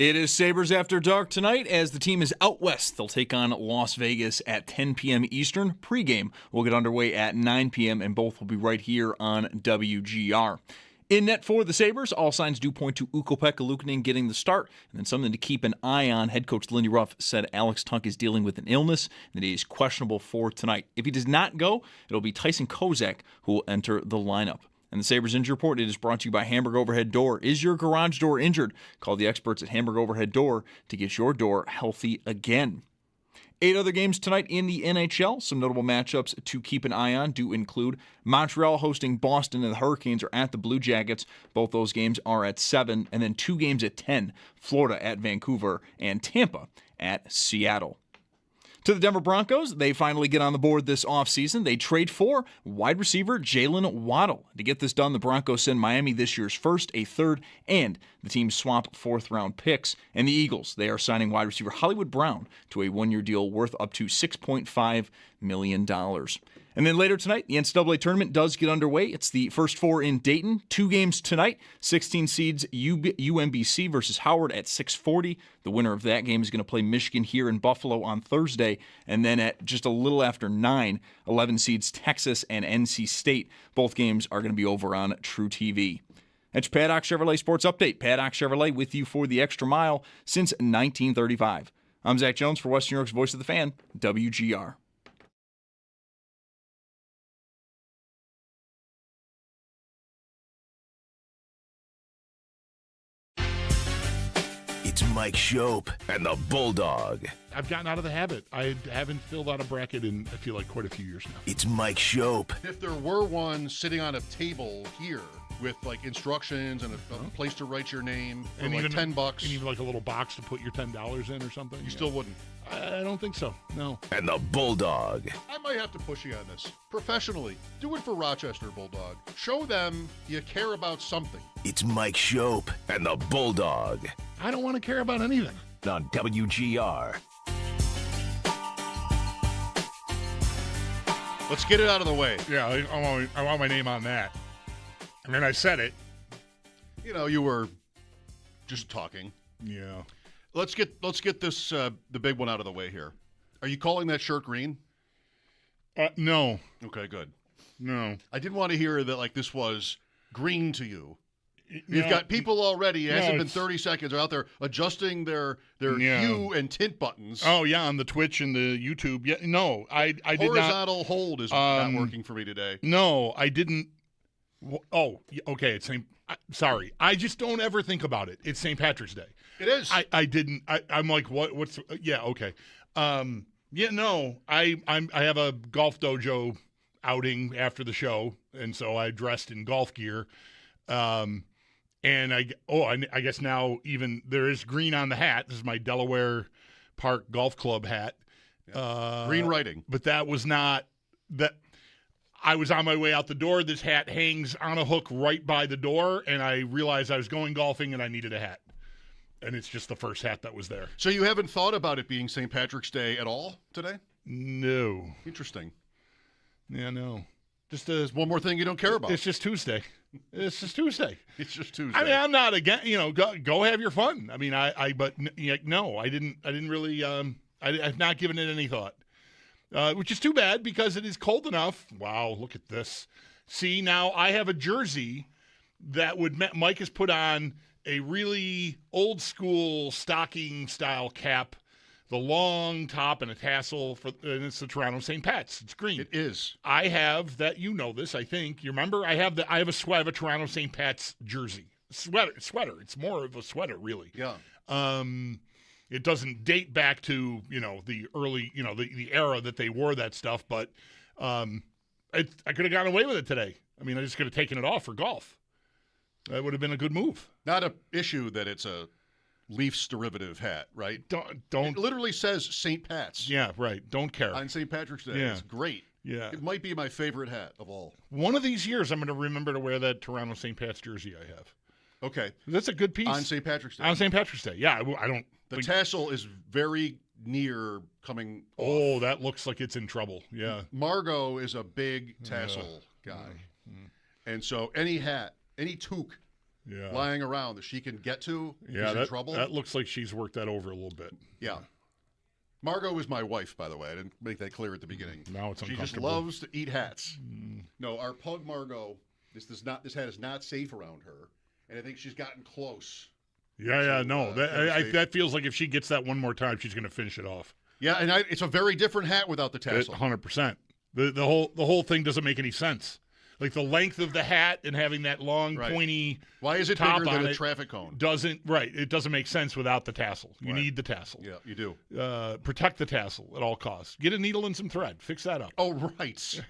It is Sabres After Dark tonight as the team is out west. They'll take on Las Vegas at 10 p.m. Eastern. Pregame will get underway at 9 p.m. and both will be right here on WGR. In net for the Sabres, all signs do point to Ukko-Pekka Luukkonen getting the start, and then something to keep an eye on. Head coach Lindy Ruff said Alex Tuch is dealing with an illness and that he is questionable for tonight. If he does not go, it'll be Tyson Kozak who will enter the lineup. And the Sabres Injury Report, it is brought to you by Hamburg Overhead Door. Is your garage door injured? Call the experts at Hamburg Overhead Door to get your door healthy again. 8 other games tonight in the NHL. Some notable matchups to keep an eye on do include Montreal hosting Boston, and the Hurricanes are at the Blue Jackets. Both those games are at 7, and then 2 games at 10. Florida at Vancouver and Tampa at Seattle. To the Denver Broncos, they finally get on the board this offseason. They trade for wide receiver Jalen Waddle. To get this done, the Broncos send Miami this year's first, a third, and the team swap fourth-round picks. And the Eagles, they are signing wide receiver Hollywood Brown to a one-year deal worth up to $6.5 million. And then later tonight, the NCAA tournament does get underway. It's the first 4 in Dayton. 2 games tonight. 16 seeds UMBC versus Howard at 6:40. The winner of that game is going to play Michigan here in Buffalo on Thursday. And then at just a little after 9, 11 seeds Texas and NC State. Both games are going to be over on True TV. That's your Paddock Chevrolet Sports Update. Paddock Chevrolet with you for the extra mile since 1935. I'm Zach Jones for Western New York's Voice of the Fan, WGR. It's Mike Schopp and the Bulldog. I've gotten out of the habit. I haven't filled out a bracket in, I feel like, quite a few years now. It's Mike Schopp. If there were one sitting on a table here with like instructions and a place to write your name for and like even, $10, and even like a little box to put your $10 in or something, you still wouldn't. I don't think so. No. And the Bulldog. I might have to push you on this. Professionally, do it for Rochester, Bulldog. Show them you care about something. It's Mike Schopp and the Bulldog. I don't want to care about anything. On WGR. Let's get it out of the way. Yeah, I want my name on that. I mean, I said it. You know, you were just talking. Yeah. Let's get this the big one out of the way here. Are you calling that shirt green? No. Okay, good. No. I didn't want to hear that like this was green to you. You've got people already, it hasn't been 30 seconds, are out there adjusting their hue and tint buttons. Oh, yeah, on the Twitch and the YouTube. Yeah, no, I did not. Horizontal hold is not working for me today. No, I didn't. Oh, okay, it's St. Sorry. I just don't ever think about it. It's St. Patrick's Day. It is. I didn't. I'm like, what's, yeah, okay. Yeah, no, I have a golf dojo outing after the show, and so I dressed in golf gear. And I guess now even there is green on the hat. This is my Delaware Park Golf Club hat. Yeah. Green writing. But that was not that. I was on my way out the door. This hat hangs on a hook right by the door, and I realized I was going golfing and I needed a hat. And it's just the first hat that was there. So you haven't thought about it being St. Patrick's Day at all today? No. Interesting. Yeah, no. Just There's one more thing you don't care about. It's just Tuesday. It's just Tuesday. It's just Tuesday. I mean, I'm not against, go have your fun. I mean, but no, I didn't really, I've not given it any thought, which is too bad because it is cold enough. Wow, look at this. See, now I have a jersey that Mike has put on a really old school stocking style cap, the long top and a tassel and it's the Toronto St. Pat's. It's green. It is. I have that. You know this. I think you remember. I have a Toronto St. Pat's jersey sweater. It's more of a sweater, really. Yeah. It doesn't date back to the early the era that they wore that stuff, but I could have gotten away with it today. I mean, I just could have taken it off for golf. That would have been a good move. Not an issue that it's a Leafs derivative hat, right? Don't. It literally says St. Pat's. Yeah, right. Don't care. On St. Patrick's Day. Yeah. It's great. Yeah. It might be my favorite hat of all. One of these years, I'm going to remember to wear that Toronto St. Pat's jersey I have. Okay. That's a good piece. On St. Patrick's Day. On St. Patrick's Day. Yeah, I don't. The tassel is very near coming off. Oh, that looks like it's in trouble. Yeah. Margot is a big tassel guy. And so any hat, any toque lying around that she can get to is in trouble. That looks like she's worked that over a little bit. Yeah. Margot is my wife, by the way. I didn't make that clear at the beginning. Now it's She just uncomfortable. loves to eat hats. No, our pug Margot, this hat is not safe around her, and I think she's gotten close. That feels like if she gets that one more time, she's going to finish it off. Yeah, and it's a very different hat without the tassel. 100%. The whole thing doesn't make any sense. Like the length of the hat and having that long, pointy Why is it top bigger than on a it traffic cone? It doesn't make sense without the tassel. You need the tassel. Yeah, you do. Protect the tassel at all costs. Get a needle and some thread. Fix that up. Oh, right.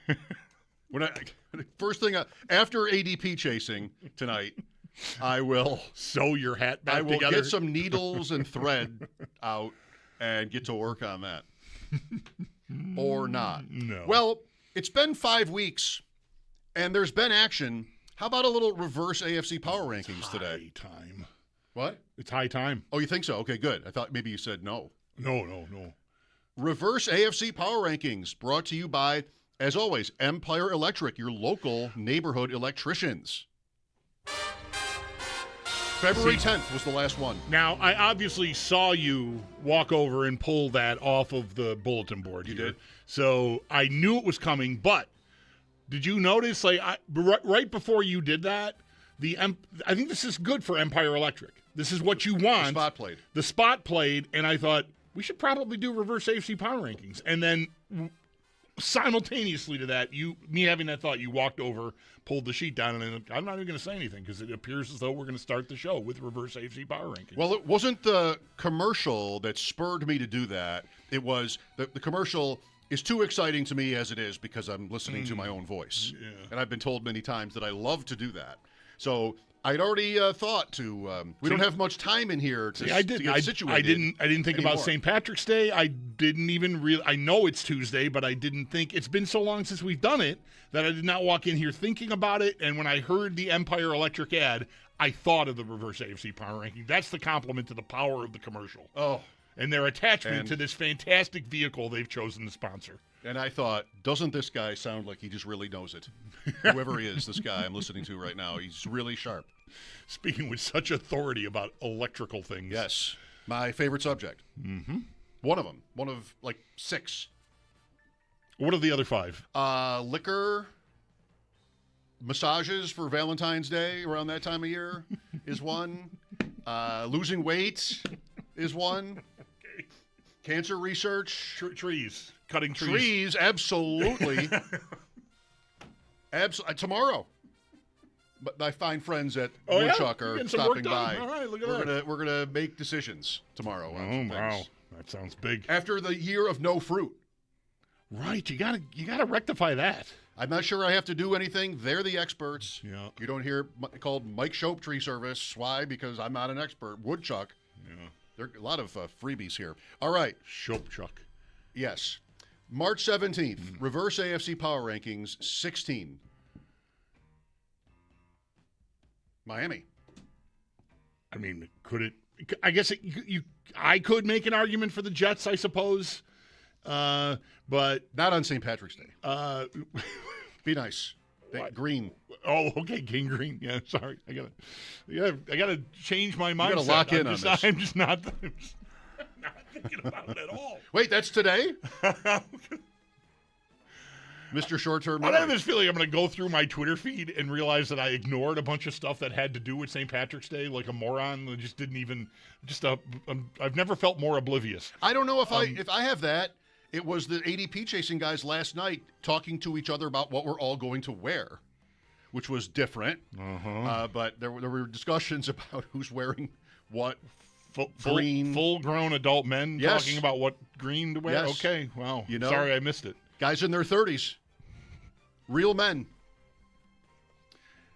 First thing after ADP chasing tonight, I will sew your hat back together. I will get some needles and thread out and get to work on that. Or not. No. Well, it's been 5 weeks, and there's been action. How about a little reverse AFC power rankings today? High time. What? It's high time. Oh, you think so? Okay, good. I thought maybe you said no. No. Reverse AFC power rankings brought to you by, as always, Empire Electric, your local neighborhood electricians. February 10th was the last one. Now, I obviously saw you walk over and pull that off of the bulletin board. You did. So I knew it was coming, but did you notice, right before you did that, I think this is good for Empire Electric. This is what you want. The spot played, and I thought, we should probably do reverse AFC power rankings. And then simultaneously to that, me having that thought, you walked over, pulled the sheet down, and I'm not even going to say anything because it appears as though we're going to start the show with reverse AFC power rankings. Well, it wasn't the commercial that spurred me to do that. It was the commercial is too exciting to me as it is because I'm listening to my own voice. Yeah. And I've been told many times that I love to do that. So I'd already thought to we don't have much time in here to get situated. I didn't think anymore. about St. Patrick's Day. I didn't even I know it's Tuesday, but I didn't think it's been so long since we've done it that I did not walk in here thinking about it. And when I heard the Empire Electric ad, I thought of the reverse AFC power ranking. That's the compliment to the power of the commercial. Oh. And their attachment to this fantastic vehicle they've chosen to sponsor. And I thought, doesn't this guy sound like he just really knows it? Whoever he is, this guy I'm listening to right now, he's really sharp. Speaking with such authority about electrical things. Yes. My favorite subject. Mm-hmm. One of them. One of, 6. What are the other 5? Liquor, massages for Valentine's Day around that time of year is one. Losing weight is one. Okay. Cancer research. Trees. Cutting trees. Trees, absolutely. Tomorrow. But my fine friends at Woodchuck are stopping by. All right, look at that. We're gonna make decisions tomorrow. Oh wow, that sounds big. After the year of no fruit. Right, you gotta rectify that. I'm not sure I have to do anything. They're the experts. Yeah. You don't hear called Mike Schopp Tree Service. Why? Because I'm not an expert. Woodchuck. Yeah. There are a lot of freebies here. All right. Schopp Chuck. Yes. March 17th, reverse AFC power rankings, 16. Miami. I mean, could it? I guess I could make an argument for the Jets, I suppose, but not on St. Patrick's Day. Be nice. Green. Oh, okay, King Green. Yeah, sorry, I gotta change my mindset. You gotta lock in on this. I'm just not thinking about it at all. Wait, that's today? Mr. Short-Term I have this feeling I'm going to go through my Twitter feed and realize that I ignored a bunch of stuff that had to do with St. Patrick's Day like a moron. I just didn't even I've never felt more oblivious. I don't know if I have that. It was the ADP chasing guys last night talking to each other about what we're all going to wear, which was different. But there were discussions about who's wearing what. Full-grown adult men talking about what green to wear? Yes. Okay, wow. Sorry I missed it. Guys in their 30s. Real men.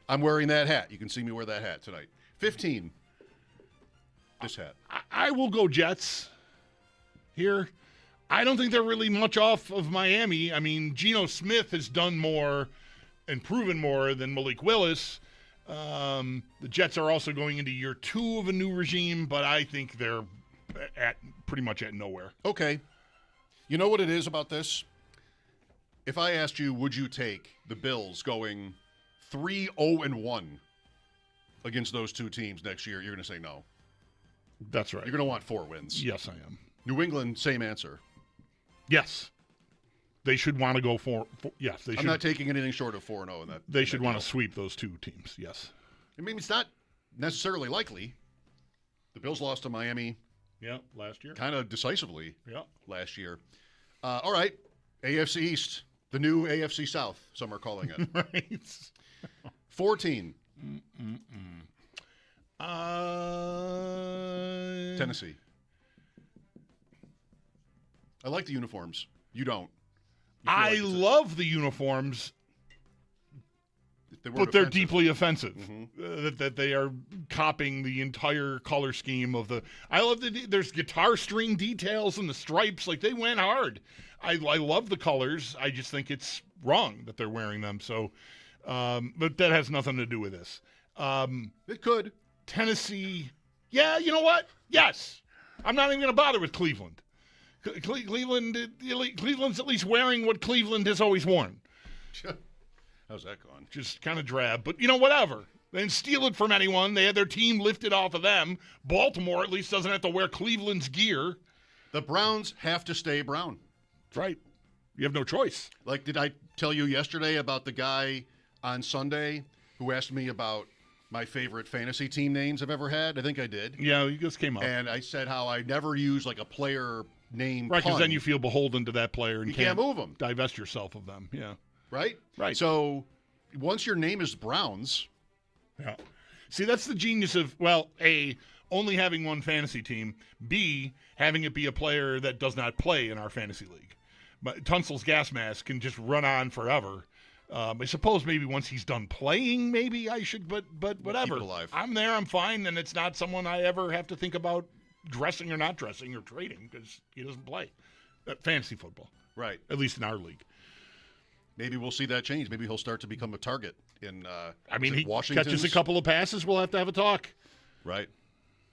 I'm wearing that hat. You can see me wear that hat tonight. 15. This hat. I will go Jets here. I don't think they're really much off of Miami. I mean, Geno Smith has done more and proven more than Malik Willis. The Jets are also going into year 2 of a new regime, but I think they're pretty much at nowhere. Okay. You know what it is about this? If I asked you, would you take the Bills going 3-0-1 against those two teams next year, you're going to say no. That's right. You're going to want 4 wins. Yes, I am. New England, same answer. Yes. They should want to go yes, they should. I'm not taking anything short of 4-0 in that. They should want to sweep those two teams, yes. I mean, it's not necessarily likely. The Bills lost to Miami. Yeah, last year. Kind of decisively. Yeah. Last year. All right. AFC East. The new AFC South, some are calling it. Right. 14. Tennessee. I like the uniforms. You don't. You feel I like love the uniforms, they weren't but they're offensive. deeply offensive. Mm-hmm. That they are copying the entire color scheme of the. I love there's guitar string details and the stripes. Like, they went hard. I love the colors. I just think it's wrong that they're wearing them. So, but that has nothing to do with this. It could. Tennessee. Yeah, you know what? Yes. I'm not even going to bother with Cleveland. Cleveland's at least wearing what Cleveland has always worn. How's that going? Just kind of drab, but whatever. They didn't steal it from anyone. They had their team lifted off of them. Baltimore at least doesn't have to wear Cleveland's gear. The Browns have to stay brown. That's right. You have no choice. Like, did I tell you yesterday about the guy on Sunday who asked me about my favorite fantasy team names I've ever had? I think I did. Yeah, you just came up. And I said how I never use like a player name. Right, because pun. then you feel beholden to that player and You can't move them. divest yourself of them. Yeah. Right? Right. So once your name is Browns. Yeah. See, that's the genius of, well, A, only having one fantasy team, B, having it be a player that does not play in our fantasy league. But Tunsil's gas mask can just run on forever. I suppose maybe once he's done playing, maybe I should, but whatever. Keep it alive. I'm there, I'm fine, and it's not someone I ever have to think about dressing or not dressing or trading because he doesn't play. Fantasy football. Right. At least in our league. Maybe we'll see that change. Maybe he'll start to become a target in He Washington. catches a couple of passes, we'll have to have a talk. Right.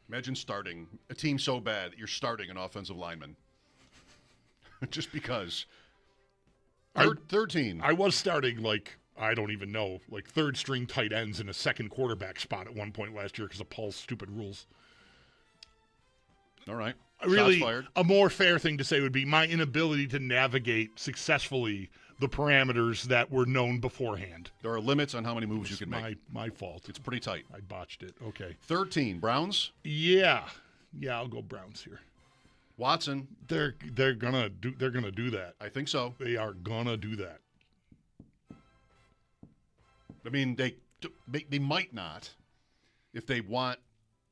Imagine starting a team so bad that you're starting an offensive lineman. Just because. Third team. I was starting, I don't even know, third string tight ends in a second quarterback spot at one point last year because of Paul's stupid rules. All right. Really, Shots fired. a more fair thing to say would be my inability to navigate successfully the parameters that were known beforehand. There are limits on how many moves you can make. My fault. It's pretty tight. I botched it. Okay. 13, Browns. Yeah, I'll go Browns here. Watson. They're gonna do that. I think so. They are gonna do that. I mean, they might not if they want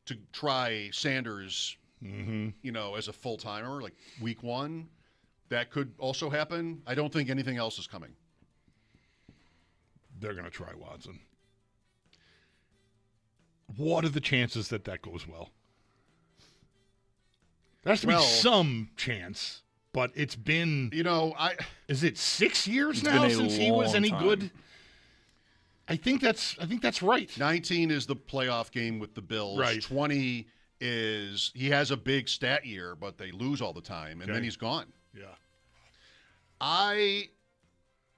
to try Sanders, as a full-timer, like week 1. That could also happen. I don't think anything else is coming. They're going to try Watson. What are the chances that goes well? There has to be some chance, but it's been... Is it 6 years now since he was any good? I think that's right. 19 is the playoff game with the Bills. Right. 20 is he has a big stat year, but they lose all the time, and then he's gone. Yeah. I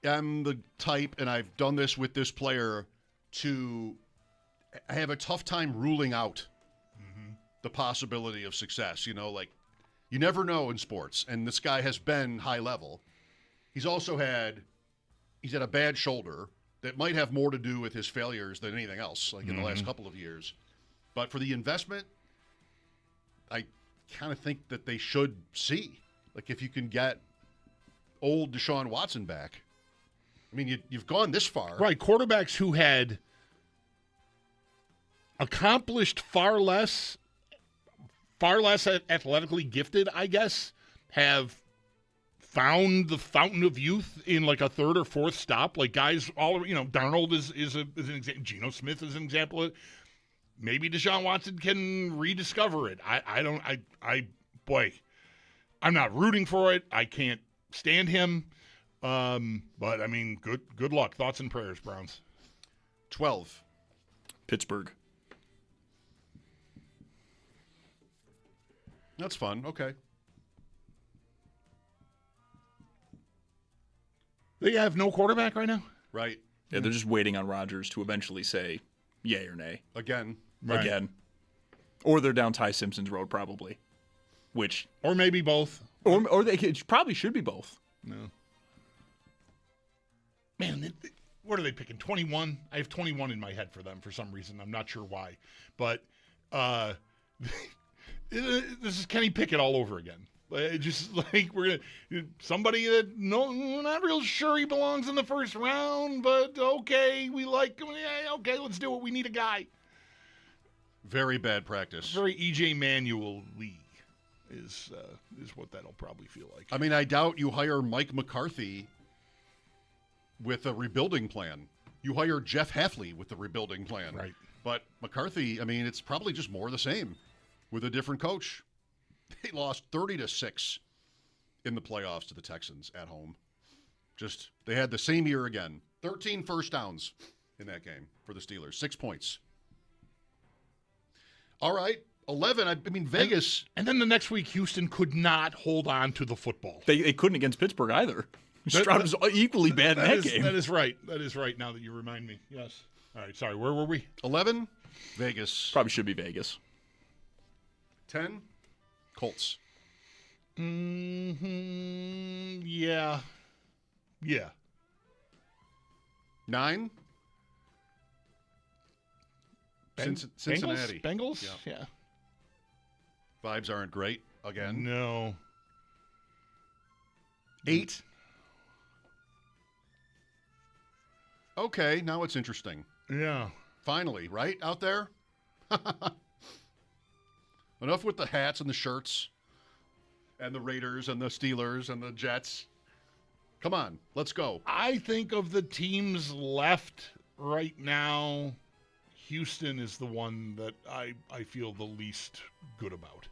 am the type, and I've done this with this player, I have a tough time ruling out the possibility of success. You never know in sports, and this guy has been high level. He's had a bad shoulder that might have more to do with his failures than anything else, in the last couple of years. But for the investment, I kind of think that they should see. If you can get old Deshaun Watson back. I mean, you've gone this far. Right, quarterbacks who had accomplished far less athletically gifted, I guess, have found the fountain of youth in a third or fourth stop. Guys all, Darnold is an example. Geno Smith is an example. Maybe Deshaun Watson can rediscover it. I'm not rooting for it. I can't stand him. But I mean, good luck. Thoughts and prayers, Browns. 12. Pittsburgh. That's fun. Okay. They have no quarterback right now? Right. Yeah, they're just waiting on Rodgers to eventually say, Yay or nay. Again. Right. Again. Or they're down Ty Simpson's road, probably. Which. Or maybe both. Or they probably should be both. No. Man, what are they picking? 21? I have 21 in my head for them for some reason. I'm not sure why. But this is Kenny Pickett all over again. Just like we're gonna somebody that we're not real sure he belongs in the first round, but okay, we like him. Yeah, okay, let's do it. We need a guy. Very bad practice. Very EJ Manuel league is what that'll probably feel like. I mean, I doubt you hire Mike McCarthy with a rebuilding plan. You hire Jeff Hafley with the rebuilding plan. Right. But McCarthy, I mean, it's probably just more of the same with a different coach. They lost 30-6 in the playoffs to the Texans at home. They had the same year again. 13 first downs in that game for the Steelers. 6 points. All right. 11. I mean, Vegas. And then the next week, Houston could not hold on to the football. They couldn't against Pittsburgh either. Stroud was equally bad in that game. That is right. That is right now that you remind me. Yes. All right. Sorry. Where were we? 11. Vegas. Probably should be Vegas. 10. Colts. Yeah. 9. Cincinnati. Bengals? Yeah. Vibes aren't great again. No. 8. Okay, now it's interesting. Yeah. Finally, right out there? Enough with the hats and the shirts and the Raiders and the Steelers and the Jets. Come on, let's go. I think of the teams left right now, Houston is the one that I feel the least good about.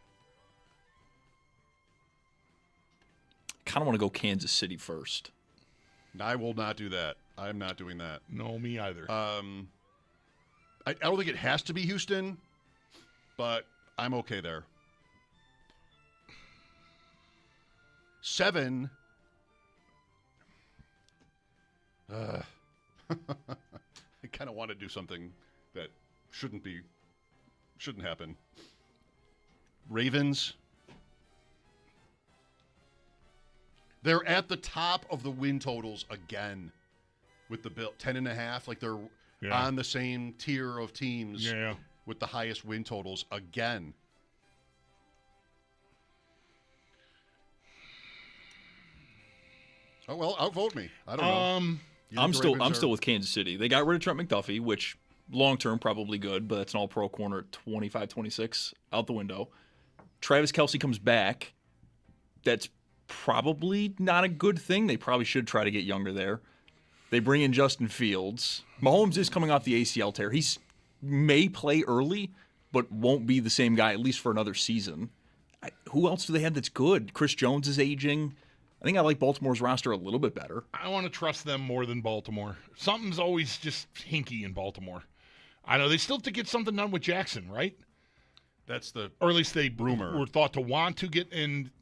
Kind of want to go Kansas City first. I will not do that. I'm not doing that. No, me either. I don't think it has to be Houston, but I'm okay there. 7. I kind of want to do something that shouldn't happen. Ravens. They're at the top of the win totals again with the Bill 10.5. Like they're on the same tier of teams with the highest win totals again. Oh well, outvote me. I don't know. I'm still with Kansas City. They got rid of Trent McDuffie, which long term probably good, but that's an all-pro corner at 25, 26 out the window. Travis Kelce comes back. That's probably not a good thing. They probably should try to get younger there. They bring in Justin Fields. Mahomes is coming off the ACL tear. He may play early, but won't be the same guy, at least for another season. Who else do they have that's good? Chris Jones is aging. I think I like Baltimore's roster a little bit better. I want to trust them more than Baltimore. Something's always just hinky in Baltimore. I know they still have to get something done with Jackson, right? That's the or at least they rumor. Were thought to want to get, and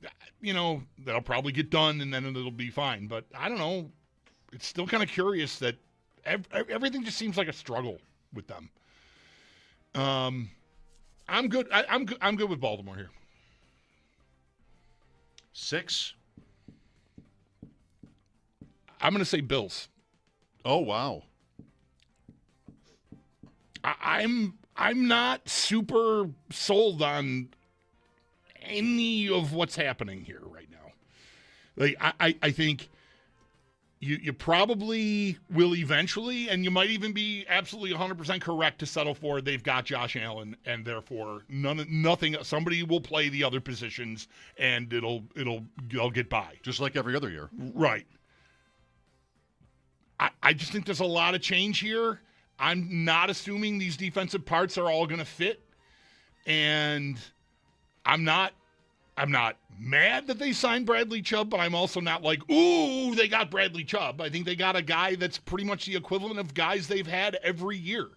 that'll probably get done, and then it'll be fine. But I don't know. It's still kind of curious that everything just seems like a struggle with them. I'm good. I'm good with Baltimore here. 6. I'm going to say Bills. Oh wow. I'm not super sold on any of what's happening here right now. Like I think you probably will eventually, and you might even be absolutely 100% correct to settle for they've got Josh Allen, and therefore nothing. Somebody will play the other positions, and they'll get by just like every other year. Right. I just think there's a lot of change here. I'm not assuming these defensive parts are all going to fit, and I'm not mad that they signed Bradley Chubb, but I'm also not like, ooh, they got Bradley Chubb. I think they got a guy that's pretty much the equivalent of guys they've had every year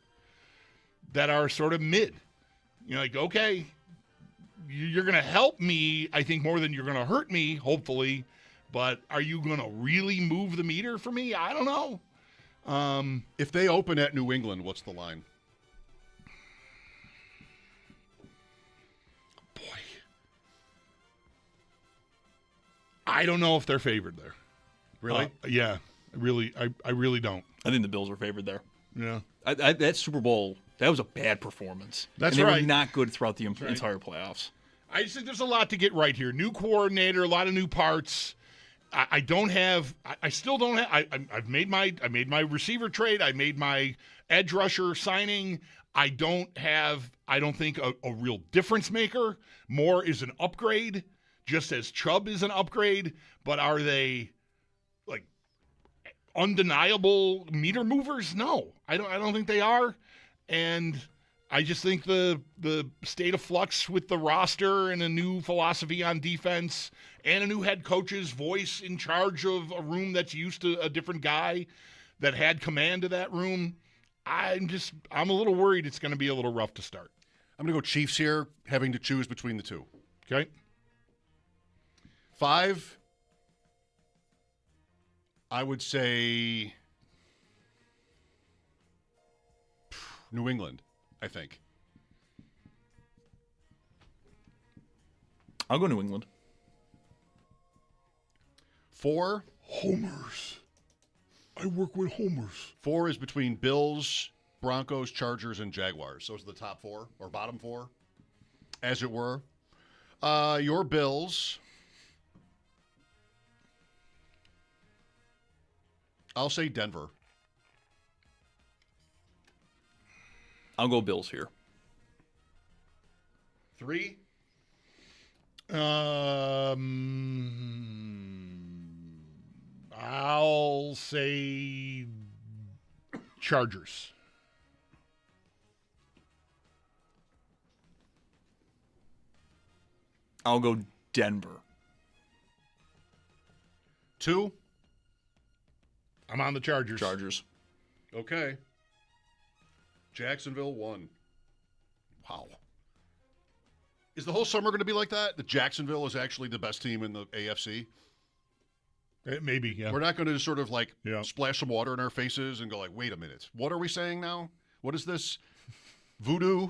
that are sort of mid. Like, okay, you're going to help me, I think, more than you're going to hurt me, hopefully, but are you going to really move the meter for me? I don't know. If they open at New England, what's the line? I don't know if they're favored there. Really? Yeah. I really don't. I think the Bills are favored there. Yeah. That Super Bowl, that was a bad performance. That's and they right. were not good throughout the entire playoffs. I just think there's a lot to get right here. New coordinator, a lot of new parts. I still don't have. I made my receiver trade. I made my edge rusher signing. I don't think a real difference maker. Moore is an upgrade, just as Chubb is an upgrade. But are they like undeniable meter movers? No, I don't think they are. And I just think the state of flux with the roster and a new philosophy on defense and a new head coach's voice in charge of a room that's used to a different guy that had command of that room. I'm a little worried it's going to be a little rough to start. I'm going to go Chiefs here, having to choose between the two. Okay. 5, I would say New England, I think. I'll go New England. 4. Homers. I work with homers. 4 is between Bills, Broncos, Chargers, and Jaguars. Those are the top 4, or bottom 4, as it were. Your Bills, I'll say Denver. I'll go Bills here. 3. I'll say Chargers. I'll go Denver. 2. I'm on the Chargers. Chargers. Okay. Jacksonville 1. Wow. Is the whole summer going to be like that? That Jacksonville is actually the best team in the AFC? Maybe, yeah. We're not going to sort of like Yeah. splash some water in our faces and go like, wait a minute. What are we saying now? What is this? Voodoo?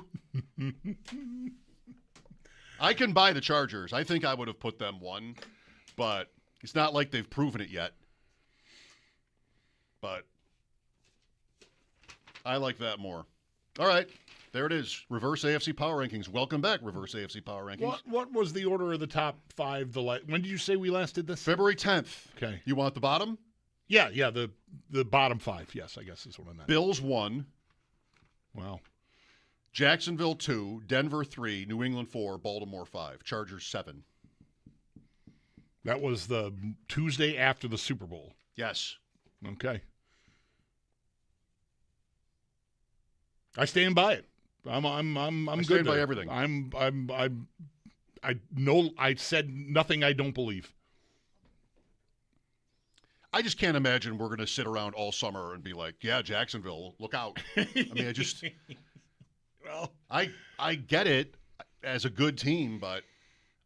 I can buy the Chargers. I think I would have put them 1, but it's not like they've proven it yet. But I like that more. All right. There it is. Reverse AFC Power Rankings. Welcome back, Reverse AFC Power Rankings. What was the order of the top 5? When did you say we last did this? February 10th. Okay. You want the bottom? Yeah, the bottom 5. Yes, I guess is what I meant. Bills 1. Wow. Jacksonville 2. Denver 3. New England 4. Baltimore 5. Chargers 7. That was the Tuesday after the Super Bowl. Yes. Okay. I stand by it. I'm good stand by there. everything. I said nothing I don't believe. I just can't imagine we're going to sit around all summer and be like, yeah, Jacksonville, look out. I mean, I just Well, I get it as a good team, but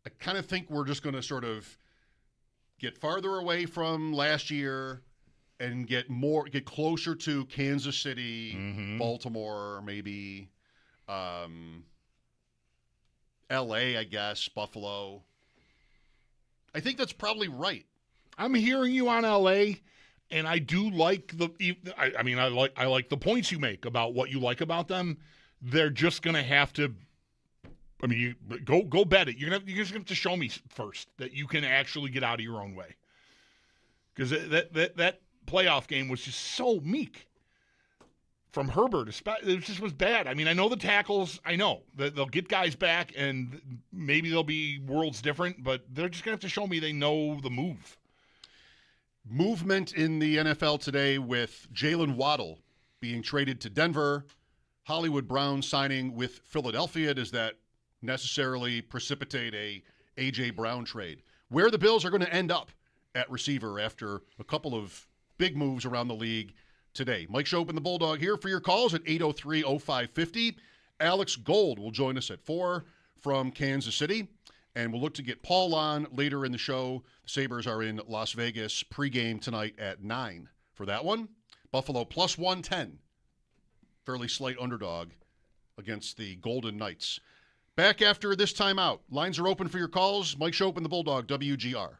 I kind of think we're just going to sort of get farther away from last year and get closer to Kansas City, Baltimore, maybe LA, I guess, Buffalo. I think that's probably right. I'm hearing you on LA, and I do like I like the points you make about what you like about them. They're just going to have to. I mean, you go bet it. You're just going to have to show me first that you can actually get out of your own way. Because that playoff game was just so meek from Herbert. It just was bad. I mean, I know the tackles. I know that they'll get guys back, and maybe they'll be worlds different. But they're just going to have to show me they know the move. Movement in the NFL today with Jalen Waddle being traded to Denver, Hollywood Brown signing with Philadelphia. Does that necessarily precipitate a A.J. Brown trade? Where the Bills are going to end up at receiver after a couple of big moves around the league today. Mike Schopp and the Bulldog here for your calls at 803-0550. Alex Gold will join us at 4 from Kansas City. And we'll look to get Paul on later in the show. The Sabres are in Las Vegas pregame tonight at 9 for that one. Buffalo plus 110. Fairly slight underdog against the Golden Knights. Back after this timeout. Lines are open for your calls. Mike Schopp and the Bulldog, WGR.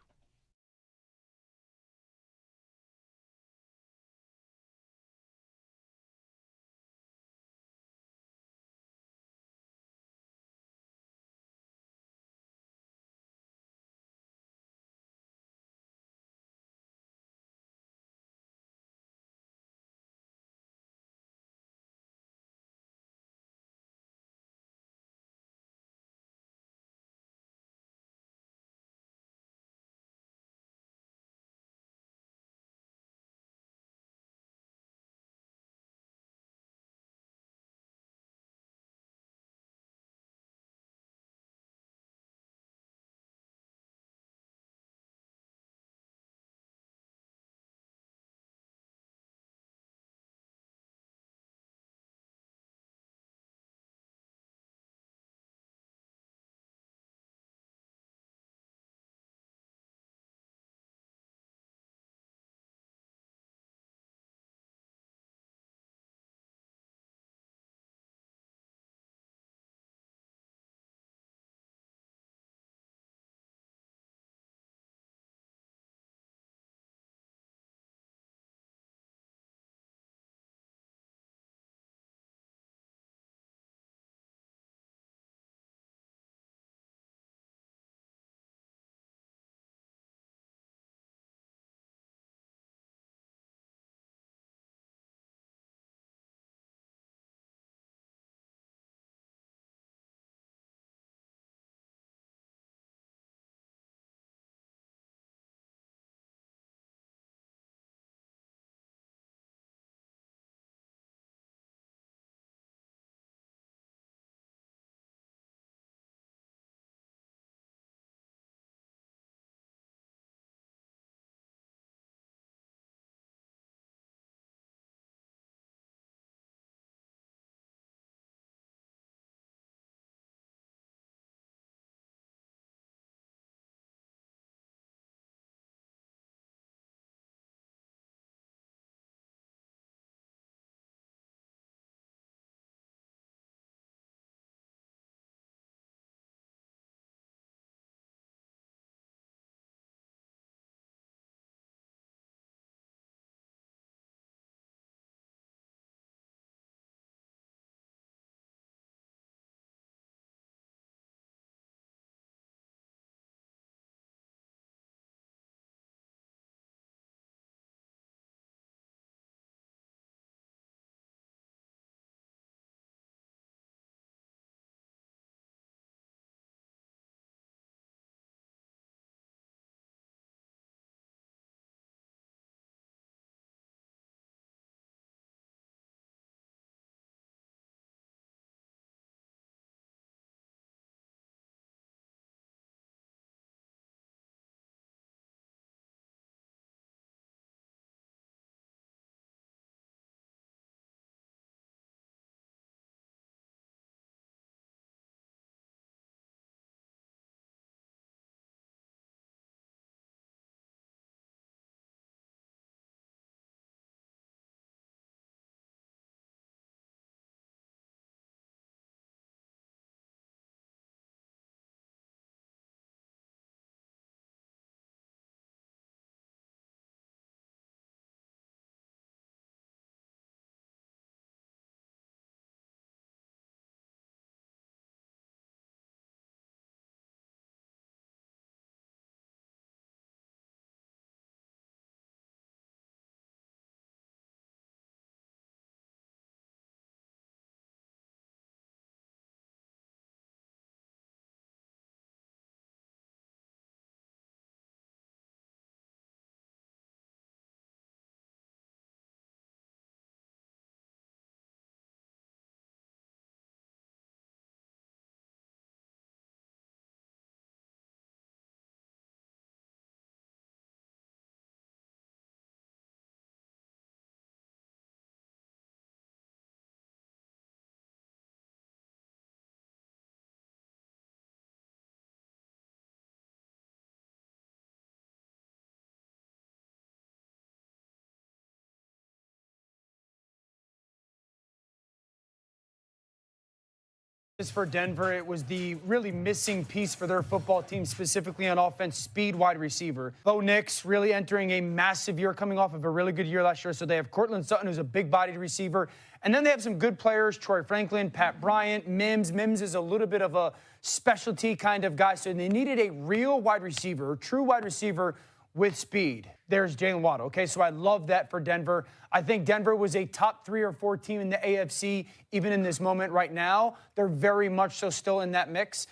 For Denver, it was the really missing piece for their football team, specifically on offense, speed wide receiver. Bo Nix really entering a massive year, coming off of a really good year last year. So they have Cortland Sutton, who's a big-bodied receiver. And then they have some good players, Troy Franklin, Pat Bryant, Mims. Mims is a little bit of a specialty kind of guy. So they needed a real wide receiver, a true wide receiver with speed. There's Jalen Waddle. Okay, so I love that for Denver. I think Denver was a top 3 or 4 team in the AFC, even in this moment right now. They're very much so still in that mix.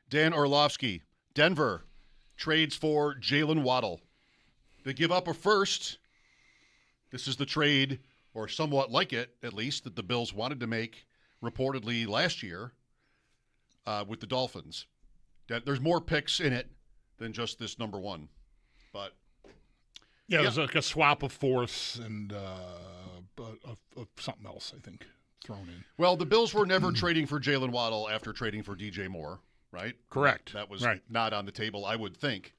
Dan Orlovsky, Denver trades for Jalen Waddle. They give up a first. This is the trade, or somewhat like it, at least, that the Bills wanted to make reportedly last year with the Dolphins. There's more picks in it than just this number one. But yeah, there's like a swap of fourths and of something else, I think, thrown in. Well, the Bills were never trading for Jalen Waddle after trading for DJ Moore, right? Correct. That was not on the table, I would think.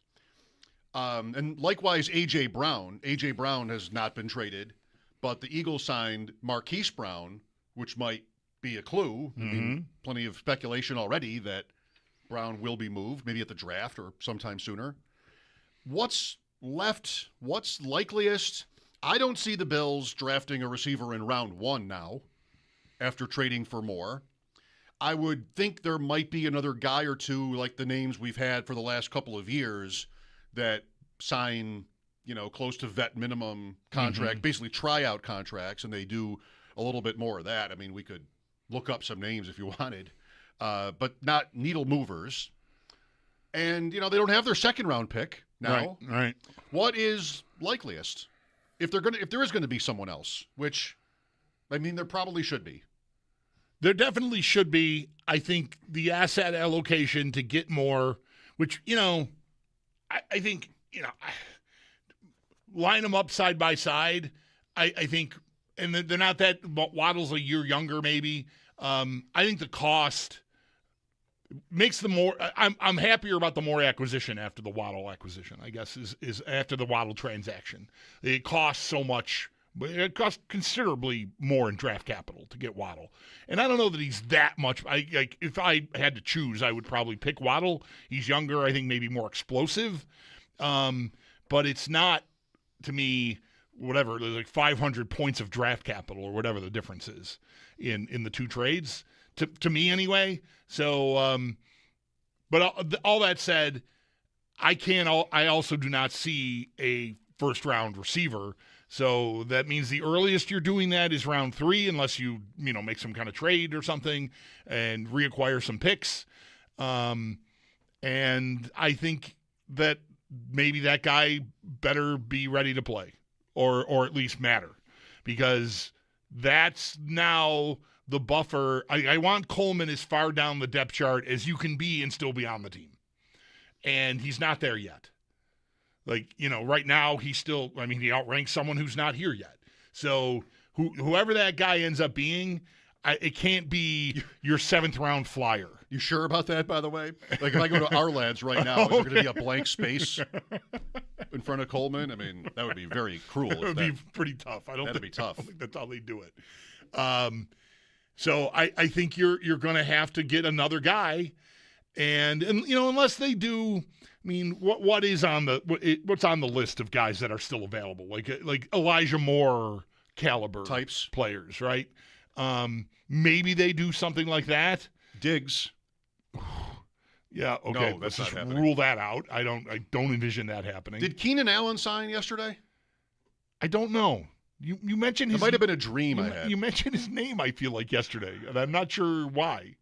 And likewise, A.J. Brown. A.J. Brown has not been traded, but the Eagles signed Marquise Brown, which might be a clue. I mean, plenty of speculation already that Brown will be moved, maybe at the draft or sometime sooner. What's left? What's likeliest? I don't see the Bills drafting a receiver in round 1 now after trading for Moore. I would think there might be another guy or two like the names we've had for the last couple of years that sign, close to vet minimum contract, basically tryout contracts, and they do a little bit more of that. I mean, we could look up some names if you wanted, but not needle movers. And, they don't have their second-round pick now. Right. What is likeliest? If there is going to be someone else, which, I mean, there probably should be. There definitely should be. I think the asset allocation to get more, which, I think, line them up side by side. I think, and they're not that, Waddle's a year younger maybe. I think the cost makes the more. I'm happier about the Moore acquisition after the Waddle acquisition, I guess, is after the Waddle transaction. It costs so much. It costs considerably more in draft capital to get Waddle. And I don't know that he's that much. If I had to choose, I would probably pick Waddle. He's younger, I think maybe more explosive. But it's not, to me, whatever, there's like 500 points of draft capital or whatever the difference is in the two trades, to me anyway. So, but all that said, I also do not see a first-round receiver. So that means the earliest you're doing that is round 3, unless you make some kind of trade or something and reacquire some picks. And I think that maybe that guy better be ready to play or at least matter, because that's now the buffer. I want Coleman as far down the depth chart as you can be and still be on the team. And he's not there yet. Right now he outranks someone who's not here yet. So whoever that guy ends up being, it can't be your 7th round flyer. You sure about that, by the way? Like, if I go to our lads right now, is there going to be a blank space in front of Coleman? I mean, that would be very cruel. It would be pretty tough. That'd be tough. I don't think that's how they do it. So I think you're going to have to get another guy, and unless they do. I mean, what's on the list of guys that are still available? Like Elijah Moore caliber types players, right? Maybe they do something like that. Diggs. Yeah, okay. No, let's that's just not happening. rule that out. I don't envision that happening. Did Keenan Allen sign yesterday? I don't know. You mentioned it might have been a dream I had. You mentioned his name, I feel like, yesterday, and I'm not sure why.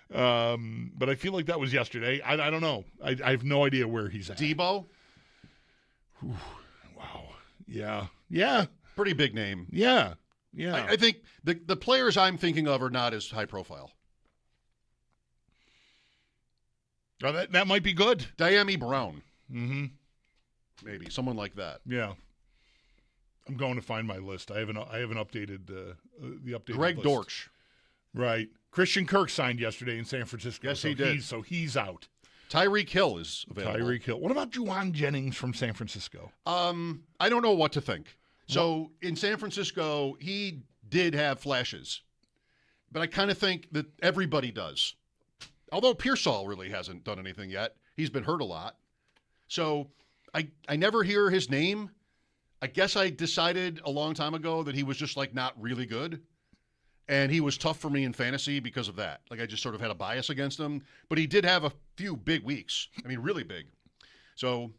But I feel like that was yesterday. I don't know. I have no idea where he's at. Debo? Wow. Yeah. Pretty big name. Yeah. I think the players I'm thinking of are not as high profile. Oh, that might be good. Diami Brown. Mm-hmm. Maybe someone like that. Yeah. I'm going to find my list. I haven't updated the updated Greg list. Dortch. Right. Christian Kirk signed yesterday in San Francisco. Yes, he did. So he's out. Tyreek Hill is available. Tyreek Hill. What about Juwan Jennings from San Francisco? I don't know what to think. So in San Francisco, he did have flashes. but I kind of think that everybody does. Although Pearsall really hasn't done anything yet. He's been hurt a lot. So I never hear his name. I guess I decided a long time ago that he was just like not really good. And he was tough for me in fantasy because of that. Like I just sort of had a bias against him. But he did have a few big weeks. I mean, really big. So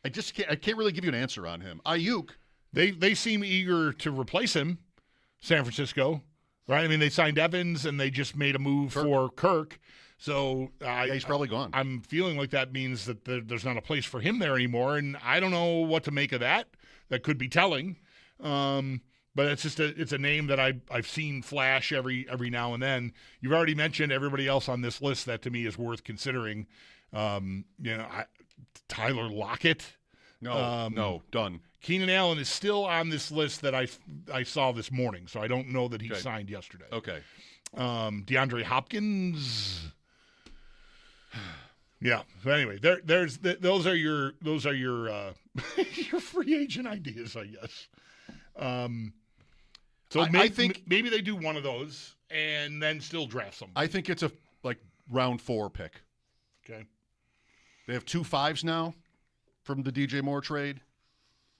I can't really give you an answer on him. Ayuk. They seem eager to replace him, San Francisco, right? I mean, they signed Evans and they just made a move for Kirk. So yeah, he's probably gone. I'm feeling like that means that there's not a place for him there anymore, and I don't know what to make of that. That could be telling, but it's just it's a name that I've seen flash every now and then. You've already mentioned everybody else on this list that to me is worth considering. Tyler Lockett. No, done. Keenan Allen is still on this list that I saw this morning, so I don't know that he signed yesterday. Okay. DeAndre Hopkins. Yeah. So anyway, those are your your free agent ideas, I guess. So I think maybe they do one of those and then still draft somebody. I think it's a round 4 pick. Okay. They have 2 5s now from the DJ Moore trade.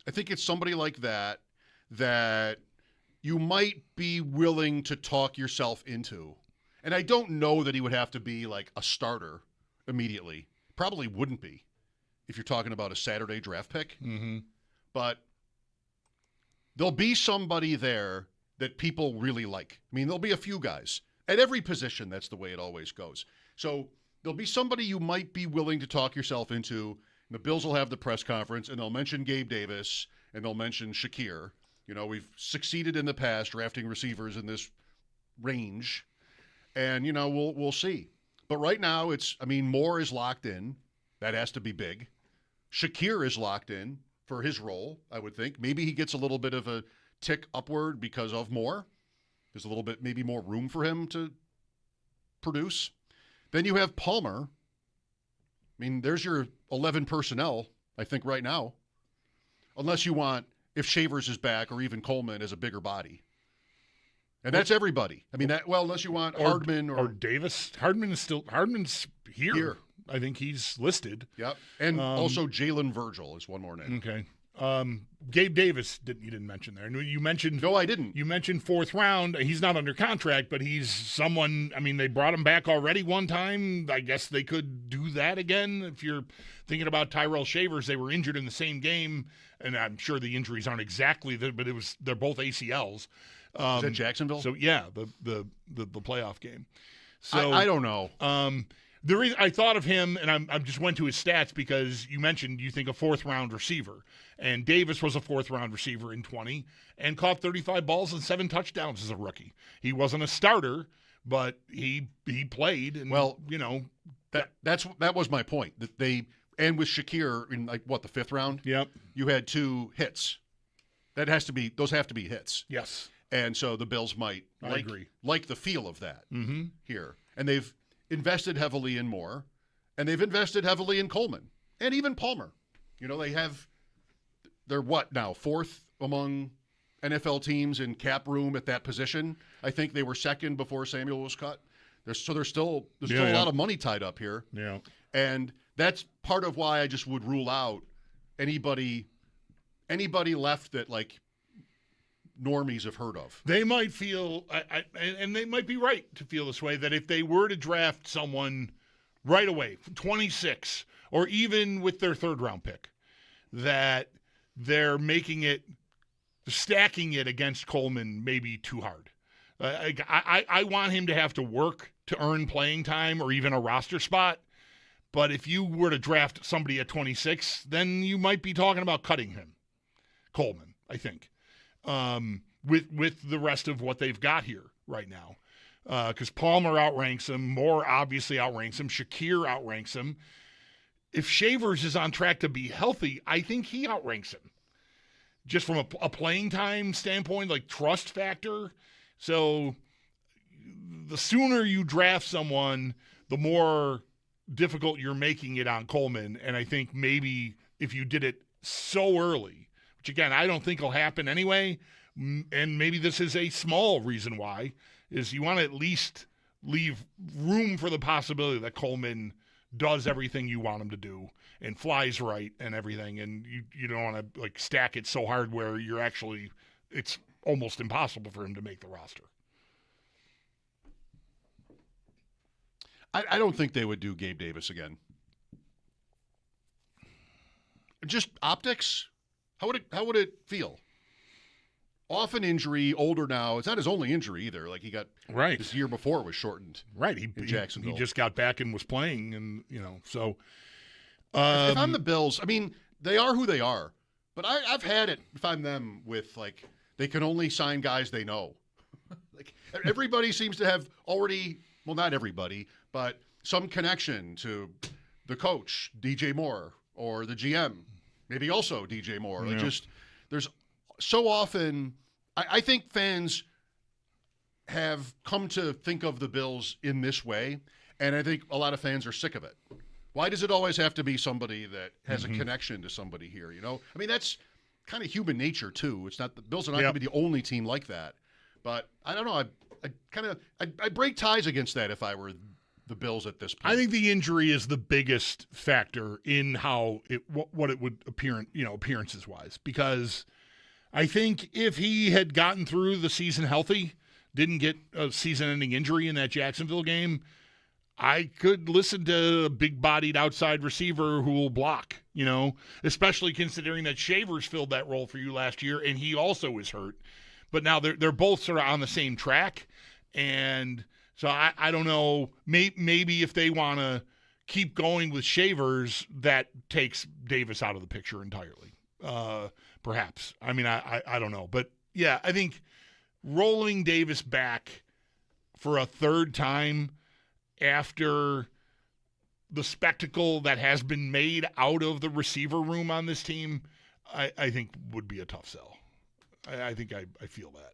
I think it's somebody like that you might be willing to talk yourself into. And I don't know that he would have to be like a starter immediately. Probably wouldn't be if you're talking about a Saturday draft pick. Mm-hmm. But there'll be somebody there that people really like. I mean, there'll be a few guys. At every position, that's the way it always goes. So there'll be somebody you might be willing to talk yourself into. The Bills will have the press conference, and they'll mention Gabe Davis, and they'll mention Shakir. You know, we've succeeded in the past drafting receivers in this range, and, you know, we'll see. But right now, Moore is locked in. That has to be big. Shakir is locked in for his role, I would think. Maybe he gets a little bit of a tick upward because of Moore. There's a little bit, maybe more room for him to produce. Then you have Palmer. I mean, there's your 11 personnel, I think, right now. Unless you want, if Shavers is back, or even Coleman as a bigger body. And that's everybody. I mean, unless you want Hardman or Davis. Hardman's here. I think he's listed. Yep. And also Jalen Virgil is one more name. Okay. Gabe Davis, you didn't mention there. You mentioned. No, I didn't. You mentioned 4th round. He's not under contract, but he's someone. I mean, they brought him back already one time. I guess they could do that again. If you're thinking about Tyrell Shavers, they were injured in the same game, and I'm sure the injuries aren't exactly there, but they're both ACLs. Is that Jacksonville? So yeah, the playoff game. So I don't know. The reason I thought of him, and I just went to his stats because you mentioned you think a 4th round receiver, and Davis was a 4th round receiver in 20 and caught 35 balls and 7 touchdowns as a rookie. He wasn't a starter, but he played. And, that was my point. That and with Shakir in the 5th round. Yep. You had 2 hits. Those have to be hits. Yes. And so the Bills might like the feel of that here, and they've invested heavily in Moore, and they've invested heavily in Coleman, and even Palmer. You know, they're what now, 4th among NFL teams in cap room at that position. I think they were 2nd before Samuel was cut. There's still a lot of money tied up here. Yeah, and that's part of why I just would rule out anybody left that normies have heard of. They might feel, and they might be right to feel this way, that if they were to draft someone right away, 26, or even with their 3rd round pick, that they're stacking it against Coleman maybe too hard. I want him to have to work to earn playing time or even a roster spot. But if you were to draft somebody at 26, then you might be talking about cutting him, Coleman, I think. With the rest of what they've got here right now. Because Palmer outranks him, Moore obviously outranks him, Shakir outranks him. If Shavers is on track to be healthy, I think he outranks him. Just from a playing time standpoint, trust factor. So the sooner you draft someone, the more difficult you're making it on Coleman. And I think maybe if you did it so early, which again, I don't think will happen anyway, and maybe this is a small reason why, is you want to at least leave room for the possibility that Coleman does everything you want him to do and flies right and everything, and you don't want to like stack it so hard where it's almost impossible for him to make the roster. I don't think they would do Gabe Davis again. Just optics. How would it feel? Off an injury, older now. It's not his only injury either. Like he got right. This year before was shortened. Right. In Jacksonville. He just got back and was playing, and so. If I'm the Bills, I mean, they are who they are. But I've had it, if I'm them, with like they can only sign guys they know. Like everybody seems to have already, well, not everybody, but some connection to the coach, DJ Moore, or the GM, maybe also DJ Moore. Yeah. There's so often, I think fans have come to think of the Bills in this way, and I think a lot of fans are sick of it. Why does it always have to be somebody that has a connection to somebody here? I mean, that's kind of human nature too. It's not the Bills are not going to be the only team like that. But I don't know. I break ties against that if I were the Bills at this point. I think the injury is the biggest factor in how what it would appear, appearances wise, because I think if he had gotten through the season healthy, didn't get a season-ending injury in that Jacksonville game, I could listen to a big-bodied outside receiver who will block, especially considering that Shavers filled that role for you last year, and he also is hurt. But now they're both sort of on the same track, and so I don't know. Maybe if they want to keep going with Shavers, that takes Davis out of the picture entirely. Perhaps. I mean, I don't know. But, yeah, I think rolling Davis back for a third time after the spectacle that has been made out of the receiver room on this team, I think would be a tough sell. I think I feel that.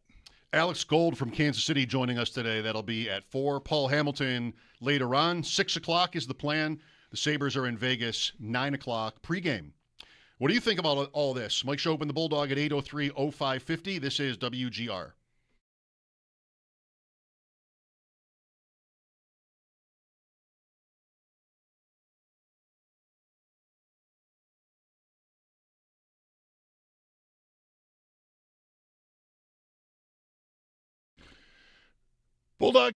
Alex Gold from Kansas City joining us today. That'll be at 4. Paul Hamilton later on. 6 o'clock is the plan. The Sabres are in Vegas, 9 o'clock pregame. What do you think about all this? Mike Schopp and the Bulldog at 803-0550. This is WGR. Bulldog.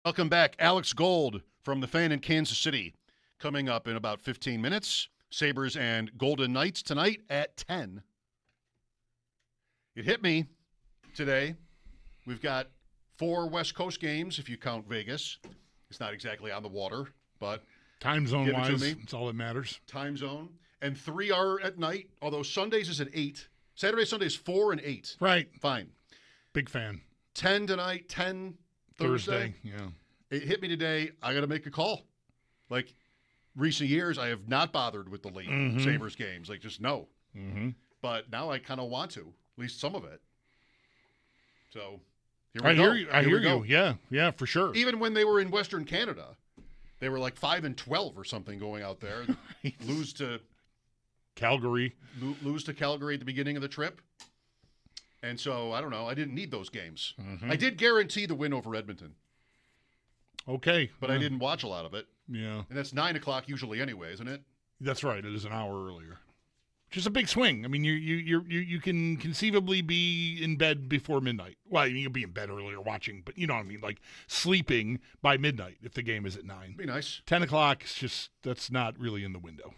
Welcome back. Alex Gold from the Fan in Kansas City coming up in about 15 minutes. Sabres and Golden Knights tonight at 10. It hit me today. We've got 4 West Coast games if you count Vegas. It's not exactly on the water, but time zone give it to wise, me. it's all that matters. Time zone. And 3 are at night, although Sundays is at 8. Saturday, Sunday is 4 and 8. Right. Fine. Big fan. 10 tonight, 10 Thursday. Yeah. It hit me today. I got to make a call. Like, recent years, I have not bothered with the late Sabres games. Like, just no. Mm-hmm. But now I kind of want to, at least some of it. So, I here we hear go. you. Yeah, for sure. Even when they were in Western Canada, they were like 5-12 or something going out there. lose to Calgary at the beginning of the trip. And so, I don't know. I didn't need those games. Mm-hmm. I did guarantee the win over Edmonton. Okay. But I didn't watch a lot of it. Yeah. And that's 9 o'clock usually anyway, isn't it? That's right. It is an hour earlier. Which is a big swing. I mean, you can conceivably be in bed before midnight. Well, you can be in bed earlier watching, but you know what I mean, like sleeping by midnight if the game is at 9. Be nice. 10 o'clock is just, that's not really in the window.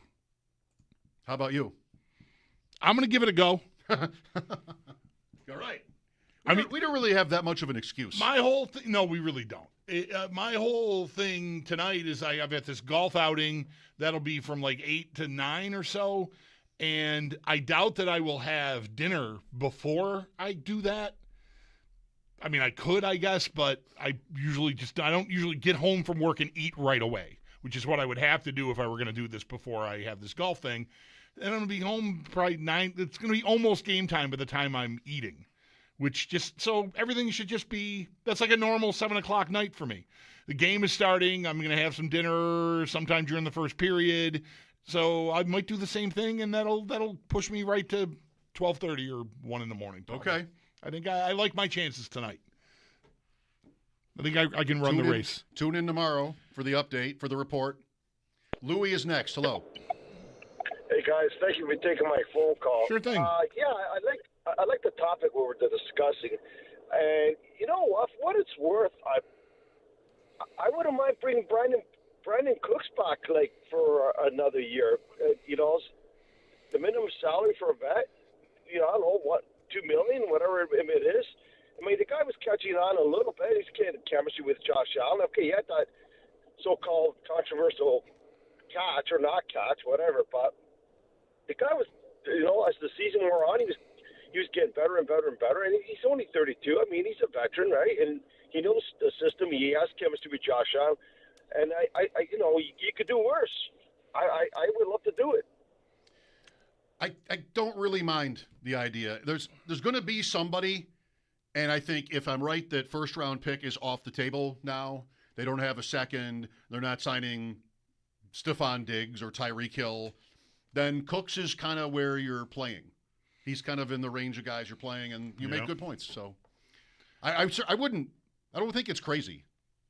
How about you? I'm going to give it a go. All right. We don't really have that much of an excuse. My whole thing, no, we really don't. My whole thing tonight is I've got this golf outing that'll be from like 8 to 9 or so. And I doubt that I will have dinner before I do that. I mean, I could, I guess, but I don't usually get home from work and eat right away, which is what I would have to do if I were going to do this before I have this golf thing. And I'm going to be home probably 9. It's going to be almost game time by the time I'm eating, which just, so everything should just be, that's like a normal 7 o'clock night for me. The game is starting. I'm going to have some dinner sometime during the first period. So I might do the same thing, and that'll push me right to 12:30 or 1 in the morning. Probably. Okay. I think I like my chances tonight. I think I can run the race. Tune in tomorrow for the update, for the report. Louis is next. Hello. Hey guys, thank you for taking my phone call. Sure thing. I like the topic we were discussing, and you know what? For what it's worth, I wouldn't mind bringing Brandon Cooks back like for another year. The minimum salary for a vet, I don't know what, $2 million, whatever it is. I mean, the guy was catching on a little bit. He's getting chemistry with Josh Allen. Okay, he had that so-called controversial catch or not catch, whatever. But the guy was, as the season wore on, he was getting better and better and better. And he's only 32. I mean, he's a veteran, right? And he knows the system. He has chemistry with Josh Allen. And you could do worse. I would love to do it. I don't really mind the idea. There's going to be somebody, and I think if I'm right that first-round pick is off the table now, they don't have a second, they're not signing Stephon Diggs or Tyreek Hill, then Cooks is kind of where you're playing. He's kind of in the range of guys you're playing, and you make good points. So I don't think it's crazy.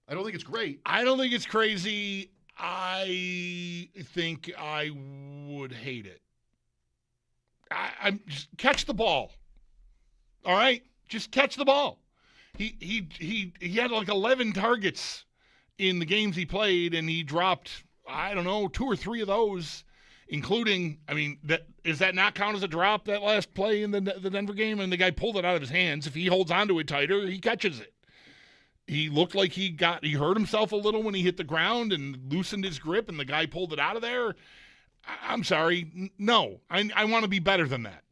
I don't think it's great. I don't think it's crazy. I think I would hate it. I'm just catch the ball. All right, just catch the ball. He had like 11 targets in the games he played, and he dropped 2 or 3 of those, including. I mean, does that not count as a drop? That last play in the Denver game, and the guy pulled it out of his hands. If he holds onto it tighter, he catches it. He looked like he hurt himself a little when he hit the ground and loosened his grip, and the guy pulled it out of there. I'm sorry. No, I want to be better than that.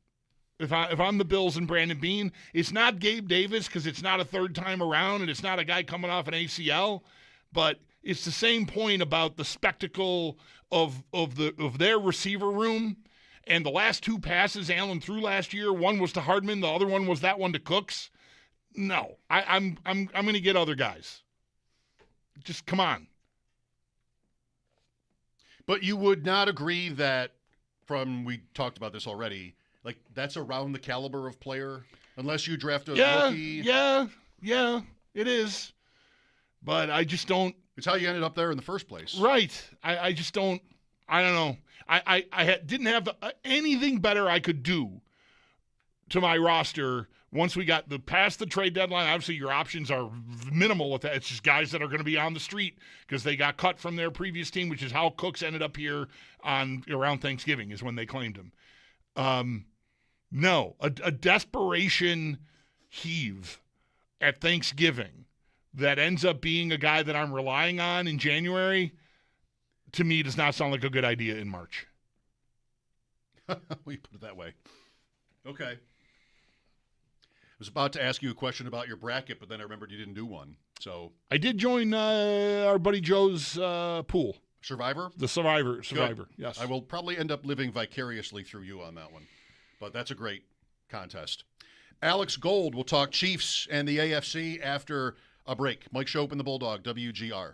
If I'm the Bills and Brandon Beane, it's not Gabe Davis because it's not a third time around and it's not a guy coming off an ACL, but it's the same point about the spectacle of their receiver room. And the last 2 passes Allen threw last year, one was to Hardman, the other one was that one to Cooks. No, I'm going to get other guys. Just come on. But you would not agree that we talked about this already, like that's around the caliber of player, unless you draft a rookie. Yeah, it is. But I just don't. It's how you ended up there in the first place. Right. I just don't. I don't know. I didn't have anything better I could do to my roster once we got past the trade deadline, obviously your options are minimal with that. It's just guys that are going to be on the street because they got cut from their previous team, which is how Cooks ended up here around Thanksgiving is when they claimed him. No, a desperation heave at Thanksgiving that ends up being a guy that I'm relying on in January, to me, does not sound like a good idea in March. We put it that way. Okay. I was about to ask you a question about your bracket, but then I remembered you didn't do one. So I did join our buddy Joe's pool. Survivor? The Survivor, Good. yes. I will probably end up living vicariously through you on that one. But that's a great contest. Alex Gold will talk Chiefs and the AFC after a break. Mike Schopp and the Bulldog, WGR.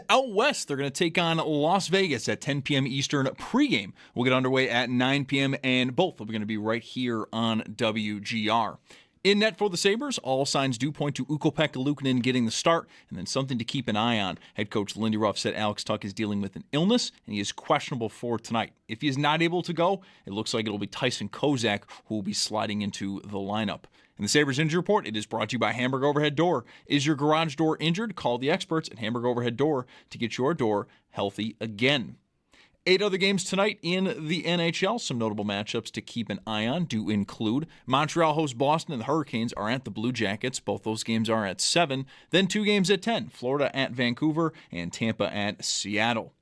Out west, they're going to take on Las Vegas at 10 p.m. Eastern pregame. We'll get underway at 9 p.m., and both are going to be right here on WGR. In net for the Sabres, all signs do point to Ukko-Pekka Luukkonen getting the start, and then something to keep an eye on. Head coach Lindy Ruff said Alex Tuch is dealing with an illness, and he is questionable for tonight. If he is not able to go, it looks like it'll be Tyson Kozak who will be sliding into the lineup. In the Sabres Injury Report, it is brought to you by Hamburg Overhead Door. Is your garage door injured? Call the experts at Hamburg Overhead Door to get your door healthy again. 8 other games tonight in the NHL. Some notable matchups to keep an eye on do include Montreal hosts Boston, and the Hurricanes are at the Blue Jackets. Both those games are at 7. Then 2 games at 10. Florida at Vancouver and Tampa at Seattle.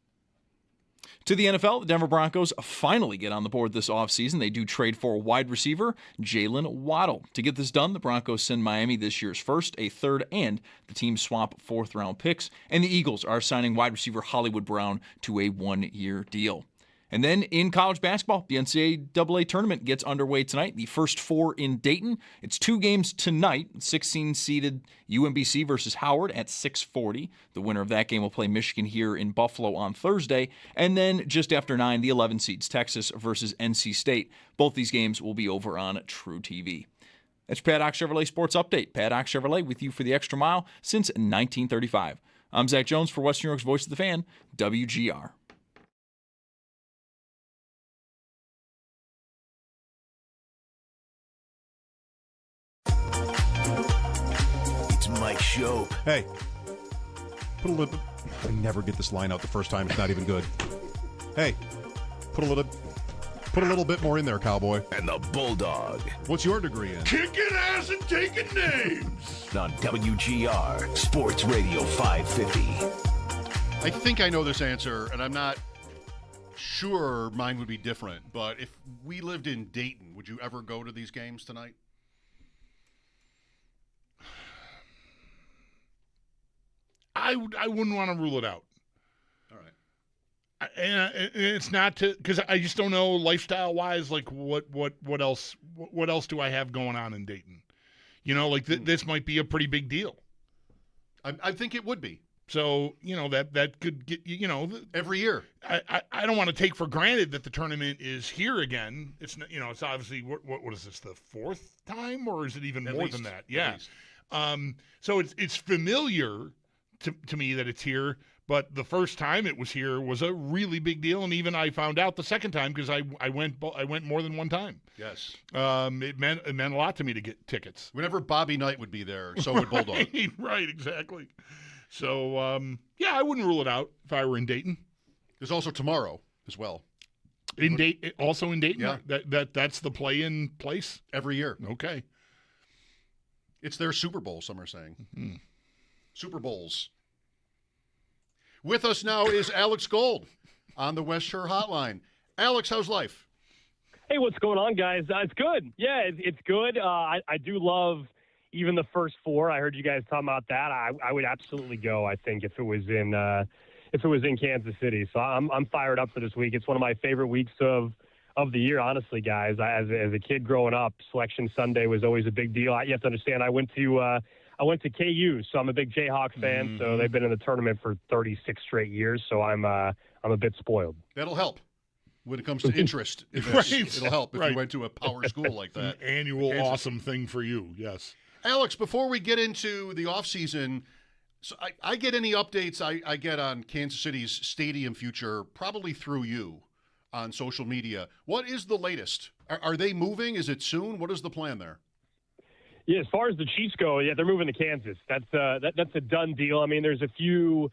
To the NFL, the Denver Broncos finally get on the board this offseason. They do trade for wide receiver Jalen Waddle. To get this done, the Broncos send Miami this year's first, a third, and the team swap 4th-round picks. And the Eagles are signing wide receiver Hollywood Brown to a 1-year deal. And then in college basketball, the NCAA tournament gets underway tonight. The first 4 in Dayton. It's 2 games tonight. 16-seeded UMBC versus Howard at 6:40. The winner of that game will play Michigan here in Buffalo on Thursday. And then just after 9, the 11 seeds, Texas versus NC State. Both these games will be over on True TV. That's Paddock Chevrolet Sports Update. Paddock Chevrolet with you for the extra mile since 1935. I'm Zach Jones for Western New York's Voice of the Fan, WGR. Mike Schopp. Hey, put a little. I never get this line out the first time. It's not even good. Hey, put a little bit more in there, cowboy. And the Bulldog. What's your degree in? Kicking ass and taking names. On WGR Sports Radio 550. I think I know this answer, and I'm not sure mine would be different. But if we lived in Dayton, would you ever go to these games tonight? I wouldn't want to rule it out. All right. And it's not because I just don't know lifestyle wise, like what else do I have going on in Dayton? You know, like this might be a pretty big deal. I think it would be. So that could get Every year. I don't want to take for granted that the tournament is here again. It's it's obviously what is this, the 4th time, or is it even more than that? Yeah. So it's familiar to me that it's here, but the first time it was here was a really big deal, and even I found out the second time because I went more than one time. Yes. It meant a lot to me to get tickets. Whenever Bobby Knight would be there, so would Bulldog. Right, exactly. So I wouldn't rule it out if I were in Dayton. There's also tomorrow as well. Also in Dayton. Yeah. That's the play-in place Every year. Okay. It's their Super Bowl, some are saying. Mm-hmm. Super Bowls. With us now is Alex Gold on the West Shore Hotline. Alex, how's life? Hey, what's going on, guys? It's good. Yeah, it's good. I do love even the first 4. I heard you guys talking about that. I would absolutely go. I think if it was in Kansas City. So I'm fired up for this week. It's one of my favorite weeks of the year, honestly, guys. As a kid growing up, Selection Sunday was always a big deal. You have to understand, I went to KU, so I'm a big Jayhawks fan. Mm-hmm. So they've been in the tournament for 36 straight years. So I'm a bit spoiled. That'll help when it comes to interest. Right. It'll help if you went to a power school like that. An annual awesome thing for you. Yes. Alex, before we get into the offseason, so I get any updates I get on Kansas City's stadium future probably through you on social media. What is the latest? Are they moving? Is it soon? What is the plan there? Yeah, as far as the Chiefs go, yeah, they're moving to Kansas. That's a done deal. I mean, there's a few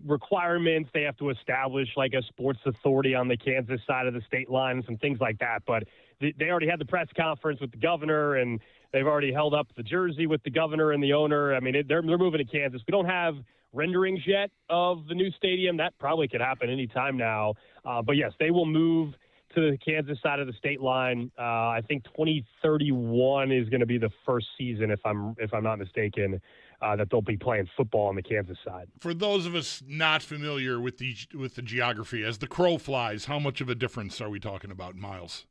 requirements they have to establish, like a sports authority on the Kansas side of the state line and some things like that. But they already had the press conference with the governor, and they've already held up the jersey with the governor and the owner. I mean, they're moving to Kansas. We don't have renderings yet of the new stadium. That probably could happen any time now. But yes, they will move to the Kansas side of the state line. I think 2031 is going to be the first season, if I'm not mistaken, that they'll be playing football on the Kansas side. For those of us not familiar with the geography, as the crow flies, how much of a difference are we talking about in miles?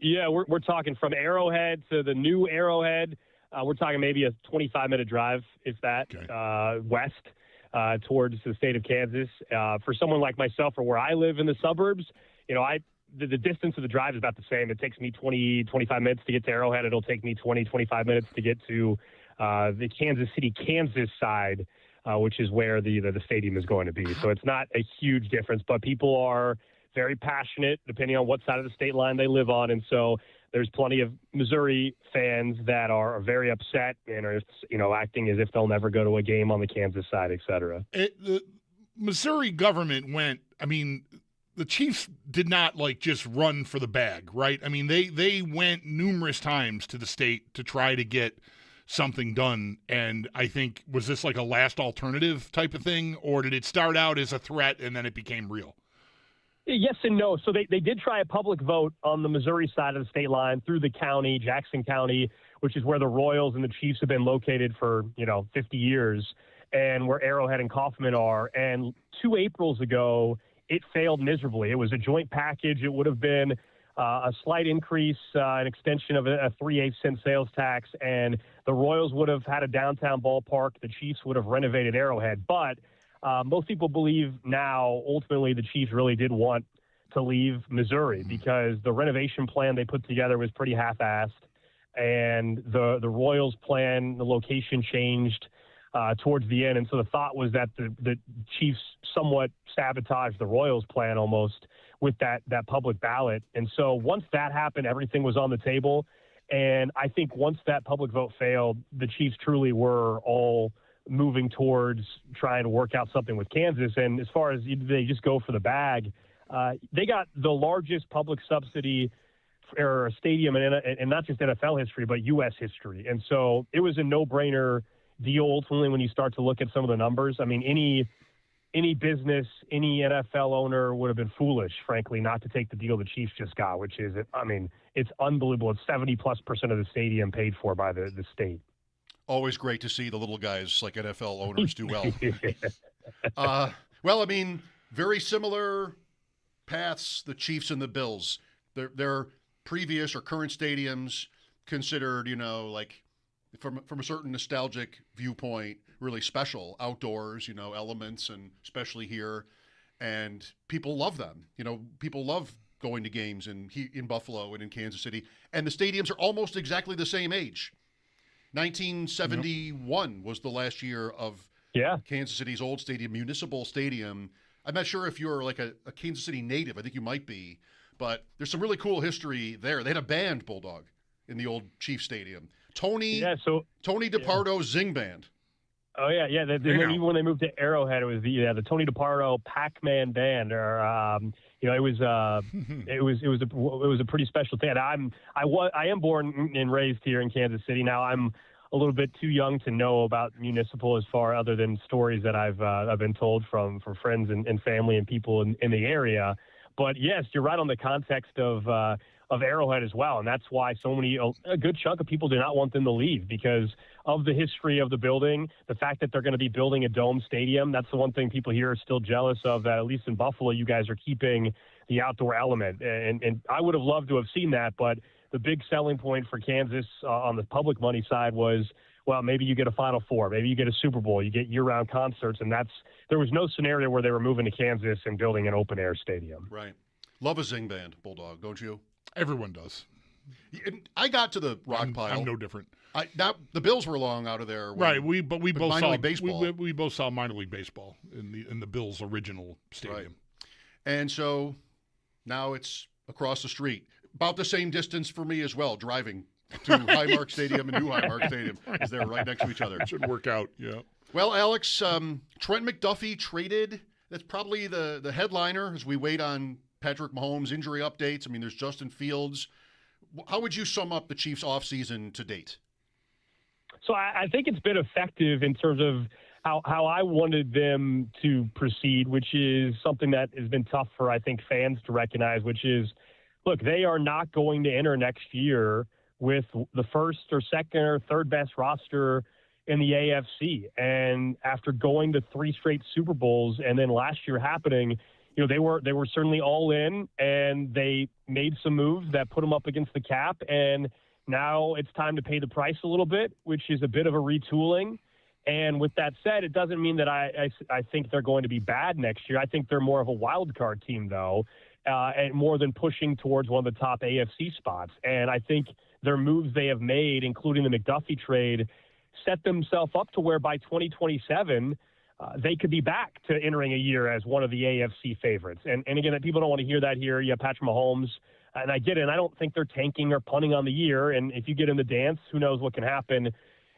Yeah, we're talking from Arrowhead to the new Arrowhead. We're talking maybe a 25-minute drive, if that, okay. West. towards the state of Kansas. For someone like myself or where I live in the suburbs, the distance of the drive is about the same. It takes me 20, 25 minutes to get to Arrowhead. It'll take me 20, 25 minutes to get to the Kansas City, Kansas side, which is where the stadium is going to be. So it's not a huge difference, but people are very passionate depending on what side of the state line they live on. And so there's plenty of Missouri fans that are very upset and are, acting as if they'll never go to a game on the Kansas side, et cetera. The Missouri government the Chiefs did not just run for the bag, right? I mean, they went numerous times to the state to try to get something done. And I think, was this like a last alternative type of thing, or did it start out as a threat and then it became real? Yes and no. So they did try a public vote on the Missouri side of the state line through the county, Jackson County, which is where the Royals and the Chiefs have been located for, 50 years, and where Arrowhead and Kaufman are. And 2 Aprils ago, it failed miserably. It was a joint package. It would have been a slight increase, an extension of a 3/8 cent sales tax, and the Royals would have had a downtown ballpark. The Chiefs would have renovated Arrowhead. But most people believe now, ultimately, the Chiefs really did want to leave Missouri because the renovation plan they put together was pretty half-assed, and the Royals plan, the location changed towards the end. And so the thought was that the Chiefs somewhat sabotaged the Royals plan almost with that public ballot. And so once that happened, everything was on the table. And I think once that public vote failed, the Chiefs truly were all moving towards trying to work out something with Kansas. And as far as they just go for the bag, they got the largest public subsidy for a stadium and not just NFL history, but U.S. history. And so it was a no-brainer deal ultimately when you start to look at some of the numbers. I mean, any business, any NFL owner would have been foolish, frankly, not to take the deal the Chiefs just got, which is, it's unbelievable. It's 70+% of the stadium paid for by the state. Always great to see the little guys like NFL owners do well. Very similar paths, the Chiefs and the Bills. Their previous or current stadiums considered, from a certain nostalgic viewpoint, really special outdoors, elements, and especially here. And people love them. People love going to games in Buffalo and in Kansas City. And the stadiums are almost exactly the same age. 1971 was the last year of Kansas City's old stadium, Municipal Stadium. I'm not sure if you're like a Kansas City native. I think you might be. But there's some really cool history there. They had a band, Bulldog, in the old Chief Stadium. Tony DePardo Zing Band. Oh yeah. Even when they moved to Arrowhead, it was the Tony DePardo Pac-Man Band, or it was a pretty special thing. I am born and raised here in Kansas City. Now I'm a little bit too young to know about Municipal as far other than stories that I've been told from friends and family and people in the area. But yes, you're right on the context of Arrowhead as well. And that's why a good chunk of people do not want them to leave because of the history of the building, the fact that they're going to be building a dome stadium. That's the one thing people here are still jealous of, that at least in Buffalo, you guys are keeping the outdoor element. And I would have loved to have seen that, but the big selling point for Kansas on the public money side was, well, maybe you get a Final Four, maybe you get a Super Bowl, you get year-round concerts, and there was no scenario where they were moving to Kansas and building an open-air stadium. Right. Love a Zing Band, Bulldog, don't you? Everyone does. I got to the rock pile. I'm no different. The Bills were long out of there. Right. We both saw baseball. We both saw minor league baseball in the Bills' original stadium. Right. And so now it's across the street, about the same distance for me as well. Driving to Highmark Stadium and New Highmark Stadium, as they're right next to each other. Should work out. Yeah. Well, Alex, Trent McDuffie traded. That's probably the headliner as we wait on Patrick Mahomes' injury updates. I mean, there's Justin Fields. How would you sum up the Chiefs' offseason to date? So I think it's been effective in terms of how I wanted them to proceed, which is something that has been tough for, I think, fans to recognize, which is, look, they are not going to enter next year with the first or second or third best roster in the AFC. And after going to 3 straight Super Bowls and then last year happening, they were certainly all in, and they made some moves that put them up against the cap. And now it's time to pay the price a little bit, which is a bit of a retooling. And with that said, it doesn't mean that I think they're going to be bad next year. I think they're more of a wild card team, though, and more than pushing towards one of the top AFC spots. And I think their moves they have made, including the McDuffie trade, set themselves up to where by 2027 they could be back to entering a year as one of the AFC favorites. And again, people don't want to hear that here. You have Patrick Mahomes, and I get it. And I don't think they're tanking or punting on the year. And if you get in the dance, who knows what can happen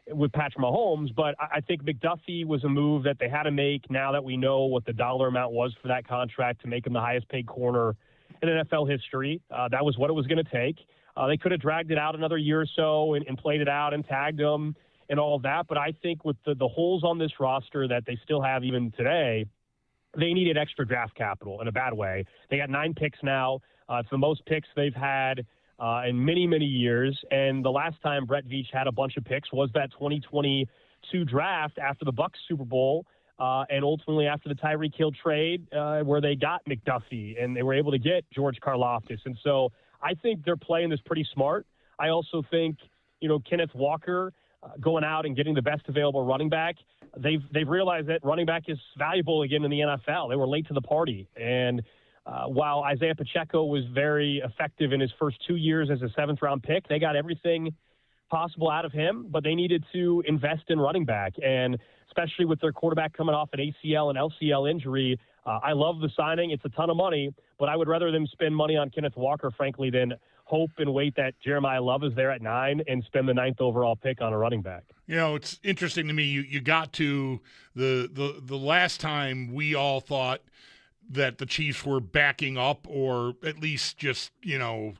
with Patrick Mahomes. But I think McDuffie was a move that they had to make now that we know what the dollar amount was for that contract to make him the highest paid corner in NFL history. That was what it was going to take. They could have dragged it out another year or so and played it out and tagged him and all of that. But I think with the holes on this roster that they still have even today, they needed extra draft capital in a bad way. They got 9 picks now. It's the most picks they've had in many, many years. And the last time Brett Veach had a bunch of picks was that 2022 draft after the Bucs Super Bowl and ultimately after the Tyreek Hill trade where they got McDuffie and they were able to get George Karlaftis. And so I think they're playing this pretty smart. I also think, Kenneth Walker going out and getting the best available running back, they've realized that running back is valuable again in the NFL. They were late to the party. And while Isaiah Pacheco was very effective in his first 2 years as a 7th-round pick, they got everything possible out of him, but they needed to invest in running back. And especially with their quarterback coming off an ACL and LCL injury, I love the signing. It's a ton of money, but I would rather them spend money on Kenneth Walker, frankly, than hope and wait that Jeremiah Love is there at 9 and spend the 9th overall pick on a running back. It's interesting to me. You got to the last time we all thought that the Chiefs were backing up or at least just,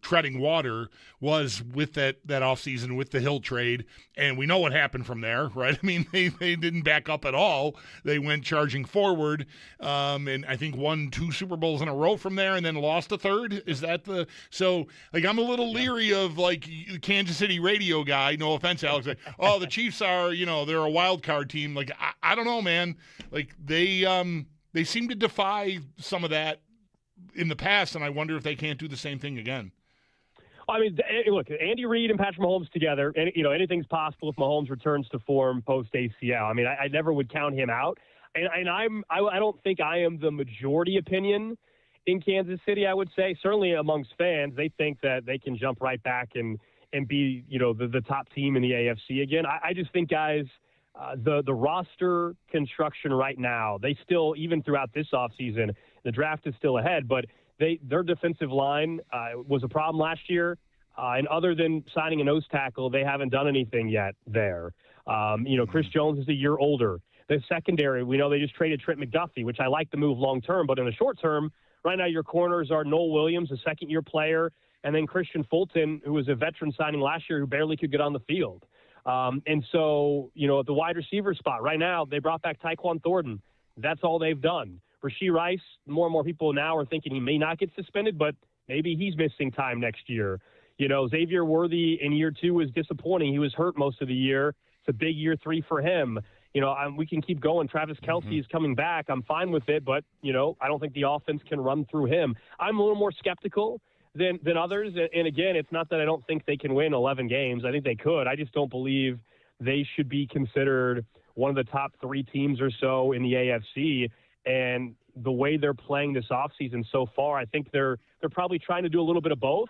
treading water was with that offseason with the Hill trade. And we know what happened from there, right? I mean, they didn't back up at all. They went charging forward and I think won 2 Super Bowls in a row from there and then lost a third. Is that so I'm a little leery of Kansas City radio guy. No offense, Alex. The Chiefs are, they're a wild card team. I don't know, man. They seem to defy some of that in the past, and I wonder if they can't do the same thing again. I mean, look, Andy Reid and Patrick Mahomes together, and anything's possible if Mahomes returns to form post-ACL. I mean, I never would count him out. And I don't think I am the majority opinion in Kansas City, I would say. Certainly amongst fans, they think that they can jump right back and be, the top team in the AFC again. I just think, guys, the roster construction right now, they still, even throughout this offseason, the draft is still ahead, but their defensive line was a problem last year. And other than signing a nose tackle, they haven't done anything yet there. Chris Jones is a year older. The secondary, we know they just traded Trent McDuffie, which I like the move long term, but in the short term, right now your corners are Noel Williams, a second-year player, and then Christian Fulton, who was a veteran signing last year who barely could get on the field. And so, at the wide receiver spot right now, they brought back Tyquan Thornton. That's all they've done. Rashee Rice, more and more people now are thinking he may not get suspended, but maybe he's missing time next year. Xavier Worthy in year 2 was disappointing. He was hurt most of the year. It's a big year 3 for him. We can keep going. Travis Kelce is coming back. I'm fine with it, but, I don't think the offense can run through him. I'm a little more skeptical than others. And again, it's not that I don't think they can win 11 games. I think they could. I just don't believe they should be considered one of the top 3 teams or so in the AFC. And the way they're playing this offseason so far, I think they're probably trying to do a little bit of both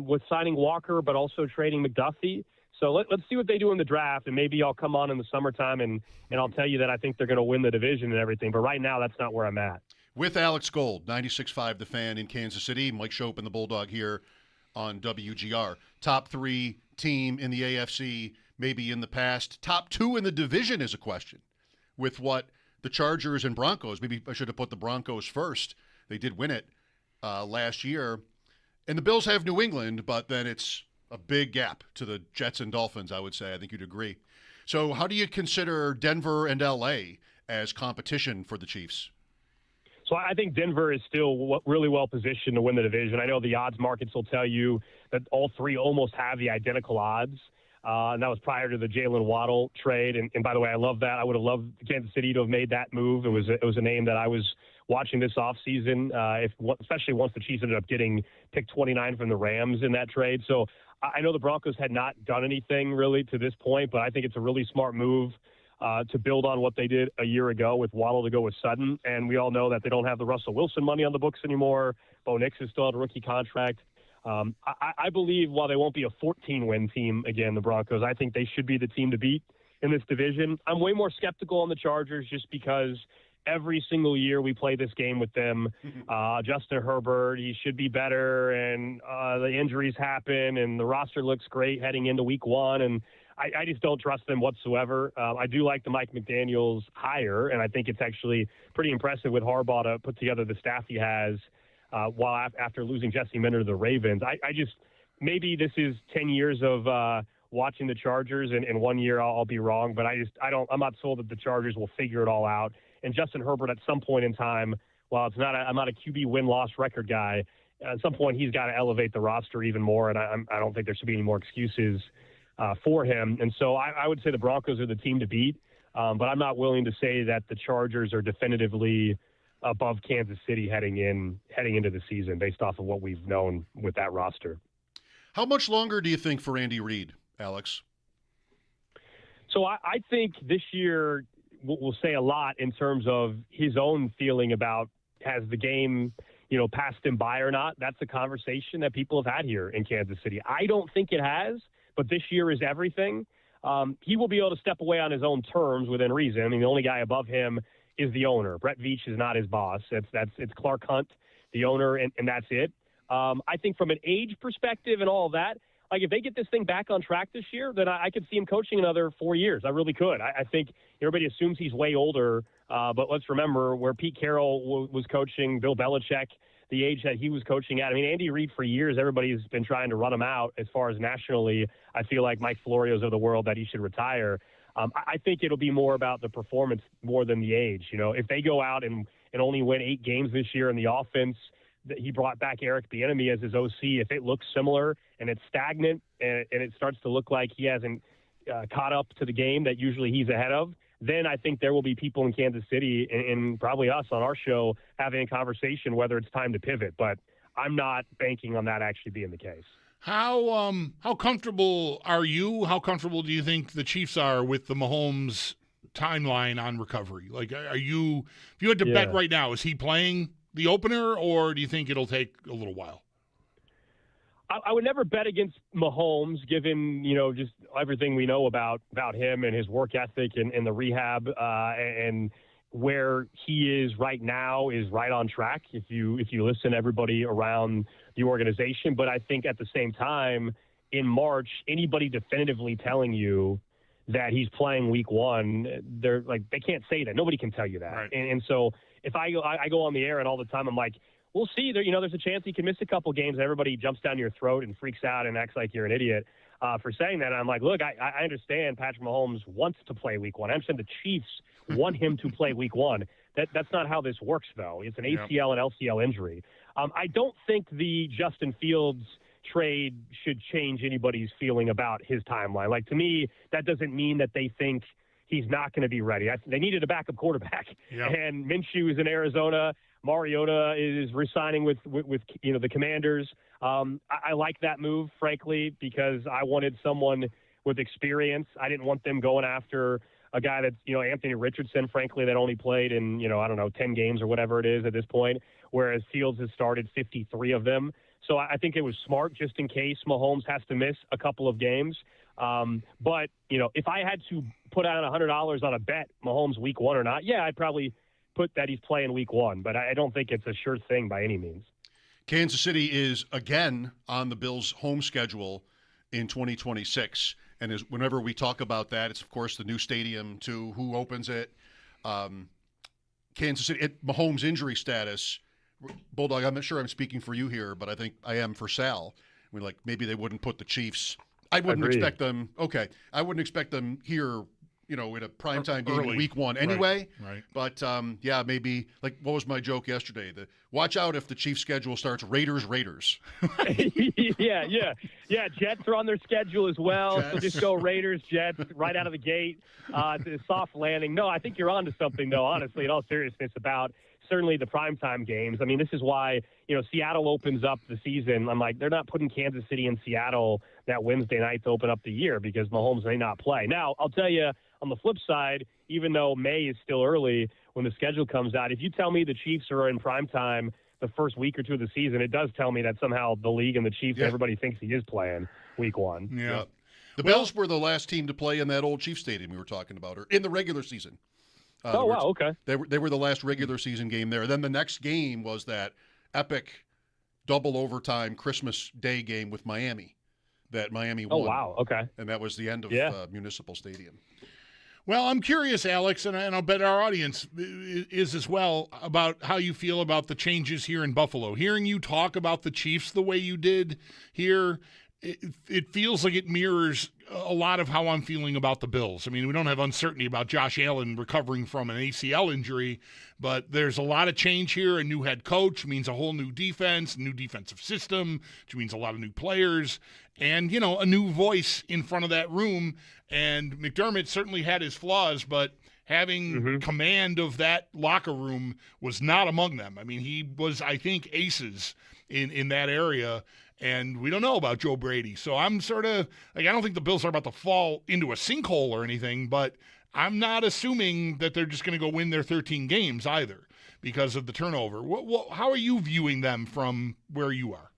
with signing Walker, but also trading McDuffie. So let's see what they do in the draft, and maybe I'll come on in the summertime and I'll tell you that I think they're going to win the division and everything. But right now, that's not where I'm at. With Alex Gold, 96.5 The Fan in Kansas City. Mike Schopp and the Bulldog here on WGR. Top 3 team in the AFC, maybe in the past. Top 2 in the division is a question. With what the Chargers and Broncos, maybe I should have put the Broncos first. They did win it last year. And the Bills have New England, but then it's a big gap to the Jets and Dolphins, I would say. I think you'd agree. So how do you consider Denver and L.A. as competition for the Chiefs? So I think Denver is still really well positioned to win the division. I know the odds markets will tell you that all 3 almost have the identical odds. And that was prior to the Jalen Waddle trade. And by the way, I love that. I would have loved Kansas City to have made that move. It was a name that I was watching this offseason, especially once the Chiefs ended up getting pick 29 from the Rams in that trade. So I know the Broncos had not done anything really to this point, but I think it's a really smart move to build on what they did a year ago with Waddle to go with Sutton. And we all know that they don't have the Russell Wilson money on the books anymore. Bo Nix is still on a rookie contract. I believe while they won't be a 14-win team again, the Broncos, I think they should be the team to beat in this division. I'm way more skeptical on the Chargers just because every single year we play this game with them. Justin Herbert, he should be better, and the injuries happen, and the roster looks great heading into week one, and I just don't trust them whatsoever. I do like the Mike McDaniels hire, and I think it's actually pretty impressive with Harbaugh to put together the staff he has after losing Jesse Minter to the Ravens. I just maybe this is 10 years of watching the Chargers, and in 1 year I'll be wrong, but I'm not sold that the Chargers will figure it all out. And Justin Herbert at some point in time, while I'm not a QB win-loss record guy, at some point he's got to elevate the roster even more, and I don't think there should be any more excuses for him. And so I would say the Broncos are the team to beat, but I'm not willing to say that the Chargers are definitively above Kansas City heading into the season based off of what we've known with that roster. How much longer do you think for Andy Reid, Alex? So I think this year will say a lot in terms of his own feeling about has the game, passed him by or not. That's a conversation that people have had here in Kansas City. I don't think it has, but this year is everything. He will be able to step away on his own terms within reason. I mean, the only guy above him is the owner. Brett Veach is not his boss. It's Clark Hunt, the owner, and that's it. I think from an age perspective and all of that, like if they get this thing back on track this year, then I could see him coaching another 4 years. I really could. I think everybody assumes he's way older, but let's remember where Pete Carroll was coaching, Bill Belichick, the age that he was coaching at. I mean, Andy Reid for years, everybody's been trying to run him out as far as nationally. I feel like Mike Florio's of the world that he should retire. I think it'll be more about the performance more than the age. If they go out and only win 8 games this year in the offense, he brought back Eric Bieniemy as his OC. If it looks similar and it's stagnant and it starts to look like he hasn't caught up to the game that usually he's ahead of, then I think there will be people in Kansas City and probably us on our show having a conversation whether it's time to pivot. But I'm not banking on that actually being the case. How comfortable are you? How comfortable do you think the Chiefs are with the Mahomes timeline on recovery? Like, if you had to bet right now, is he playing the opener, or do you think it'll take a little while? I would never bet against Mahomes, given just everything we know about him and his work ethic and the rehab and where he is right now is right on track. If you listen to everybody around the organization, but I think at the same time in March, anybody definitively telling you that he's playing week one, they can't say that. Nobody can tell you that. Right. And so if I go on the air and all the time, I'm like, we'll see. There's a chance he can miss a couple games. And everybody jumps down your throat and freaks out and acts like you're an idiot for saying that. And I'm like, look, I understand Patrick Mahomes wants to play week one. I understand the Chiefs want him to play week one. That's not how this works, though. It's an ACL and LCL injury. I don't think the Justin Fields trade should change anybody's feeling about his timeline. Like, to me, that doesn't mean that they think he's not going to be ready. They needed a backup quarterback. Yep. And Minshew is in Arizona. Mariota is re-signing with the Commanders. I like that move, frankly, because I wanted someone with experience. I didn't want them going after a guy that's, Anthony Richardson, frankly, that only played in, 10 games or whatever it is at this point, whereas Fields has started 53 of them. So I think it was smart just in case Mahomes has to miss a couple of games. But, if I had to put out $100 on a bet, Mahomes week one or not, I'd probably put that he's playing week one. But I don't think it's a sure thing by any means. Kansas City is, again, on the Bills' home schedule in 2026. And whenever we talk about that, it's, of course, the new stadium, too, who opens it. Kansas City, Mahomes' injury status. Bulldog, I'm not sure I'm speaking for you here, but I think I am for Sal. I mean, maybe they wouldn't put the Chiefs. I wouldn't expect them. Okay. I wouldn't expect them here, in a primetime game in week one anyway. Right. But, maybe, what was my joke yesterday? Watch out if the Chiefs' schedule starts Raiders. Yeah. Jets are on their schedule as well. Jets. So just go Raiders, Jets, right out of the gate. The soft landing. No, I think you're onto something, though, honestly, in all seriousness, about certainly the primetime games. I mean, this is why, Seattle opens up the season. I'm like, they're not putting Kansas City and Seattle that Wednesday night to open up the year because Mahomes may not play. Now, I'll tell you, on the flip side, even though May is still early when the schedule comes out, if you tell me the Chiefs are in primetime the first week or two of the season, it does tell me that somehow the league and the Chiefs, everybody thinks he is playing week one. Yeah. The Bills were the last team to play in that old Chiefs stadium we were talking about, or in the regular season. Wow, okay. They were the last regular season game there. Then the next game was that epic double overtime Christmas Day game with Miami that Miami won. Oh, wow, okay. And that was the end of Municipal Stadium. Well, I'm curious, Alex, and I'll bet our audience is as well, about how you feel about the changes here in Buffalo. Hearing you talk about the Chiefs the way you did here, it feels like it mirrors a lot of how I'm feeling about the Bills. I mean, we don't have uncertainty about Josh Allen recovering from an ACL injury, but there's a lot of change here. A new head coach means a whole new defense, new defensive system, which means a lot of new players, and, a new voice in front of that room. And McDermott certainly had his flaws, but having command of that locker room was not among them. I mean, he was, I think, aces in that area. And we don't know about Joe Brady. So I'm sort of like, I don't think the Bills are about to fall into a sinkhole or anything, but I'm not assuming that they're just going to go win their 13 games either because of the turnover. How are you viewing them from wwhere you are?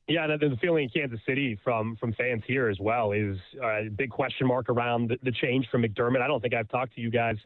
Yeah, the feeling in Kansas City from fans here as well is a big question mark around the change from McDermott. I don't think I've talked to you guys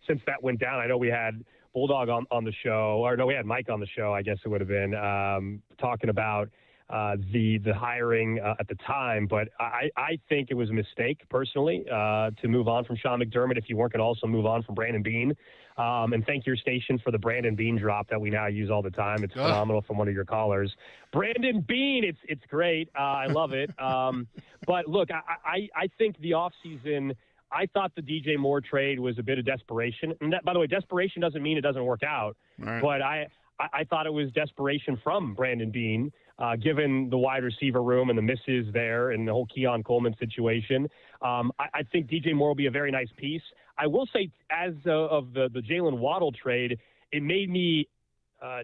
since that went down. I know we had Bulldog on the show, or no, we had Mike on the show, I guess it would have been, talking about the hiring at the time, but I think it was a mistake personally to move on from Sean McDermott if you weren't going to also move on from Brandon Beane. And thank your station for the Brandon Beane drop that we now use all the time. It's phenomenal from one of your callers. Brandon Beane, it's great. I love it. But look, I think the offseason, I thought the DJ Moore trade was a bit of desperation. And that, by the way, desperation doesn't mean it doesn't work out. Right. But I thought it was desperation from Brandon Beane. Given the wide receiver room and the misses there and the whole Keon Coleman situation. I think DJ Moore will be a very nice piece. I will say, as of the Jalen Waddle trade, it made me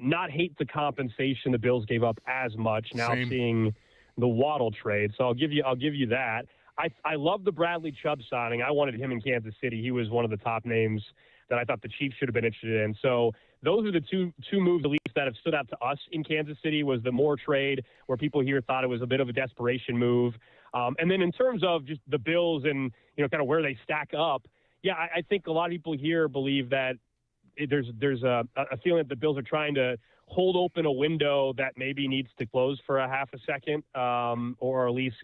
not hate the compensation the Bills gave up as much now seeing the Waddle trade. So I'll give you that. I love the Bradley Chubb signing. I wanted him in Kansas City. He was one of the top names that I thought the Chiefs should have been interested in. So those are the two moves, at least, that have stood out to us in Kansas City. Was the Moore trade, where people here thought it was a bit of a desperation move. And then in terms of just the Bills and, kind of where they stack up, I think a lot of people here believe that there's a feeling that the Bills are trying to hold open a window that maybe needs to close for a half a second, or at least,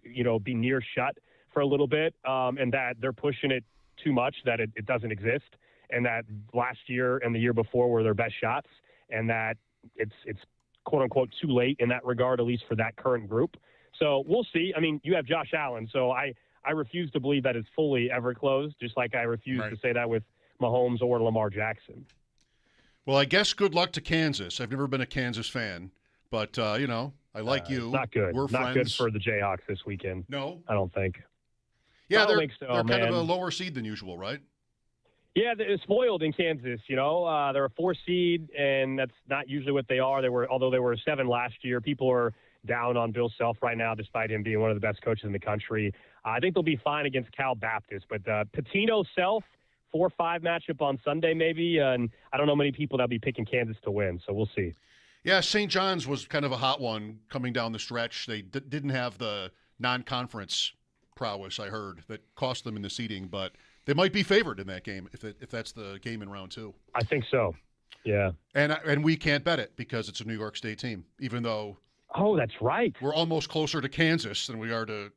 be near shut for a little bit, and that they're pushing it too much, that it doesn't exist. And that last year and the year before were their best shots, and that it's quote unquote too late in that regard, at least for that current group. So we'll see. I mean, you have Josh Allen, so I refuse to believe that it's fully ever closed, just like I refuse to say that with Mahomes or Lamar Jackson. Well, I guess good luck to Kansas. I've never been a Kansas fan, but I like you. It's not good. We're not friends. good for the Jayhawks this weekend. No, I don't think. Yeah, they're kind of a lower seed than usual, right? Yeah, they're spoiled in Kansas. They're a 4 seed, and that's not usually what they are. Although they were a 7 last year. People are down on Bill Self right now, despite him being one of the best coaches in the country. I think they'll be fine against Cal Baptist, but Patino Self 4-5 matchup on Sunday maybe, and I don't know many people that'll be picking Kansas to win. So we'll see. Yeah, St. John's was kind of a hot one coming down the stretch. They didn't have the non-conference prowess, I heard, that cost them in the seeding, but they might be favored in that game if that's the game in round 2. I think so. Yeah. And we can't bet it because it's a New York State team, even though Oh, that's right. We're almost closer to Kansas than we are to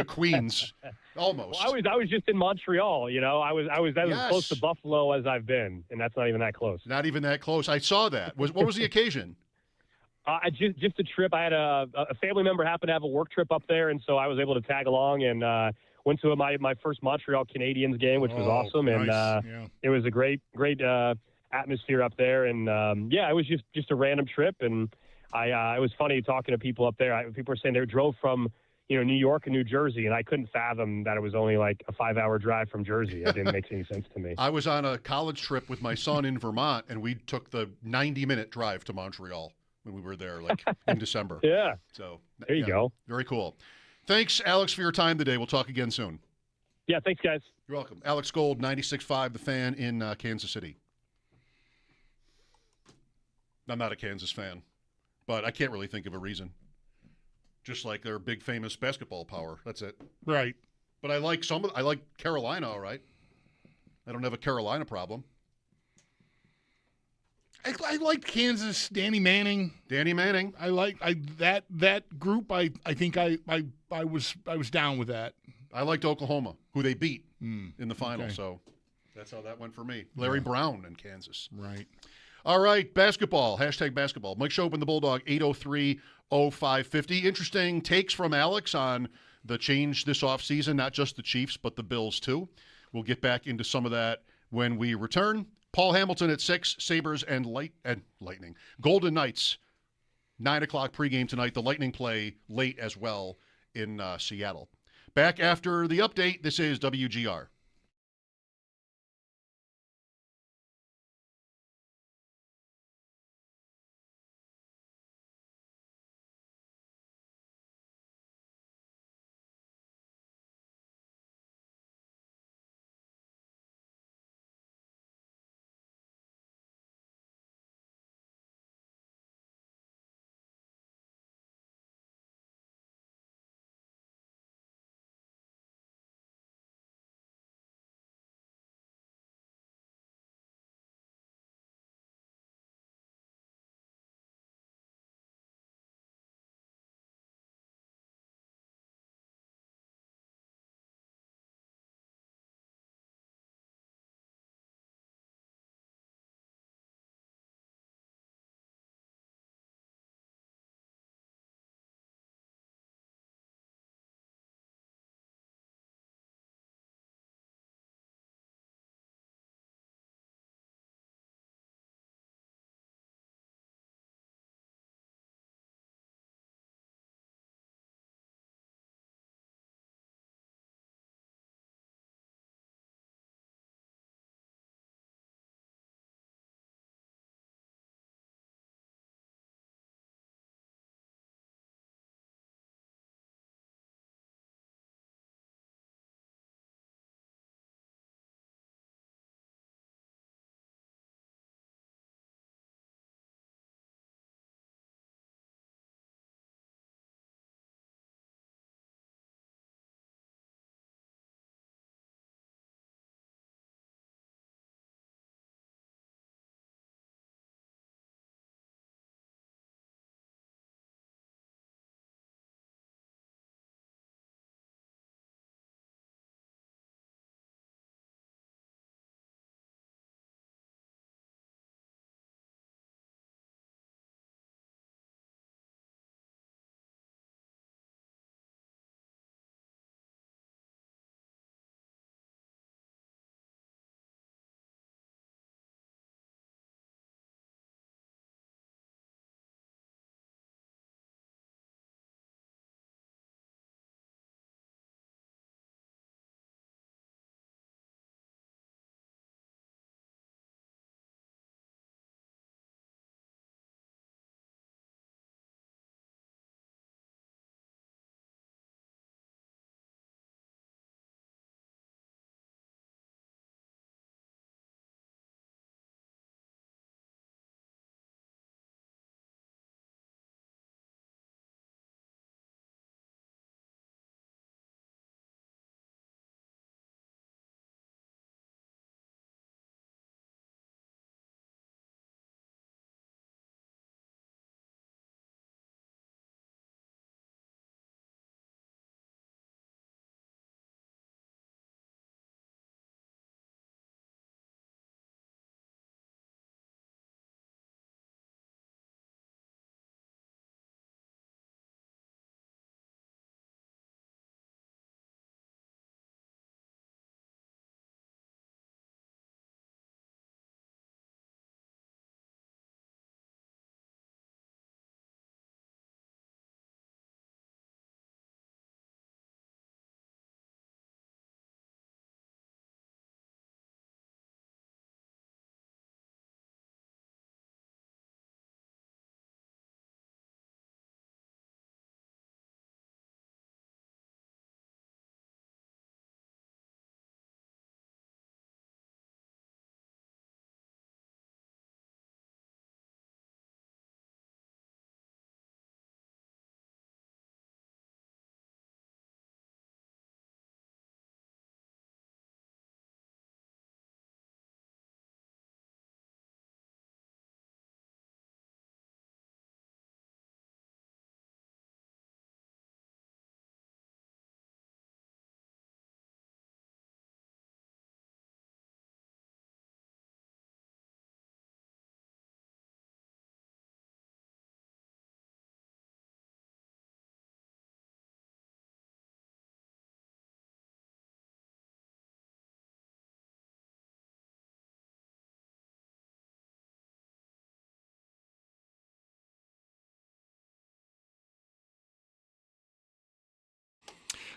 Queens. Almost. Well, I was just in Montreal. You know, I was as close to Buffalo as I've been, and that's not even that close. Not even that close. I saw that. What was the occasion? Just a trip. I had a family member happen to have a work trip up there, and so I was able to tag along and went to my first Montreal Canadiens game, which was awesome, nice. and it was a great atmosphere up there, and it was just a random trip, and it was funny talking to people up there. People were saying they drove from New York and New Jersey, and I couldn't fathom that it was only like a 5-hour drive from Jersey. That didn't make any sense to me. I was on a college trip with my son in Vermont, and we took the 90-minute drive to Montreal when we were there, like in December. Yeah. So there you go. Very cool. Thanks, Alex, for your time today. We'll talk again soon. Yeah, thanks, guys. You're welcome. Alex Gold, 96.5, The Fan in Kansas City. I'm not a Kansas fan, but I can't really think of a reason. Just like their big famous basketball power. That's it. Right. But I like I like Carolina, all right. I don't have a Carolina problem. I like Kansas, Danny Manning. I like that group. I think I was down with that. I liked Oklahoma, who they beat in the final. Okay. So that's how that went for me. Larry Brown in Kansas. Right. All right, basketball. #basketball. Mike Schopp and the Bulldog, 803-0550. Interesting takes from Alex on the change this offseason, not just the Chiefs, but the Bills too. We'll get back into some of that when we return. Paul Hamilton at 6, Sabres and Lightning. Golden Knights, 9 o'clock pregame tonight. The Lightning play late as well in Seattle. Back after the update, this is WGR.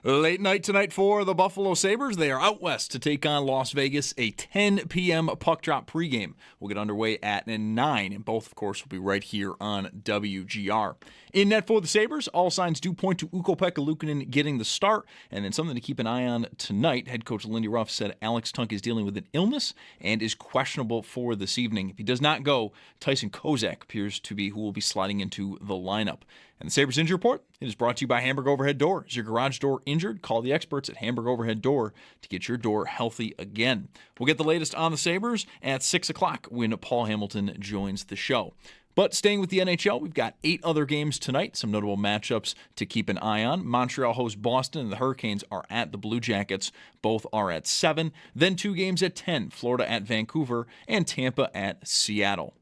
Late night tonight for the Buffalo Sabres. They are out west to take on Las Vegas, a 10 p.m. puck drop pregame. We'll get underway at 9, and both, of course, will be right here on WGR. In net for the Sabres, all signs do point to Ukko-Pekka Luukkonen getting the start, and then something to keep an eye on tonight. Head coach Lindy Ruff said Alex Tuch is dealing with an illness and is questionable for this evening. If he does not go, Tyson Kozak appears to be who will be sliding into the lineup. And the Sabres Injury Report, it is brought to you by Hamburg Overhead Door. Is your garage door injured? Call the experts at Hamburg Overhead Door to get your door healthy again. We'll get the latest on the Sabres at 6 o'clock when Paul Hamilton joins the show. But staying with the NHL, we've got 8 other games tonight, some notable matchups to keep an eye on. Montreal hosts Boston, and the Hurricanes are at the Blue Jackets. Both are at 7. Then 2 games at 10, Florida at Vancouver and Tampa at Seattle.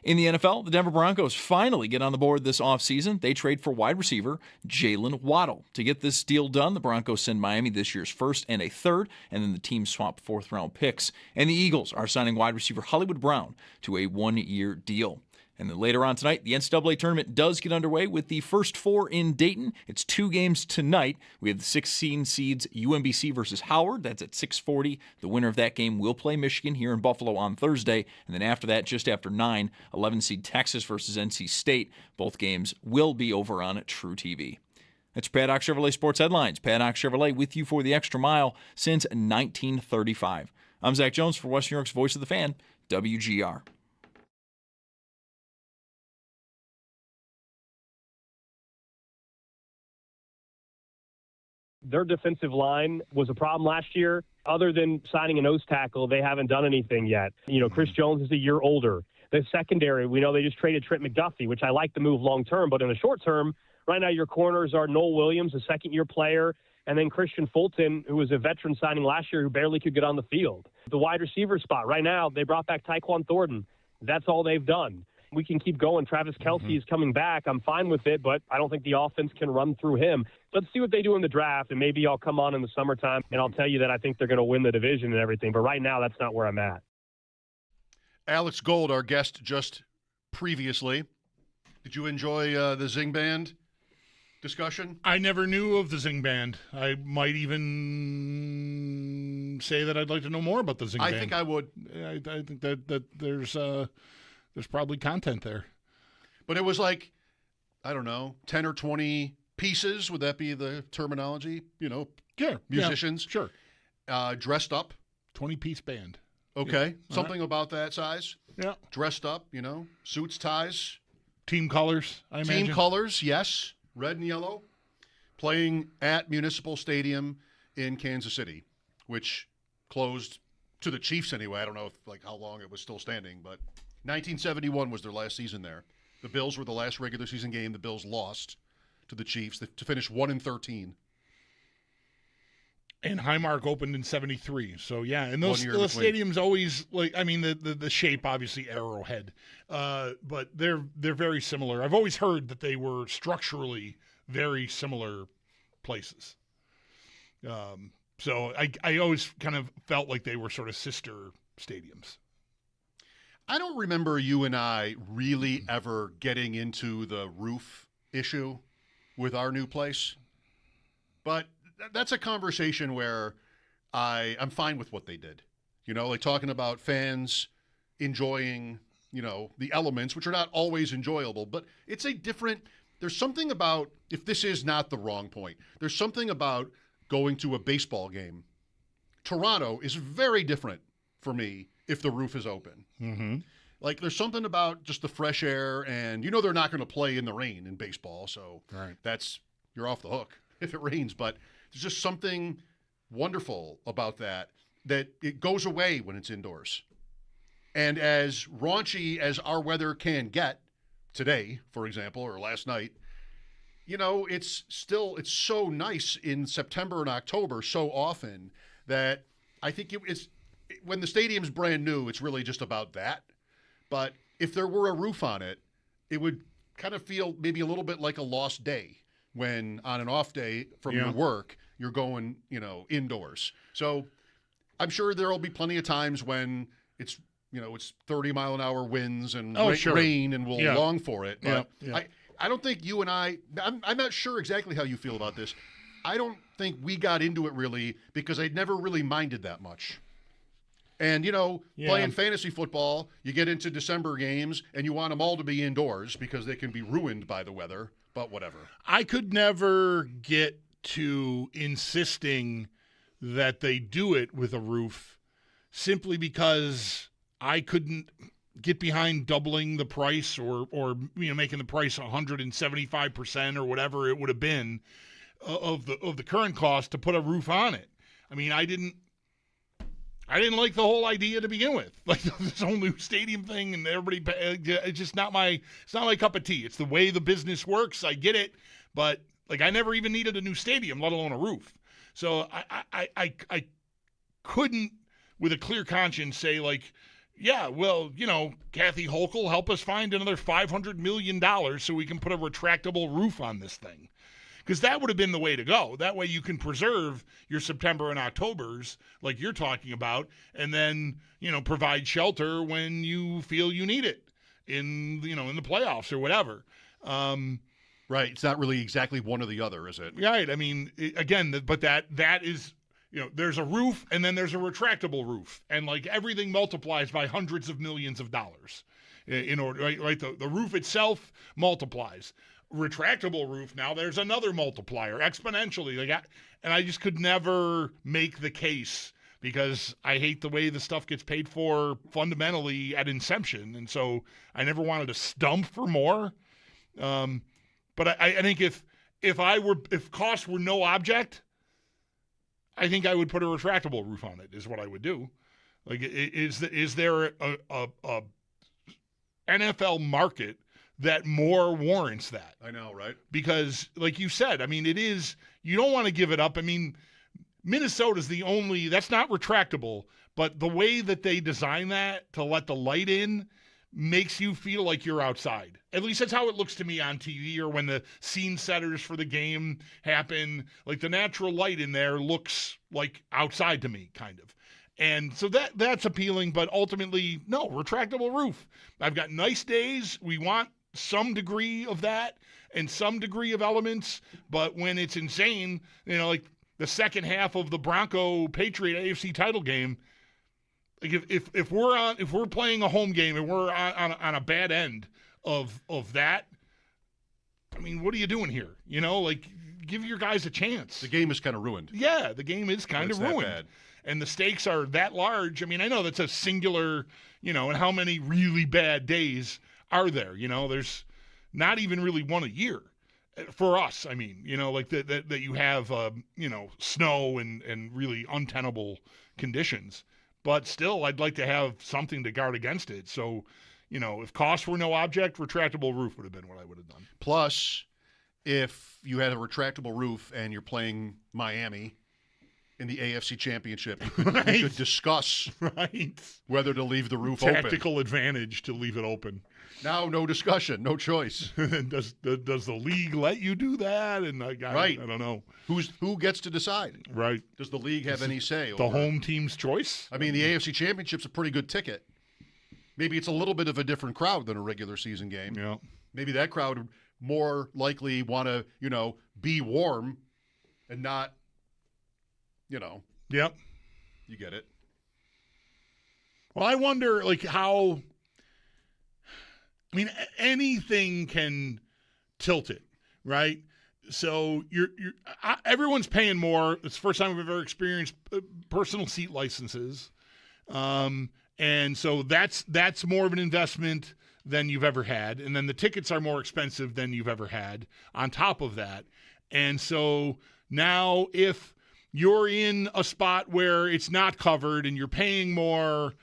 In the NFL, the Denver Broncos finally get on the board this offseason. They trade for wide receiver Jalen Waddle. To get this deal done, the Broncos send Miami this year's first and a third, and then the team swap fourth-round picks. And the Eagles are signing wide receiver Hollywood Brown to a 1-year deal. And then later on tonight, the NCAA tournament does get underway with the first 4 in Dayton. It's 2 games tonight. We have the 16 seeds UMBC versus Howard. That's at 6:40. The winner of that game will play Michigan here in Buffalo on Thursday. And then after that, just after 9, 11 seed Texas versus NC State. Both games will be over on True TV. That's your Paddock Chevrolet Sports Headlines. Paddock Chevrolet with you for the extra mile since 1935. I'm Zach Jones for Western New York's Voice of the Fan, WGR. Their defensive line was a problem last year. Other than signing a nose tackle, they haven't done anything yet. Chris Jones is a year older. The secondary, we know they just traded Trent McDuffie, which I like the move long term, but in the short term, right now your corners are Noel Williams, a second-year player, and then Christian Fulton, who was a veteran signing last year who barely could get on the field. The wide receiver spot, right now, they brought back Tyquan Thornton. That's all they've done. We can keep going. Travis Kelce is coming back. I'm fine with it, but I don't think the offense can run through him. Let's see what they do in the draft, and maybe I'll come on in the summertime, and I'll tell you that I think they're going to win the division and everything. But right now, that's not where I'm at. Alex Gold, our guest just previously. Did you enjoy the Zing Band discussion? I never knew of the Zing Band. I might even say that I'd like to know more about the Zing Band. I think I would. I think that there's probably content there. But it was like, I don't know, 10 or 20 pieces. Would that be the terminology? Sure. Musicians. Yeah, sure. Dressed up. 20-piece band. Okay. Yeah. Something about that size. Yeah. Dressed up, suits, ties. Team colors, I imagine. Team colors, yes. Red and yellow. Playing at Municipal Stadium in Kansas City, which closed to the Chiefs anyway. I don't know how long it was still standing, but 1971 was their last season there. The Bills were the last regular season game. The Bills lost to the Chiefs to finish 1-13. And Highmark opened in 73. So, yeah. And those stadiums always, the shape, obviously, Arrowhead. But they're very similar. I've always heard that they were structurally very similar places. So I always kind of felt like they were sort of sister stadiums. I don't remember you and I really ever getting into the roof issue with our new place. But that's a conversation where I'm fine with what they did. Talking about fans enjoying, the elements, which are not always enjoyable. But it's there's something about, if this is not the wrong point, there's something about going to a baseball game. Toronto is very different for me if the roof is open. Mm-hmm. There's something about just the fresh air, and they're not going to play in the rain in baseball, so right. You're off the hook if it rains. But there's just something wonderful about that it goes away when it's indoors. And as raunchy as our weather can get today, for example, or last night, it's so nice in September and October so often that I think it's when the stadium's brand new, it's really just about that. But if there were a roof on it, it would kind of feel maybe a little bit like a lost day when on an off day from your work, you're going, indoors. So I'm sure there'll be plenty of times when it's 30-mile-an-hour winds and rain, and we'll long for it. But I don't think you and I'm not sure exactly how you feel about this. I don't think we got into it really because I never really minded that much. And, playing fantasy football, you get into December games and you want them all to be indoors because they can be ruined by the weather, but whatever. I could never get to insisting that they do it with a roof simply because I couldn't get behind doubling the price or making the price 175% or whatever it would have been of the current cost to put a roof on it. I mean, I didn't like the whole idea to begin with. Like this whole new stadium thing and everybody, it's just not my cup of tea. It's the way the business works. I get it, but like I never even needed a new stadium, let alone a roof. So I couldn't, with a clear conscience, say like, yeah, well, Kathy Hochul, help us find another $500 million so we can put a retractable roof on this thing. Because that would have been the way to go. That way you can preserve your September and Octobers, like you're talking about, and then, provide shelter when you feel you need it in the playoffs or whatever. Right. It's not really exactly one or the other, is it? Right. I mean, but that is, there's a roof and then there's a retractable roof. And like everything multiplies by hundreds of millions of dollars in order, right? The roof itself multiplies. Retractable roof, now there's another multiplier exponentially. And I just could never make the case because I hate the way the stuff gets paid for fundamentally at inception. And so I never wanted to stump for more. But I think if costs were no object, I think I would put a retractable roof on it is what I would do. Like, is there a NFL market that more warrants that? I know, right? Because, like you said, I mean, you don't want to give it up. I mean, Minnesota's that's not retractable, but the way that they design that to let the light in makes you feel like you're outside. At least that's how it looks to me on TV or when the scene setters for the game happen. Like the natural light in there looks like outside to me, kind of. And so that's appealing, but ultimately, no, retractable roof. I've got nice days. We want some degree of that and some degree of elements, but when it's insane, like the second half of the Bronco-Patriot AFC title game, like if we're playing a home game and we're on a bad end of that, I mean, what are you doing here? Like give your guys a chance. The game is kind of ruined. Yeah, the game is kind of ruined. Bad. And the stakes are that large. I mean, I know that's a singular, and how many really bad days are there? There's not even really one a year for us. I mean, like that you have, snow and really untenable conditions. But still, I'd like to have something to guard against it. So, if costs were no object, retractable roof would have been what I would have done. Plus, if you had a retractable roof and you're playing Miami in the AFC Championship, you could discuss whether to leave the roof open. Tactical advantage to leave it open. Now, no discussion, no choice. does the league let you do that? And I don't know. Who gets to decide? Right. Does the league have any say? The home team's choice? I mean, the AFC Championship's a pretty good ticket. Maybe it's a little bit of a different crowd than a regular season game. Yeah. Maybe that crowd would more likely want to, be warm and not, Yep. You get it. Well, I wonder, how. I mean, anything can tilt it, right? So everyone's paying more. It's the first time we've ever experienced personal seat licenses, and so that's more of an investment than you've ever had. And then the tickets are more expensive than you've ever had on top of that. And so now if you're in a spot where it's not covered and you're paying more,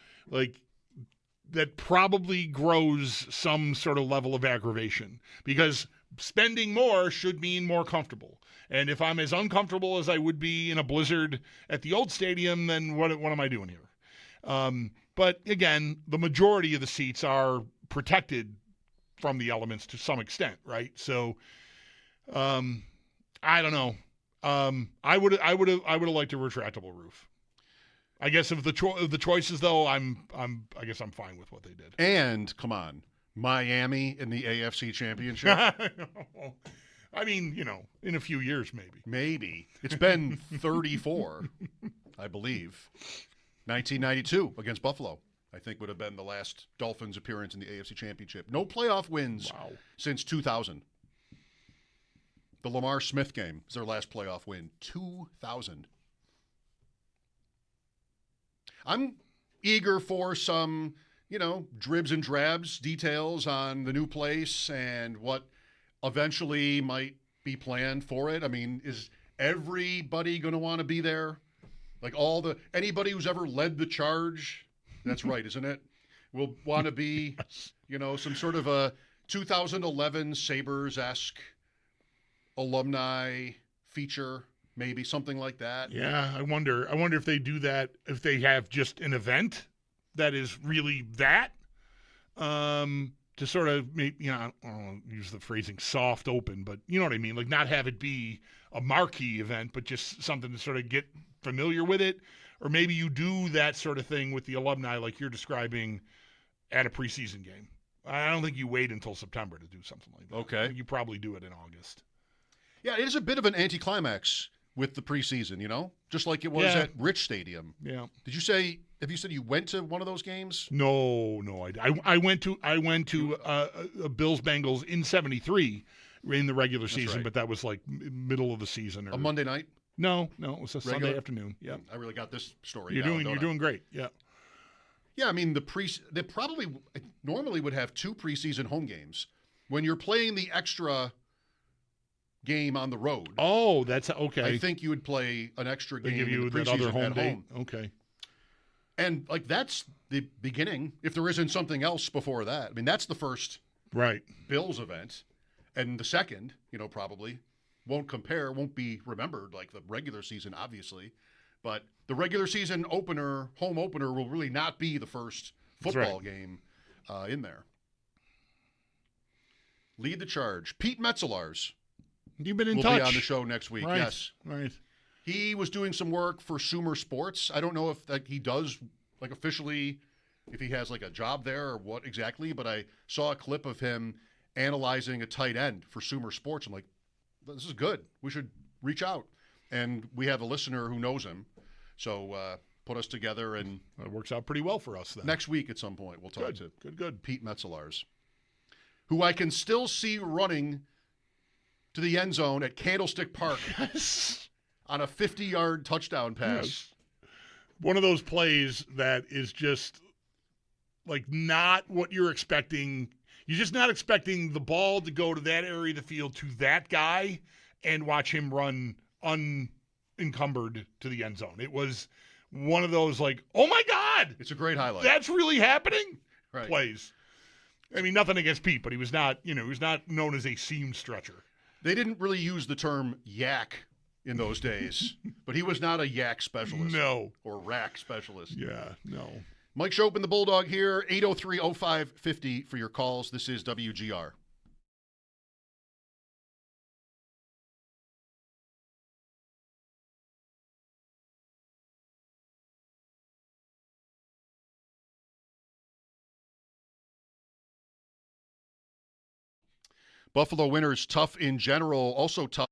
that probably grows some sort of level of aggravation because spending more should mean more comfortable. And if I'm as uncomfortable as I would be in a blizzard at the old stadium, then what am I doing here? But again, the majority of the seats are protected from the elements to some extent, right? So I don't know. I would have liked a retractable roof. I guess of the choices, though, I guess I'm fine with what they did. And come on, Miami in the AFC Championship. I mean, in a few years, maybe. Maybe. It's been 34, I believe. 1992 against Buffalo, I think, would have been the last Dolphins appearance in the AFC Championship. No playoff wins since 2000. The Lamar Smith game is their last playoff win. 2000. I'm eager for some, dribs and drabs, details on the new place and what eventually might be planned for it. I mean, is everybody going to want to be there? Like anybody who's ever led the charge, that's right, isn't it? Will want to be, some sort of a 2011 Sabres-esque alumni feature, maybe something like that. Yeah, I wonder if they do that, if they have just an event that is really that, to sort of, I don't want to use the phrasing soft open, but you know what I mean? Like not have it be a marquee event, but just something to sort of get familiar with it. Or maybe you do that sort of thing with the alumni like you're describing at a preseason game. I don't think you wait until September to do something like that. Okay. You probably do it in August. Yeah, it is a bit of an anticlimax with the preseason, just like it was at Rich Stadium. Yeah. Have you said you went to one of those games? No, I went to Bills Bengals in '73 in the regular season, right. but that was like middle of the season. A Monday night? No, it was a Sunday afternoon. Yeah, I really got this story. You're doing great. Yeah. Yeah, I mean they probably normally would have 2 preseason home games. When you're playing the extra game on the road. Oh, that's okay. I think you would play an extra game. They give you in the that other home at date. home. Okay. And that's the beginning. If there isn't something else before that, I mean that's the first Bills event, and the second, probably won't be remembered like the regular season, obviously, but the regular season home opener, will really not be the first football game in there. Lead the charge, Pete Metzelaars. You've been in will touch. Be on the show next week. Right. Yes, right. He was doing some work for Sumer Sports. I don't know if he does officially, if he has a job there or what exactly, but I saw a clip of him analyzing a tight end for Sumer Sports. I'm like, this is good. We should reach out. And we have a listener who knows him. So put us together, and it works out pretty well for us then. Next week at some point we'll talk to good Pete Metzelaars, who I can still see running to the end zone at Candlestick Park on a 50-yard touchdown pass. Yes. One of those plays that is just not what you're expecting. You're just not expecting the ball to go to that area of the field to that guy and watch him run unencumbered to the end zone. It was one of those oh my God! It's a great highlight. That's really happening? Right. Plays. I mean, nothing against Pete, but he was not, he was not known as a seam stretcher. They didn't really use the term yak in those days, but he was not a yak specialist. No. Or rack specialist. Yeah, no. Mike Schopp and the Bulldog here, 803-0550 for your calls. This is WGR. Buffalo winners tough in general, also tough.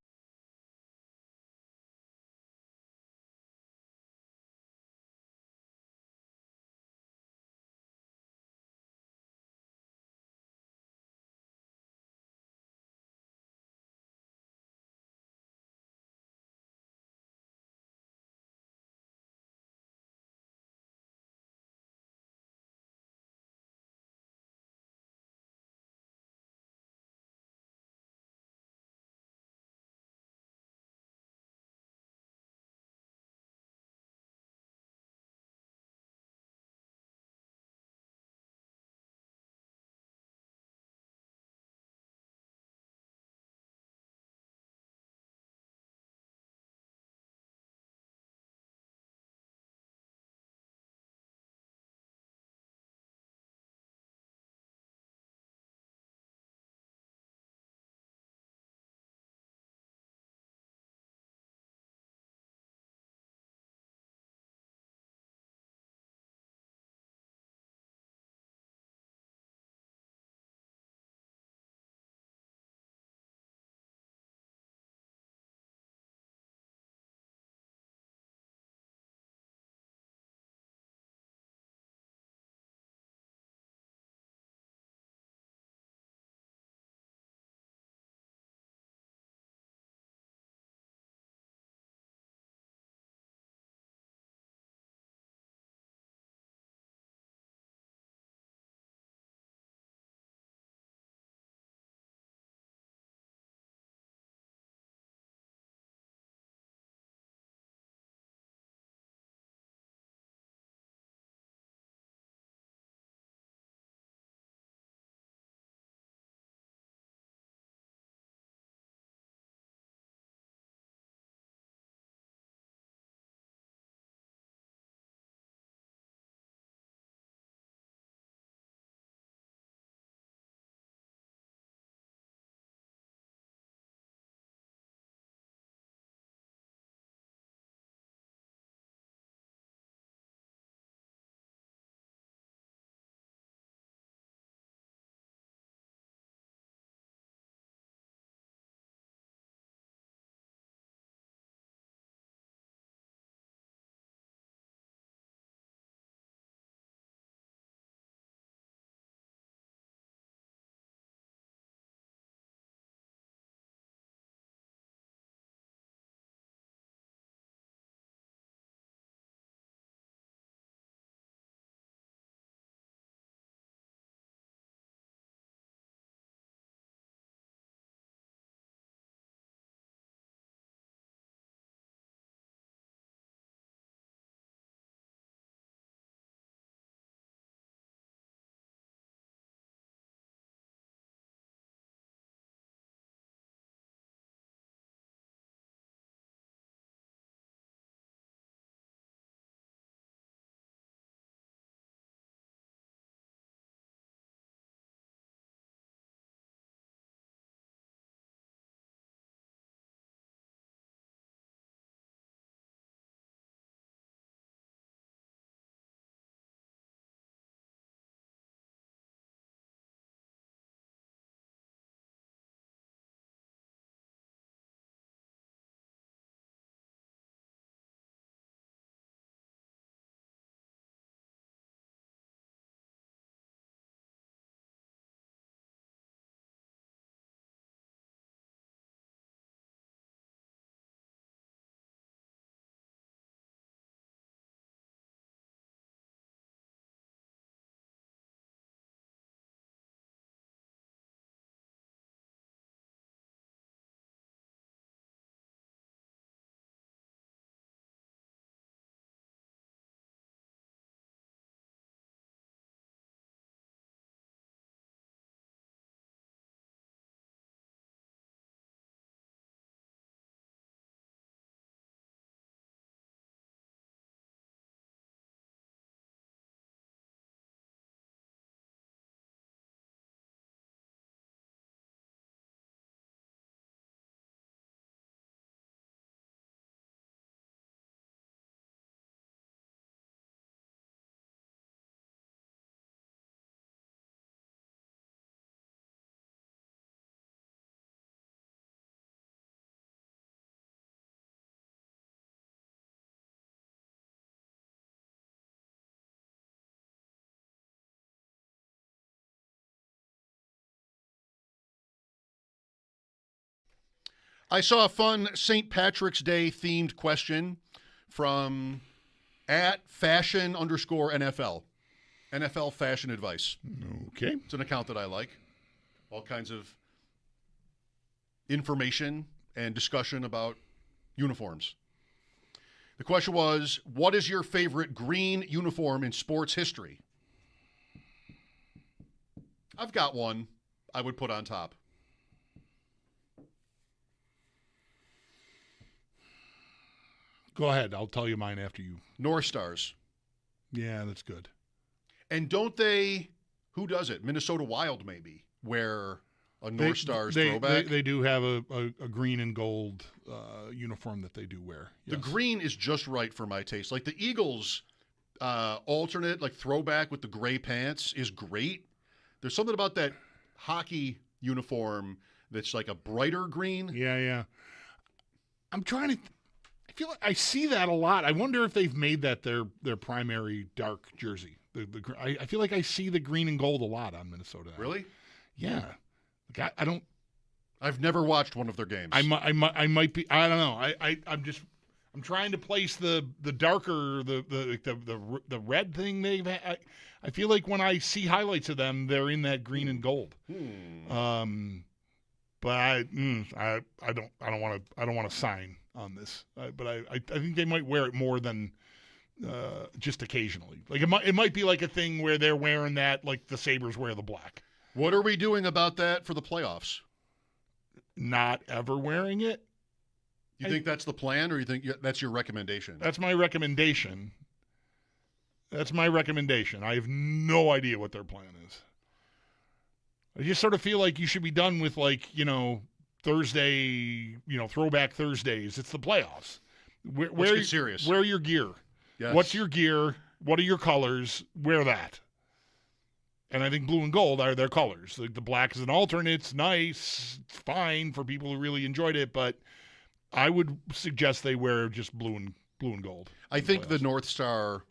I saw a fun St. Patrick's Day themed question from @fashion_NFL. NFL fashion advice. Okay. It's an account that I like. All kinds of information and discussion about uniforms. The question was, what is your favorite green uniform in sports history? I've got one I would put on top. Go ahead. I'll tell you mine after you. North Stars. Yeah, that's good. And don't they, who does it? Minnesota Wild maybe, wear a North Stars throwback. They do have a green and gold uniform that they do wear. The Yes. green is just right for my taste. Like the Eagles alternate, like throwback with the gray pants is great. There's something about that hockey uniform that's like a brighter green. Yeah. I'm trying to. I feel like I see that a lot. I wonder if they've made that their primary dark jersey. I feel like I see the green and gold a lot on Minnesota. Really? Yeah. Like I don't. I've never watched one of their games. I might be. I don't know. I'm trying to place the darker the red thing they've had. I feel like when I see highlights of them, they're in that green and gold. But I don't want to sign on this. But I think they might wear it more than just occasionally. Like it might be like a thing where they're wearing that like the Sabres wear the black. What are we doing about that for the playoffs? Not ever wearing it. You think that's the plan, or you think that's your recommendation? That's my recommendation. I have no idea what their plan is. I just sort of feel like you should be done with Thursday, throwback Thursdays. It's the playoffs. Let's get serious. Wear your gear. Yes. What's your gear? What are your colors? Wear that. And I think blue and gold are their colors. The black is an alternate. It's nice. It's fine for people who really enjoyed it, but I would suggest they wear just blue and gold. I think the North Star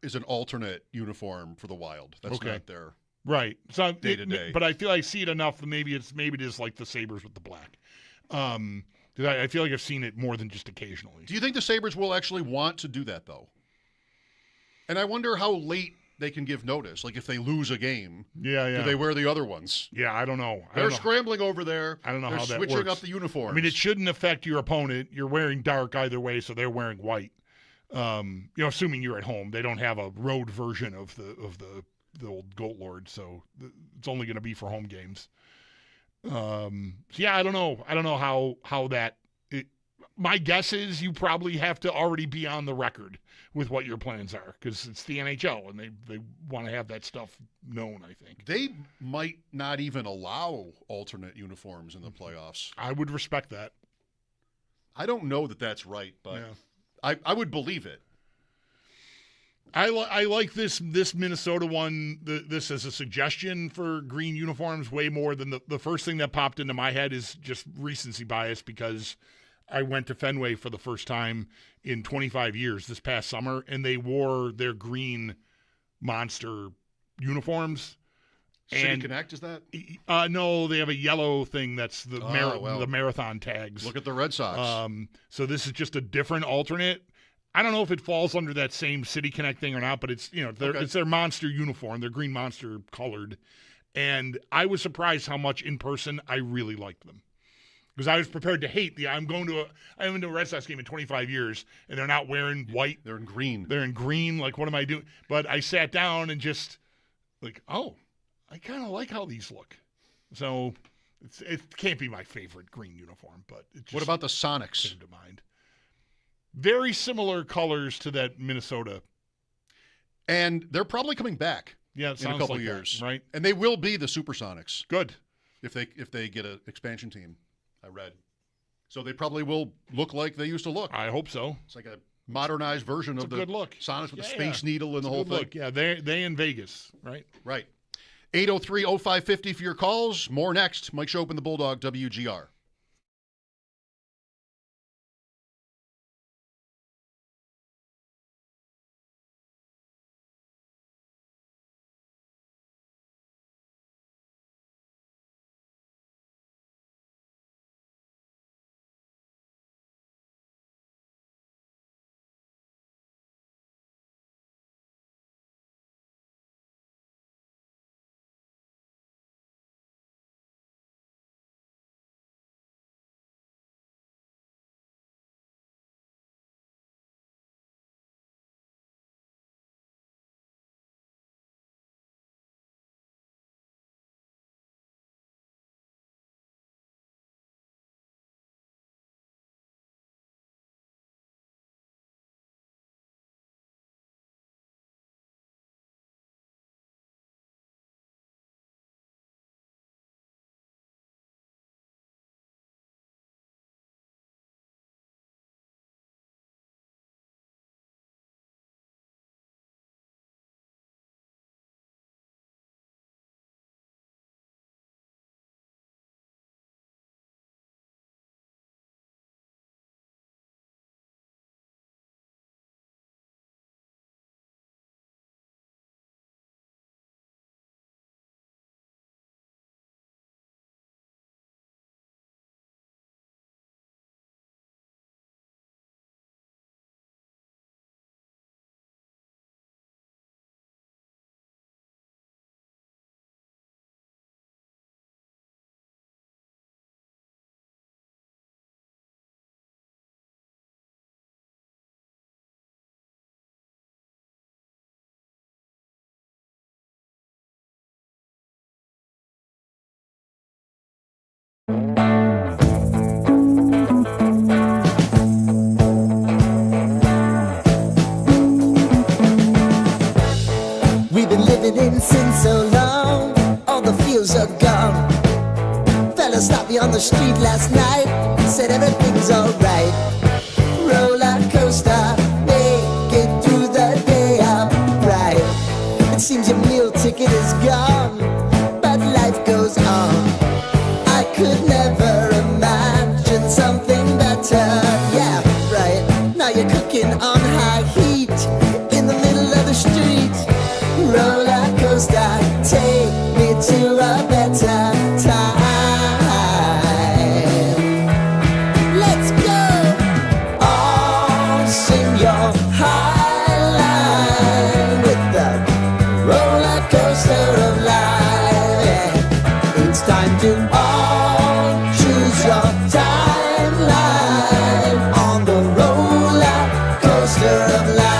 is an alternate uniform for the Wild. That's Okay. not their right. So day to day. But I feel I see it enough that maybe it is like the Sabres with the black. I feel like I've seen it more than just occasionally. Do you think the Sabres will actually want to do that, though? And I wonder how late they can give notice. Like if they lose a game, Yeah. do they wear the other ones? Yeah, I don't know. They're scrambling over there. I don't know They're how that switching works. up the uniforms. I mean, it shouldn't affect your opponent. You're wearing dark either way, so they're wearing white. Assuming you're at home, they don't have a road version of the old Goat Lord, so it's only going to be for home games. I don't know. I don't know how that. My guess is you probably have to already be on the record with what your plans are because it's the NHL and they want to have that stuff known. I think they might not even allow alternate uniforms in the playoffs. I would respect that. I don't know that that's right, but Yeah. I would believe it. I like this Minnesota one, this as a suggestion for green uniforms way more than the first thing that popped into my head is just recency bias because I went to Fenway for the first time in 25 years this past summer, and they wore their green Monster uniforms. City Connect, is that? No, they have a yellow thing that's the marathon tags. Look at the Red Sox. So this is just a different alternate. I don't know if it falls under that same City Connect thing or not, but it's it's their Monster uniform, their green Monster colored, and I was surprised how much in person I really liked them because I was prepared to hate I haven't been to a Red Sox game in 25 years, and they're not wearing white. They're in green. They're in green. Like, what am I doing? But I sat down and just like, oh, I kind of like how these look. So it can't be my favorite green uniform, but it just What about the Sonics? came to mind. Very similar colors to that Minnesota. And they're probably coming back Yeah, it in a sounds couple like years. that, right? And they will be the Supersonics Good. if they get an expansion team, I read. So they probably will look like they used to look. I hope so. It's like a modernized version It's of a the good look. Sonics with the Yeah, Space Needle and It's the a whole good thing. look. Yeah, they in Vegas, right? Right. 803-0550 for your calls. More next. Mike Schopp and the Bulldog, WGR. dancing so long, all the feels are gone. Fella stopped me on the street last night, said everything's alright. Roller coaster, make it through the day upright. It seems your meal ticket is gone, but life goes on. I could never imagine something better. Yeah, right. Now you're cooking on high heat in the middle of the street. Roller coaster, take me to a better time. Let's go. All sing your high line with the roller coaster of life. Yeah. It's time to all choose your timeline on the roller coaster of life.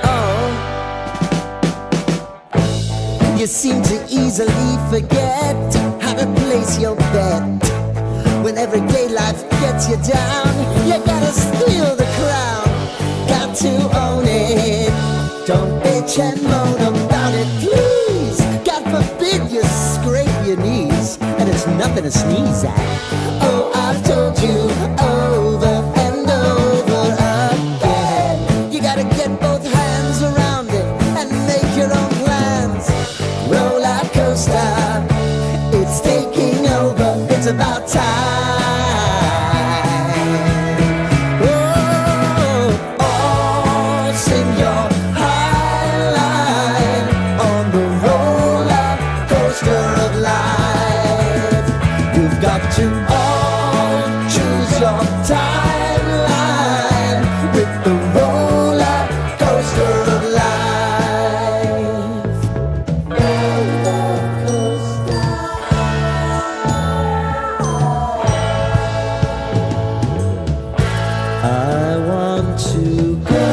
Oh, you seem to easily forget how to place your bet. When everyday life gets you down, you gotta steal the crown. Got to own it. Don't bitch and moan about it, please. God forbid you scrape your knees, and it's nothing to sneeze at. Oh, I've told you over and over again. You gotta get both hands around it and make your own plans. Roller coaster, it's taking over. It's about time. Oh, all sing your high line on the roller coaster of life. You've got to all choose your timeline with the roller coaster of life. Roller coaster. I want to go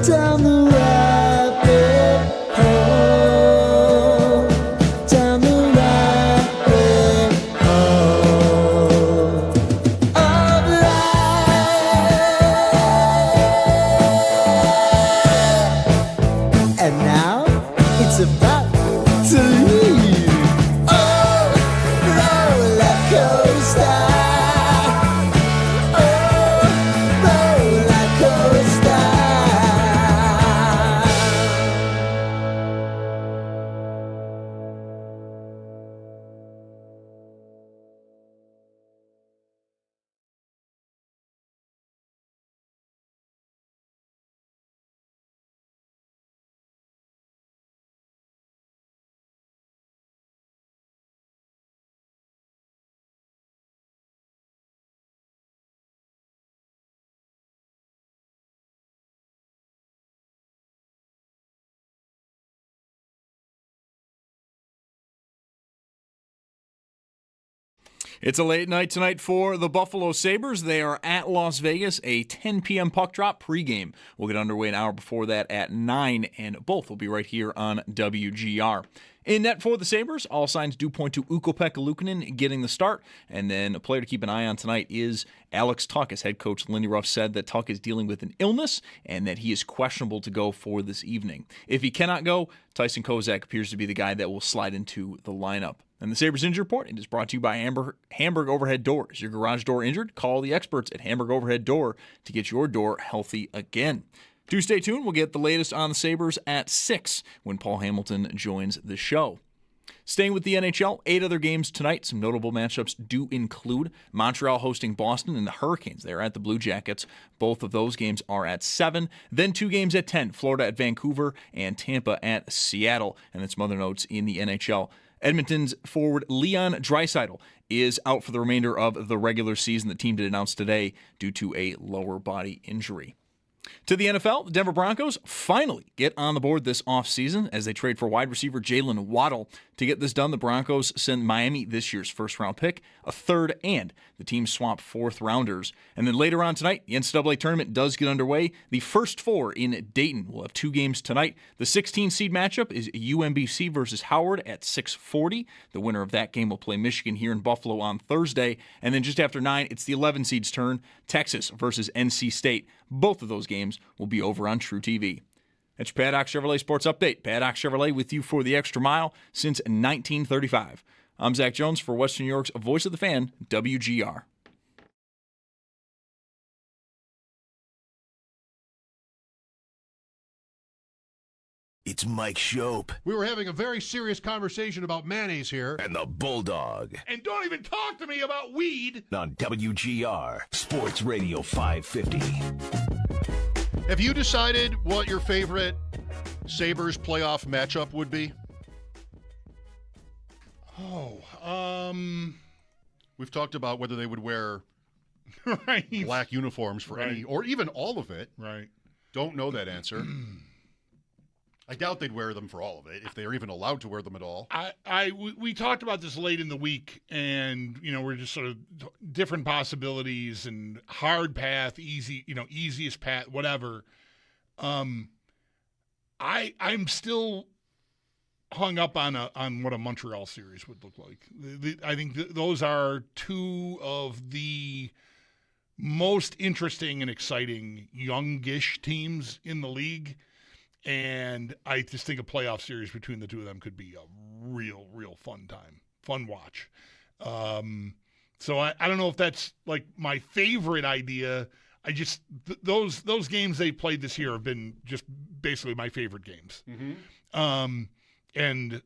down the rabbit hole, down the rabbit hole of life. And now it's about to leave. Oh, roller coaster. It's a late night tonight for the Buffalo Sabres. They are at Las Vegas, a 10 p.m. puck drop pregame. We'll get underway an hour before that at 9, and both will be right here on WGR. In net for the Sabres, all signs do point to Ukko-Pekka Luukkonen getting the start, and then a player to keep an eye on tonight is Alex Tuch, as head coach Lindy Ruff said that Tuch is dealing with an illness and that he is questionable to go for this evening. If he cannot go, Tyson Kozak appears to be the guy that will slide into the lineup. And the Sabres Injury Report is brought to you by Hamburg Overhead Doors. Your garage door injured? Call the experts at Hamburg Overhead Door to get your door healthy again. Do stay tuned. We'll get the latest on the Sabres at 6 when Paul Hamilton joins the show. Staying with the NHL, 8 other games tonight. Some notable matchups do include Montreal hosting Boston and the Hurricanes. They're at the Blue Jackets. Both of those games are at 7. Then 2 games at 10, Florida at Vancouver and Tampa at Seattle. And then some other notes in the NHL. Edmonton's forward Leon Draisaitl is out for the remainder of the regular season. The team did announce today due to a lower body injury. To the NFL, the Denver Broncos finally get on the board this offseason as they trade for wide receiver Jalen Waddle. To get this done, the Broncos send Miami this year's first-round pick, a third, and the team swap fourth-rounders. And then later on tonight, the NCAA tournament does get underway. The first 4 in Dayton will have 2 games tonight. The 16-seed matchup is UMBC versus Howard at 6:40. The winner of that game will play Michigan here in Buffalo on Thursday. And then just after 9, it's the 11 seed's turn, Texas versus NC State. Both of those games will be over on True TV. That's your Paddock Chevrolet Sports Update. Paddock Chevrolet with you for the extra mile since 1935. I'm Zach Jones for Western New York's Voice of the Fan, WGR. It's Mike Schopp We were having a very serious conversation about mayonnaise here. and the Bulldog And don't even talk to me about weed. on WGR Sports Radio 550. Have you decided what your favorite Sabres playoff matchup would be? We've talked about whether they would wear Right. black uniforms for any, or even all of it. Right. Don't know that answer. I doubt they'd wear them for all of it, if they're even allowed to wear them at all. We talked about this late in the week, and we're just sort of different possibilities and hard path, easy, easiest path, whatever. I'm still hung up on what a Montreal series would look like. I think those are two of the most interesting and exciting youngish teams in the league. And I just think a playoff series between the two of them could be a real, real fun watch. So I don't know if that's like my favorite idea. I just those games they played this year have been just basically my favorite games. Mm-hmm. And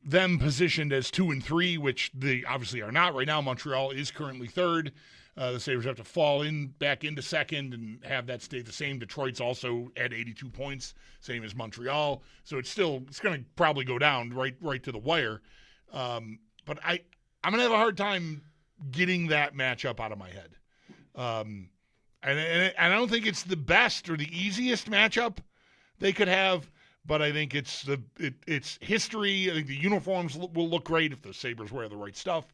them positioned as 2 and 3, which they obviously are not right now. Montreal is currently third. The Sabres have to fall back into second and have that stay the same. Detroit's also at 82 points, same as Montreal. So it's going to probably go down right to the wire. But I'm going to have a hard time getting that matchup out of my head. And I don't think it's the best or the easiest matchup they could have, but I think it's history. I think the uniforms will look great if the Sabres wear the right stuff.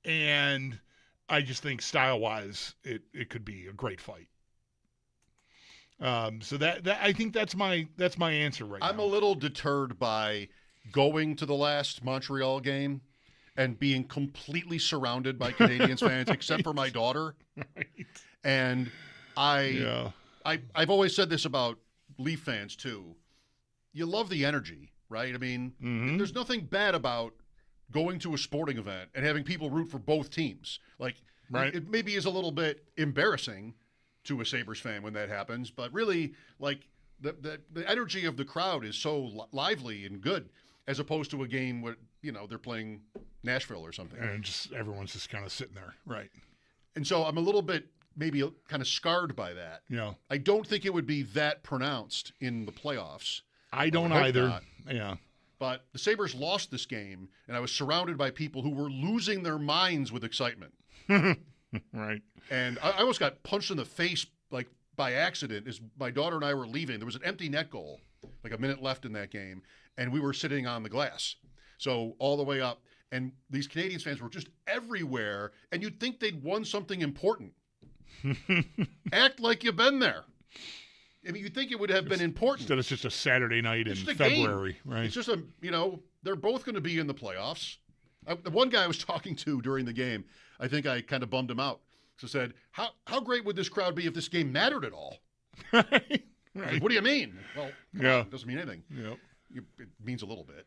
And I just think style-wise, it could be a great fight. So that I think that's my answer right now. I'm a little deterred by going to the last Montreal game and being completely surrounded by Canadiens fans, except for my daughter. Right. And I've always said this about Leaf fans too. You love the energy, right? I mean, there's nothing bad about going to a sporting event and having people root for both teams. Like, right. It maybe is a little bit embarrassing to a Sabres fan when that happens, but really, like, the energy of the crowd is so lively and good, as opposed to a game where, they're playing Nashville or something. And everyone's just kind of sitting there. Right. And so I'm a little bit maybe kind of scarred by that. Yeah. I don't think it would be that pronounced in the playoffs. I don't hope either. not. Yeah. But the Sabres lost this game, and I was surrounded by people who were losing their minds with excitement. Right. And I almost got punched in the face, like, by accident as my daughter and I were leaving. There was an empty net goal, like a minute left in that game, and we were sitting on the glass. So all the way up, and these Canadiens fans were just everywhere, and you'd think they'd won something important. Act like you've been there. I mean, you'd think it would have been important. Instead, it's just a Saturday night in It's just a February, game. right? It's just they're both going to be in the playoffs. The one guy I was talking to during the game, I think I kind of bummed him out. So said, how great would this crowd be if this game mattered at all? Right. Like, what do you mean? Well, Yeah. It doesn't mean anything. Yep. It means a little bit.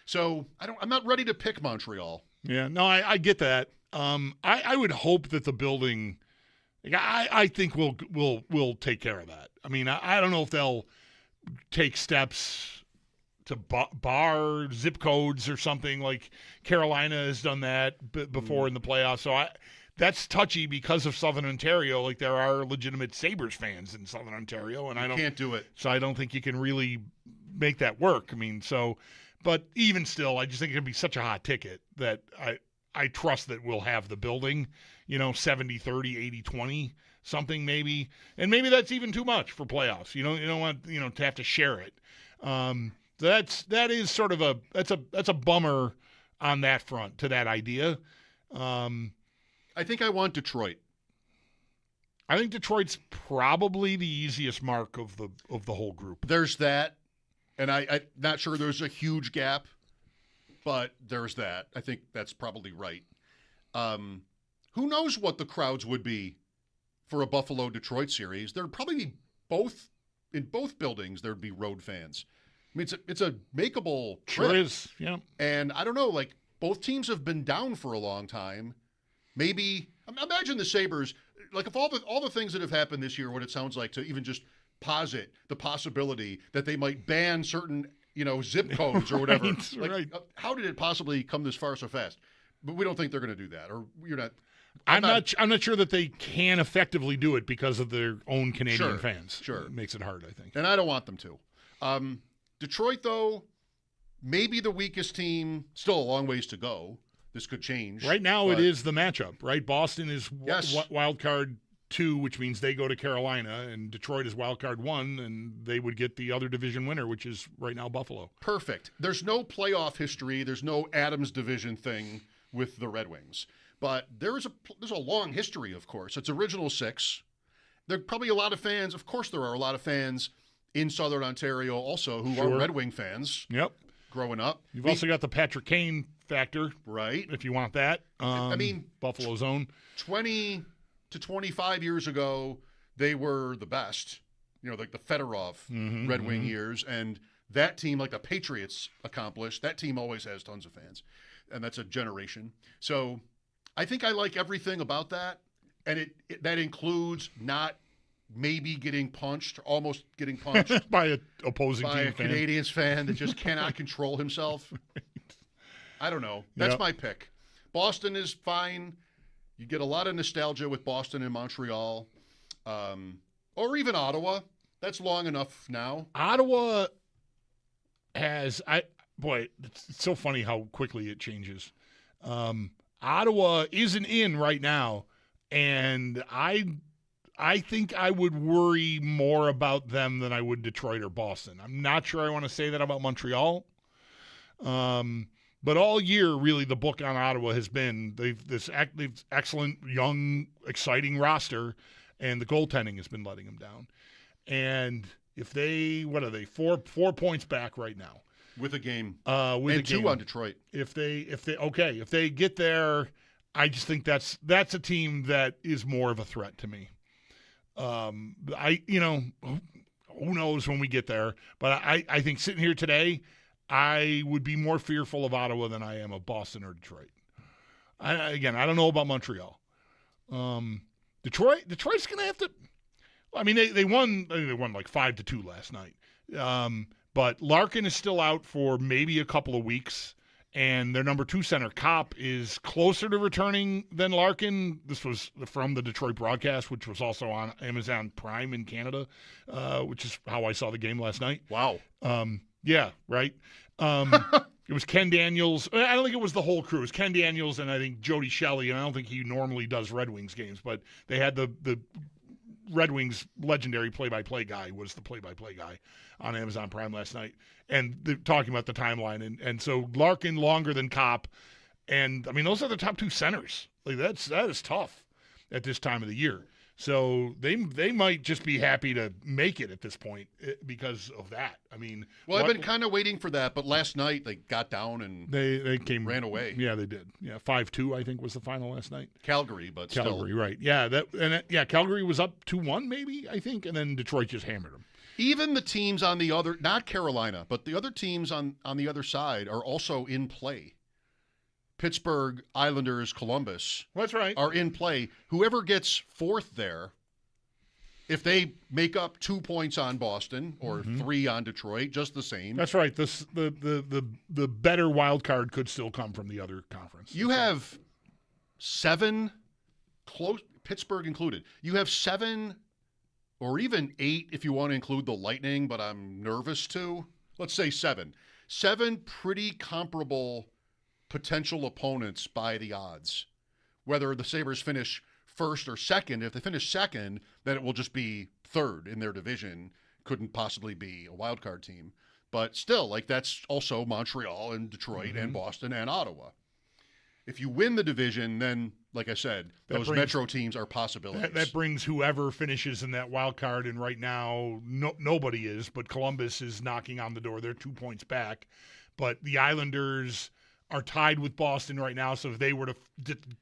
So I'm not ready to pick Montreal. Yeah, no, I get that. I would hope that the building, I think we'll take care of that. I mean, I don't know if they'll take steps to bar zip codes or something like Carolina has done that before in the playoffs. So that's touchy because of Southern Ontario. Like, there are legitimate Sabres fans in Southern Ontario, and I Can't do it. So I don't think you can really make that work. I mean, but even still, I just think it can be such a hot ticket that I trust that we'll have the building, 70-30, 80-20, something maybe. And maybe that's even too much for playoffs. You don't want, to have to share it. That is sort of that's a bummer on that front to that idea. I think I want Detroit. I think Detroit's probably the easiest mark of the whole group. There's that. And I'm not sure there's a huge gap, but there's that. I think that's probably right. Who knows what the crowds would be for a Buffalo-Detroit series? There'd probably be both in both buildings there'd be road fans. I mean, it's a makeable trip. Sure is, yeah. And I don't know, like, both teams have been down for a long time. Maybe imagine the Sabres, like, if all the things that have happened this year, what it sounds like to even just posit the possibility that they might ban certain, zip codes or whatever. Right. How did it possibly come this far so fast? But we don't think they're going to do that, or you're not. I'm not sure that they can effectively do it because of their own Canadian fans. Sure. It makes it hard, I think. And I don't want them to. Detroit, though, maybe the weakest team. Still a long ways to go. This could change. Right now, it is the matchup, right? Boston is Yes. wild card 2, which means they go to Carolina, and Detroit is wild card 1, and they would get the other division winner, which is right now Buffalo. Perfect. There's no playoff history. There's no Adams division thing with the Red Wings. But there's a long history, of course. It's original 6. There are probably a lot of fans. Of course, there are a lot of fans in Southern Ontario also who are Red Wing fans. Yep. Growing up. You've also got the Patrick Kane factor. Right. If you want that. I mean, Buffalo's own. 20 to 25 years ago, they were the best. Like the Fedorov Red Wing years. And that team, like the Patriots accomplished, that team always has tons of fans. And that's a generation. So I think I like everything about that. And that includes not maybe getting punched, almost getting punched by an opposing by team a Canadiens fan that just cannot control himself. Right. I don't know. That's my pick. Boston is fine. You get a lot of nostalgia with Boston and Montreal, or even Ottawa. That's long enough now. Ottawa has it's so funny how quickly it changes. Ottawa isn't in right now, and I think I would worry more about them than I would Detroit or Boston. I'm not sure I want to say that about Montreal. But all year, really, the book on Ottawa has been they've excellent, young, exciting roster, and the goaltending has been letting them down. And if they, what are they, 4 points back right now with a game, with and a game. 2 on Detroit. If they get there, I just think that's a team that is more of a threat to me. Who knows when we get there, but I think sitting here today, I would be more fearful of Ottawa than I am of Boston or Detroit. I don't know about Montreal. Detroit's going to have to. I mean, they won like 5-2 last night. But Larkin is still out for maybe a couple of weeks, and their number 2 center, Kopp, is closer to returning than Larkin. This was from the Detroit broadcast, which was also on Amazon Prime in Canada, which is how I saw the game last night. Wow. Yeah, right. It was Ken Daniels. I don't think it was the whole crew. It was Ken Daniels and I think Jody Shelley, and I don't think he normally does Red Wings games, but they had the Red Wings legendary play-by-play guy was the play-by-play guy on Amazon Prime last night, and they're talking about the timeline, and so Larkin longer than Kopp, and I mean those are the top 2 centers. Like that is tough at this time of the year. So they might just be happy to make it at this point because of that. I mean, I've been kind of waiting for that, but last night they got down and they ran away. Yeah, they did. Yeah, 5-2 I think was the final last night. Calgary, still. Right? Yeah, Calgary was up 2-1 maybe I think, and then Detroit just hammered them. Even the teams on the other, not Carolina, but the other teams on the other side are also in play. Pittsburgh, Islanders, Columbus. That's right. Are in play. Whoever gets 4th there, if they make up 2 points on Boston or 3 on Detroit, just the same. That's right. The better wild card could still come from the other conference. You have 7 close, Pittsburgh included. You have 7 or even 8 if you want to include the Lightning, but I'm nervous to. Let's say 7. 7 pretty comparable potential opponents by the odds. Whether the Sabres finish 1st or 2nd, if they finish 2nd, then it will just be 3rd in their division. Couldn't possibly be a wild card team. But still, that's also Montreal and Detroit and Boston and Ottawa. If you win the division, then, like I said, those Metro teams are possibilities. That brings whoever finishes in that wild card, and right now nobody is, but Columbus is knocking on the door. They're 2 points back. But the Islanders are tied with Boston right now. So if they were to,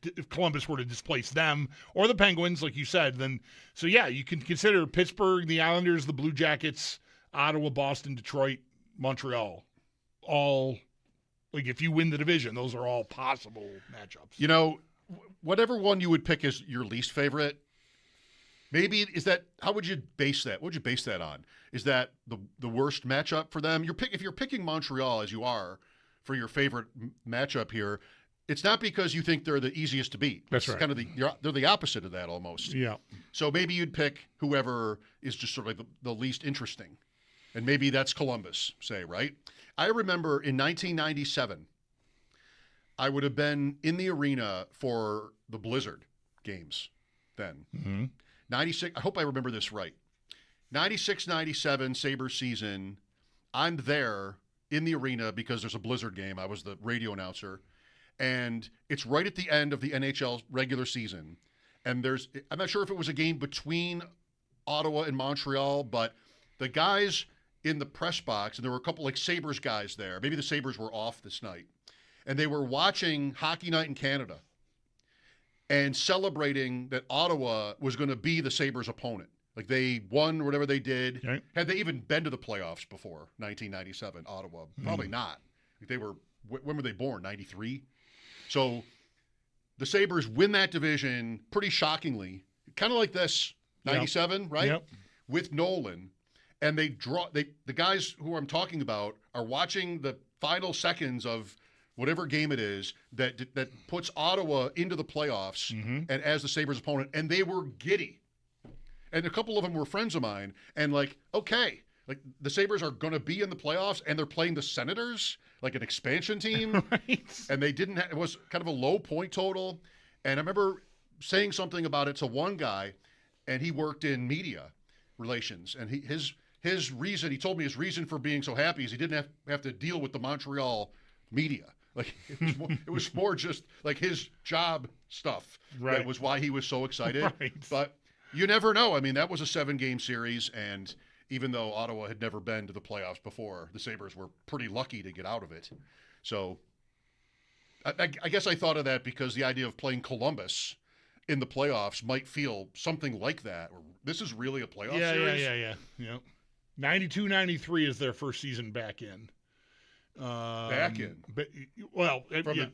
if Columbus were to displace them or the Penguins, like you said, then so yeah, you can consider Pittsburgh, the Islanders, the Blue Jackets, Ottawa, Boston, Detroit, Montreal, all like if you win the division, those are all possible matchups. You know, whatever one you would pick as your least favorite, maybe is that how would you base that? What would you base that on? Is that the worst matchup for them? If you're picking Montreal as you are for your favorite matchup here, it's not because you think they're the easiest to beat. That's right. Kind of they're the opposite of that almost. Yeah. So maybe you'd pick whoever is just sort of like the least interesting. And maybe that's Columbus, say, right? I remember in 1997, I would have been in the arena for the Blizzard games then. Mm-hmm. 96, I hope I remember this right. 96-97 Sabres season, I'm there in the arena because there's a Blizzard game. I was the radio announcer. And it's right at the end of the NHL regular season. And I'm not sure if it was a game between Ottawa and Montreal, but the guys in the press box, and there were a couple like Sabres guys there. Maybe the Sabres were off this night. And they were watching Hockey Night in Canada and celebrating that Ottawa was going to be the Sabres' opponent. Like they won whatever they did. Okay. Had they even been to the playoffs before 1997, Ottawa? Probably not. They were, when were they born? 93? So the Sabres win that division pretty shockingly. Kind of like this, 97, right? Yep. With Nolan. And the guys who I'm talking about are watching the final seconds of whatever game it is that puts Ottawa into the playoffs and as the Sabres' opponent, and they were giddy. And a couple of them were friends of mine, and like, okay, like the Sabres are going to be in the playoffs, and they're playing the Senators, like an expansion team, Right. and they didn't. It was kind of a low point total, and I remember saying something about it to one guy, and he worked in media relations, and his reason, he told me his reason for being so happy is he didn't have to deal with the Montreal media. Like it was more just like his job stuff. Right. That was why he was so excited. Right. But you never know. I mean, that was a 7-game series, and even though Ottawa had never been to the playoffs before, the Sabres were pretty lucky to get out of it. So I guess I thought of that because the idea of playing Columbus in the playoffs might feel something like that. This is really a playoff series. Yeah. 92-93 is their first season back in. Back in? But, well,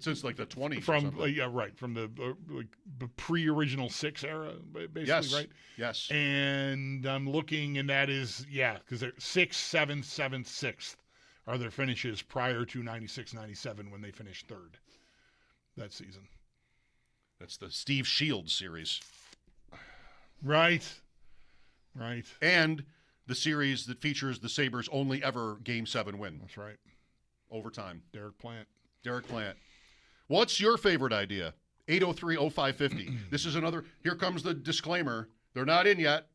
Since like the 20s. From the pre-original 6 era, basically, yes. right? Yes. And I'm looking, and that is, because they're 6th, 7th, 7th, 6th are their finishes prior to 96-97 when they finished 3rd that season. That's the Steve Shields series. Right. And the series that features the Sabres' only ever Game 7 win. That's right. Overtime. Derek Plant. What's your favorite idea? 803-0550. This is another. Here comes the disclaimer. They're not in yet.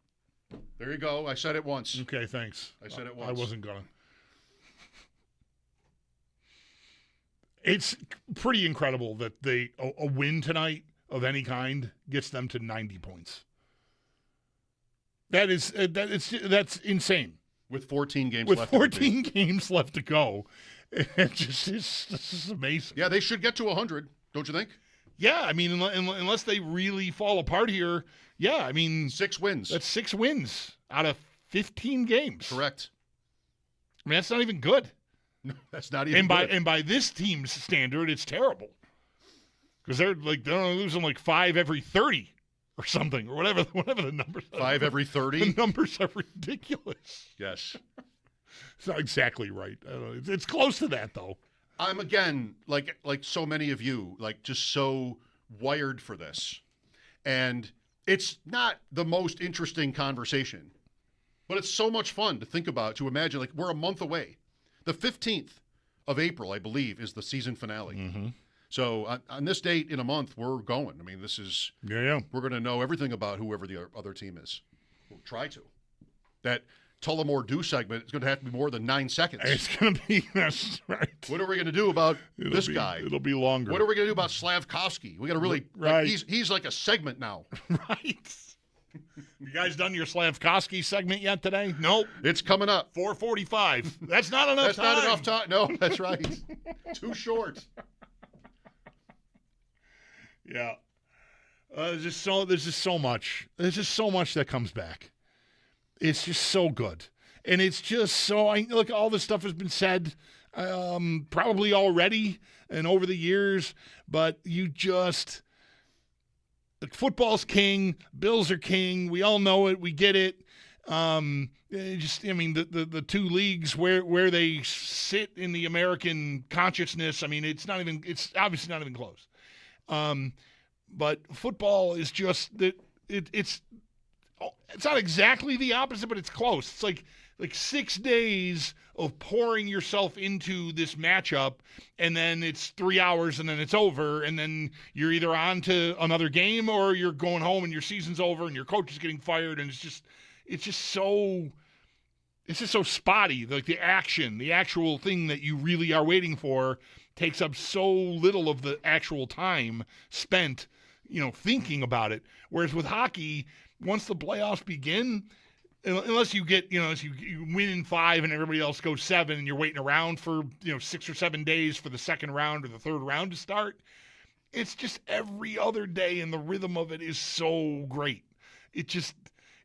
There you go. I said it once. Okay, thanks. I said it once. I wasn't going to. It's pretty incredible that a win tonight of any kind gets them to 90 points. That's insane. With 14 games With left. 14 games left to go. This is amazing. Yeah, they should get to 100, don't you think? Yeah, I mean, unless they really fall apart here, yeah, I mean. 6 wins. That's 6 wins out of 15 games. Correct. I mean, that's not even good. No, that's not even good. And by this team's standard, it's terrible. Because they're losing like 5 every 30 or something, or whatever the numbers are. 5 every 30? The numbers are ridiculous. Yes. It's not exactly right. I don't know. It's close to that, though. I'm, again, like so many of you, like just so wired for this. And it's not the most interesting conversation, but it's so much fun to think about, to imagine. Like, we're a month away. The 15th of April, I believe, is the season finale. Mm-hmm. So on this date in a month, we're going. I mean, this is yeah. We're going to know everything about whoever the other team is. We'll try to. That Tullamore Do segment is going to have to be more than 9 seconds. It's going to be, that's right. What are we going to do about this guy? It'll be longer. What are we going to do about Slavkovsky? We got to really, right. Like, he's like a segment now. Right. You guys done your Slavkovsky segment yet today? Nope. It's coming up. 4:45. That's not enough time. That's not enough time. No, that's right. Too short. Yeah. There's just so much. There's just so much that comes back. It's just so good. And it's just so, look, all this stuff has been said probably already and over the years, but football's king, Bills are king. We all know it. We get it. The two leagues where they sit in the American consciousness, it's obviously not even close. But football is just that it's not exactly the opposite, but it's close. It's like 6 days of pouring yourself into this matchup, and then it's 3 hours, and then it's over, and then you're either on to another game or you're going home and your season's over and your coach is getting fired, and it's just so spotty. Like the actual thing that you really are waiting for takes up so little of the actual time spent, thinking about it. Whereas with hockey, once the playoffs begin, unless you get, unless you win in 5 and everybody else goes 7 and you're waiting around for, 6 or 7 days for the second round or the third round to start, it's just every other day, and the rhythm of it is so great. It just,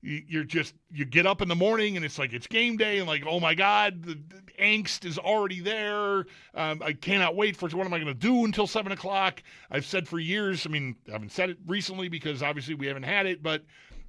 you get up in the morning and it's like it's game day, and like, oh my God, the angst is already there. I cannot wait for what am I going to do until 7 o'clock. I've said for years, I haven't said it recently because obviously we haven't had it, but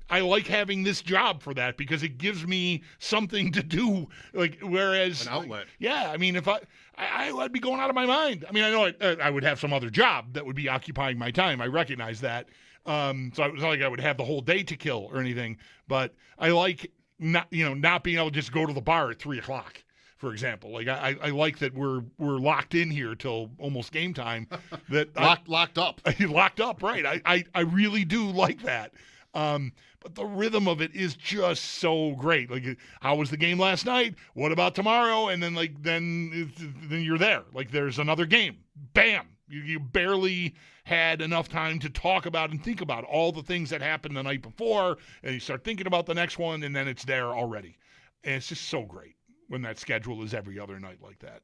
I like having this job for that because it gives me something to do. Like, whereas an outlet. If I'd be going out of my mind. I know I would have some other job that would be occupying my time. I recognize that. So it's not like I would have the whole day to kill or anything, but I like not being able to just go to the bar at 3 o'clock, for example. Like I like that we're locked in here till almost game time. That locked up, locked up, right? I really do like that. But the rhythm of it is just so great. Like, how was the game last night? What about tomorrow? And then then you're there. Like, there's another game. Bam! You barely had enough time to talk about and think about all the things that happened the night before, and you start thinking about the next one, and then it's there already. And it's just so great when that schedule is every other night like that.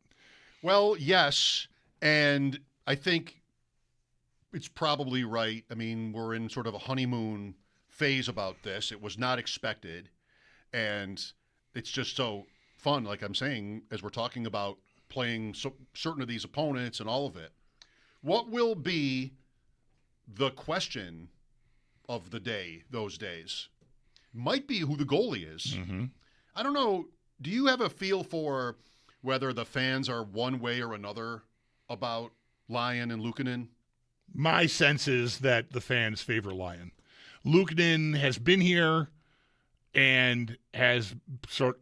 Well, yes, and I think it's probably right. We're in sort of a honeymoon phase about this. It was not expected, and it's just so fun, like I'm saying, as we're talking about playing certain of these opponents and all of it. What will be the question of the day those days? Might be who the goalie is. Mm-hmm. I don't know. Do you have a feel for whether the fans are one way or another about Lyon and Luukkonen? My sense is that the fans favor Lyon. Luukkonen has been here and has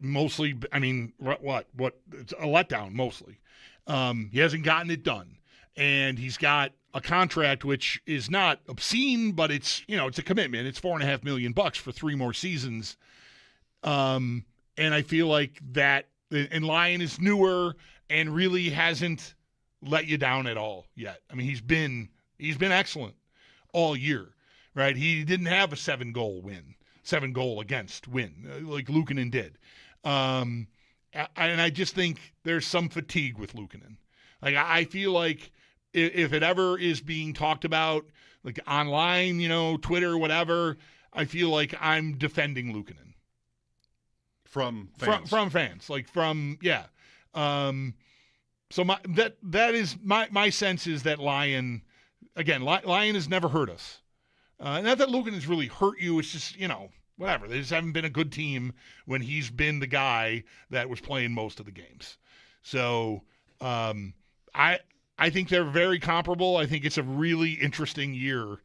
mostly, it's a letdown mostly. He hasn't gotten it done. And he's got a contract which is not obscene, but it's a commitment. It's $4.5 million for 3 more seasons. And I feel like that, and Lyon is newer and really hasn't let you down at all yet. He's been excellent all year, right? He didn't have a 7-goal against win like Luukkonen did. And I just think there's some fatigue with Luukkonen. Like, I feel like if it ever is being talked about, like online, Twitter, whatever, I feel like I'm defending Luukkonen. From fans. From fans. Like, so that is my sense is that Lyon has never hurt us. Not that Luukkonen has really hurt you. It's just, whatever. They just haven't been a good team when he's been the guy that was playing most of the games. So I think they're very comparable. I think it's a really interesting year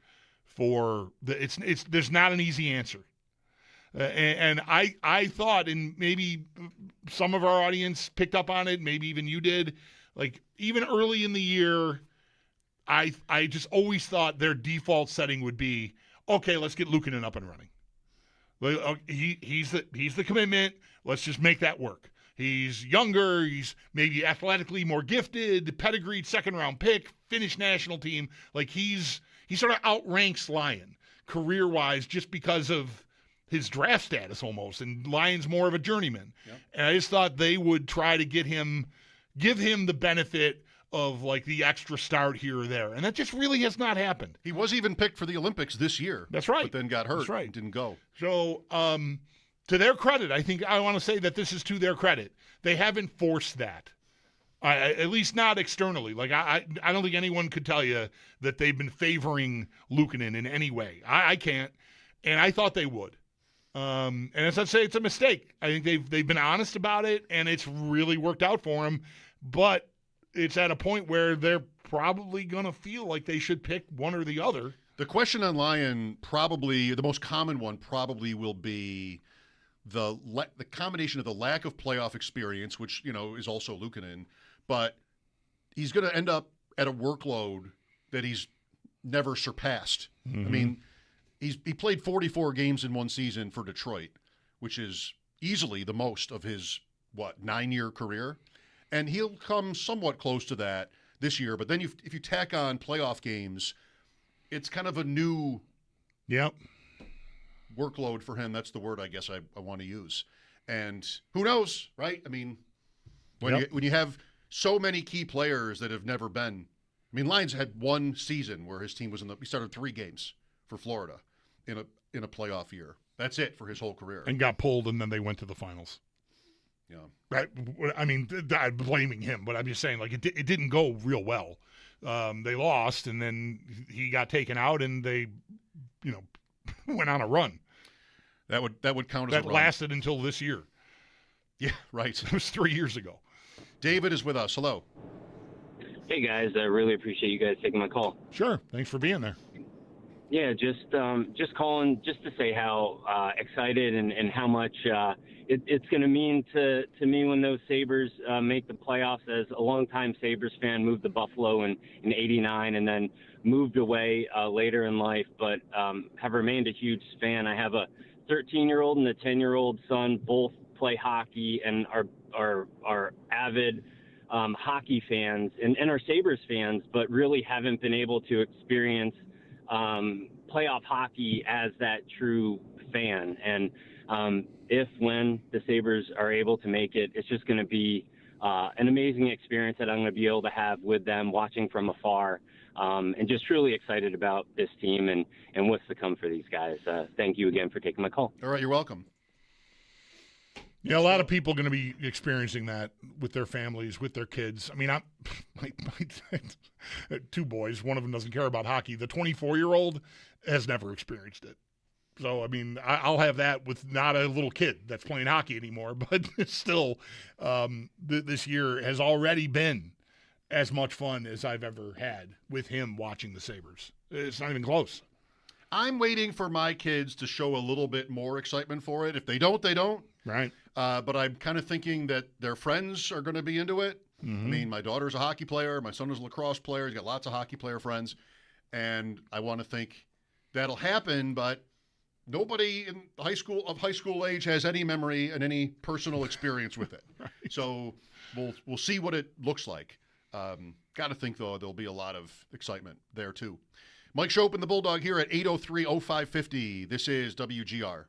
for there's not an easy answer. And I thought, and maybe some of our audience picked up on it, maybe even you did, like even early in the year, I just always thought their default setting would be, okay, let's get Luukkonen up and running. He's the commitment. Let's just make that work. He's younger. He's maybe athletically more gifted, pedigreed second-round pick, Finnish national team. Like he sort of outranks Lyon career-wise just because of his draft status almost. And Lyon's more of a journeyman. Yep. And I just thought they would try to give him the benefit of like the extra start here or there, and that just really has not happened. He was even picked for the Olympics this year. That's right. But then got hurt. That's right. And didn't go. So, to their credit, I think I want to say that this is to their credit. They haven't forced that, at least not externally. Like I don't think anyone could tell you that they've been favoring Luukkonen in any way. I can't, and I thought they would. And as I say, it's a mistake. I think they've been honest about it, and it's really worked out for them. But it's at a point where they're probably going to feel like they should pick one or the other. The question on Lyon, probably the most common one, probably will be the combination of the lack of playoff experience, which is also Luukkonen, but he's going to end up at a workload that he's never surpassed. Mm-hmm. I mean, he played 44 games in one season for Detroit, which is easily the most of his 9-year career. And he'll come somewhat close to that this year. But then if you tack on playoff games, it's kind of a new workload for him. That's the word I guess I want to use. And who knows, right? I mean, when you have so many key players that have never been. I mean, Lions had one season where his team was he started 3 games for Florida in a playoff year. That's it for his whole career. And got pulled, and then they went to the finals. Yeah. Right. I mean, I'm blaming him, but I'm just saying, like, it didn't go real well. They lost, and then he got taken out, and they, went on a run. That would count as a that run. lasted until this year. Yeah, right. It was 3 years ago. David is with us. Hello. Hey guys, I really appreciate you guys taking my call. Sure. Thanks for being there. Yeah, just calling just to say how excited and how much it's going to mean to me when those Sabres make the playoffs. As a longtime Sabres fan, moved to Buffalo in '89 and then moved away later in life, but have remained a huge fan. I have a 13-year-old and a 10-year-old son, both play hockey and are avid hockey fans and are Sabres fans, but really haven't been able to experience playoff hockey as that true fan. And when the Sabres are able to make it, it's just going to be an amazing experience that I'm going to be able to have with them, watching from afar, and just truly excited about this team and what's to come for these guys. Thank you again for taking my call. All right, you're welcome. Yeah, a lot of people are going to be experiencing that with their families, with their kids. I mean, my 2 boys, one of them doesn't care about hockey. The 24-year-old has never experienced it. So, I mean, I'll have that with not a little kid that's playing hockey anymore, but still, this year has already been as much fun as I've ever had with him watching the Sabres. It's not even close. I'm waiting for my kids to show a little bit more excitement for it. If they don't, they don't. Right. But I'm kind of thinking that their friends are going to be into it. Mm-hmm. I mean, my daughter's a hockey player. My son is a lacrosse player. He's got lots of hockey player friends. And I want to think that'll happen, but nobody in high school age has any memory and any personal experience with it. Right. So we'll see what it looks like. Got to think, though, there'll be a lot of excitement there, too. Mike Schopp and the Bulldog here at 803-0550. This is WGR.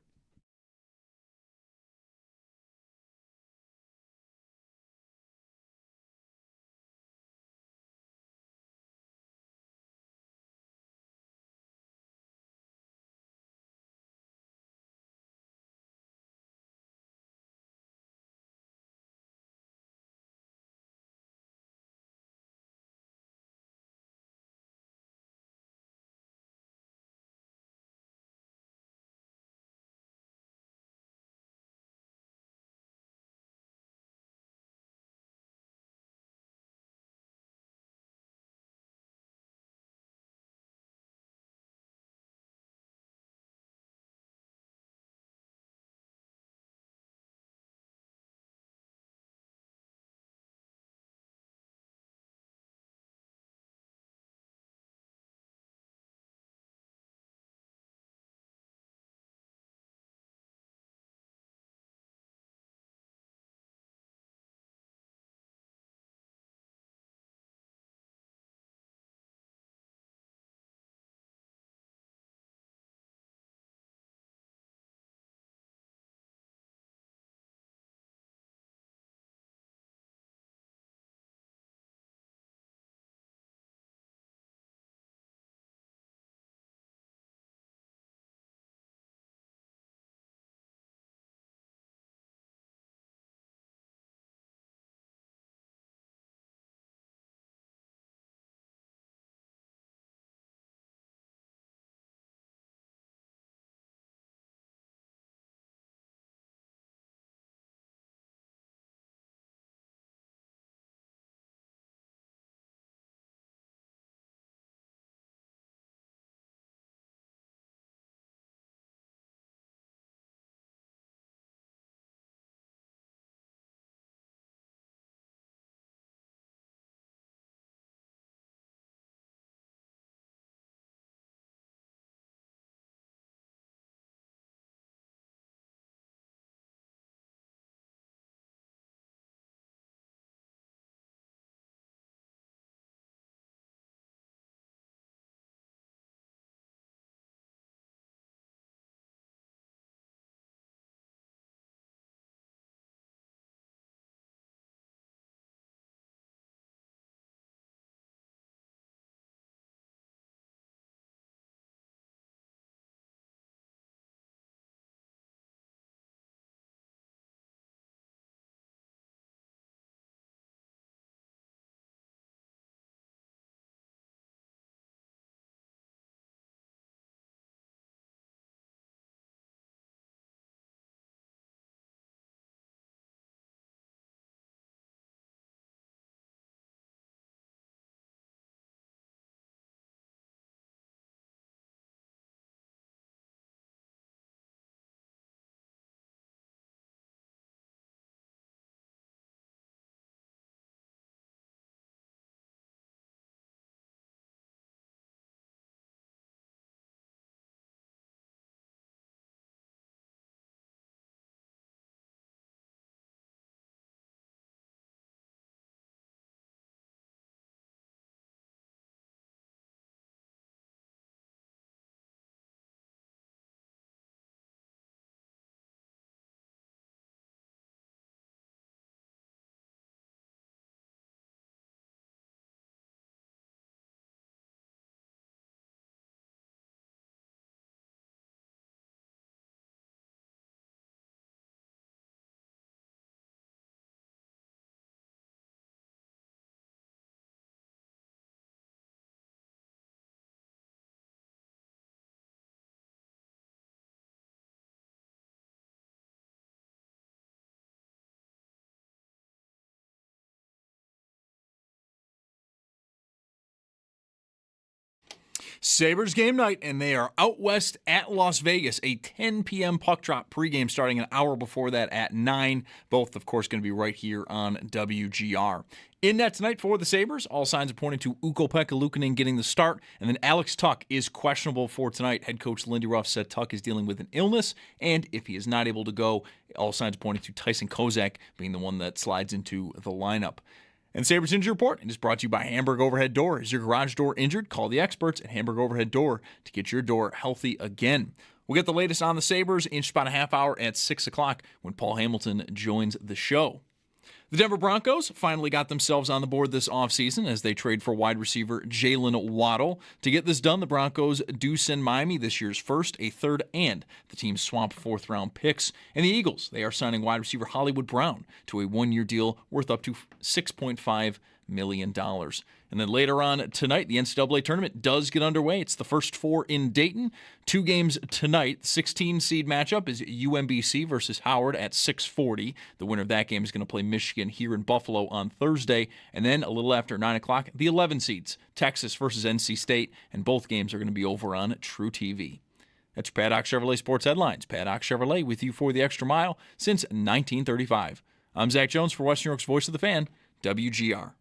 Sabres game night, and they are out west at Las Vegas. A 10 p.m. puck drop pregame starting an hour before that at 9. Both, of course, going to be right here on WGR. In net tonight for the Sabres, all signs are pointing to Ukko-Pekka Luukkonen getting the start, and then Alex Tuch is questionable for tonight. Head coach Lindy Ruff said Tuch is dealing with an illness, and if he is not able to go, all signs are pointing to Tyson Kozak being the one that slides into the lineup. And Sabres Injury Report is brought to you by Hamburg Overhead Door. Is your garage door injured? Call the experts at Hamburg Overhead Door to get your door healthy again. We'll get the latest on the Sabres in just about a half hour at 6 o'clock when Paul Hamilton joins the show. The Denver Broncos finally got themselves on the board this offseason as they trade for wide receiver Jalen Waddle. To get this done, the Broncos do send Miami this year's first, a third, and the team's swamp fourth-round picks. And the Eagles, they are signing wide receiver Hollywood Brown to a one-year deal worth up to $6.5 million. And then later on tonight, the NCAA tournament does get underway. It's the first 4 in Dayton. 2 games tonight. 16-seed matchup is UMBC versus Howard at 6:40. The winner of that game is going to play Michigan here in Buffalo on Thursday. And then a little after 9 o'clock, the 11 seeds, Texas versus NC State. And both games are going to be over on True TV. That's your Paddock Chevrolet Sports Headlines. Paddock Chevrolet with you for the extra mile since 1935. I'm Zach Jones for Western New York's Voice of the Fan, WGR.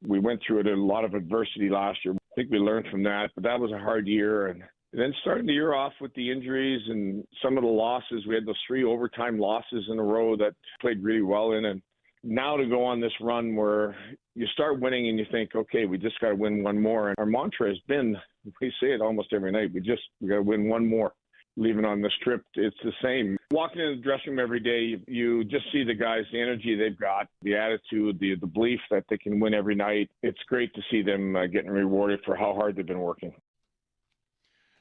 We went through a lot of adversity last year. I think we learned from that, but that was a hard year. And then starting the year off with the injuries and some of the losses, we had those 3 overtime losses in a row that played really well in. And now to go on this run where you start winning and you think, okay, we just got to win one more. And our mantra has been, we say it almost every night, we got to win one more. Leaving on this trip, it's the same. Walking in the dressing room every day, you just see the guys, the energy they've got, the attitude, the belief that they can win every night. It's great to see them getting rewarded for how hard they've been working.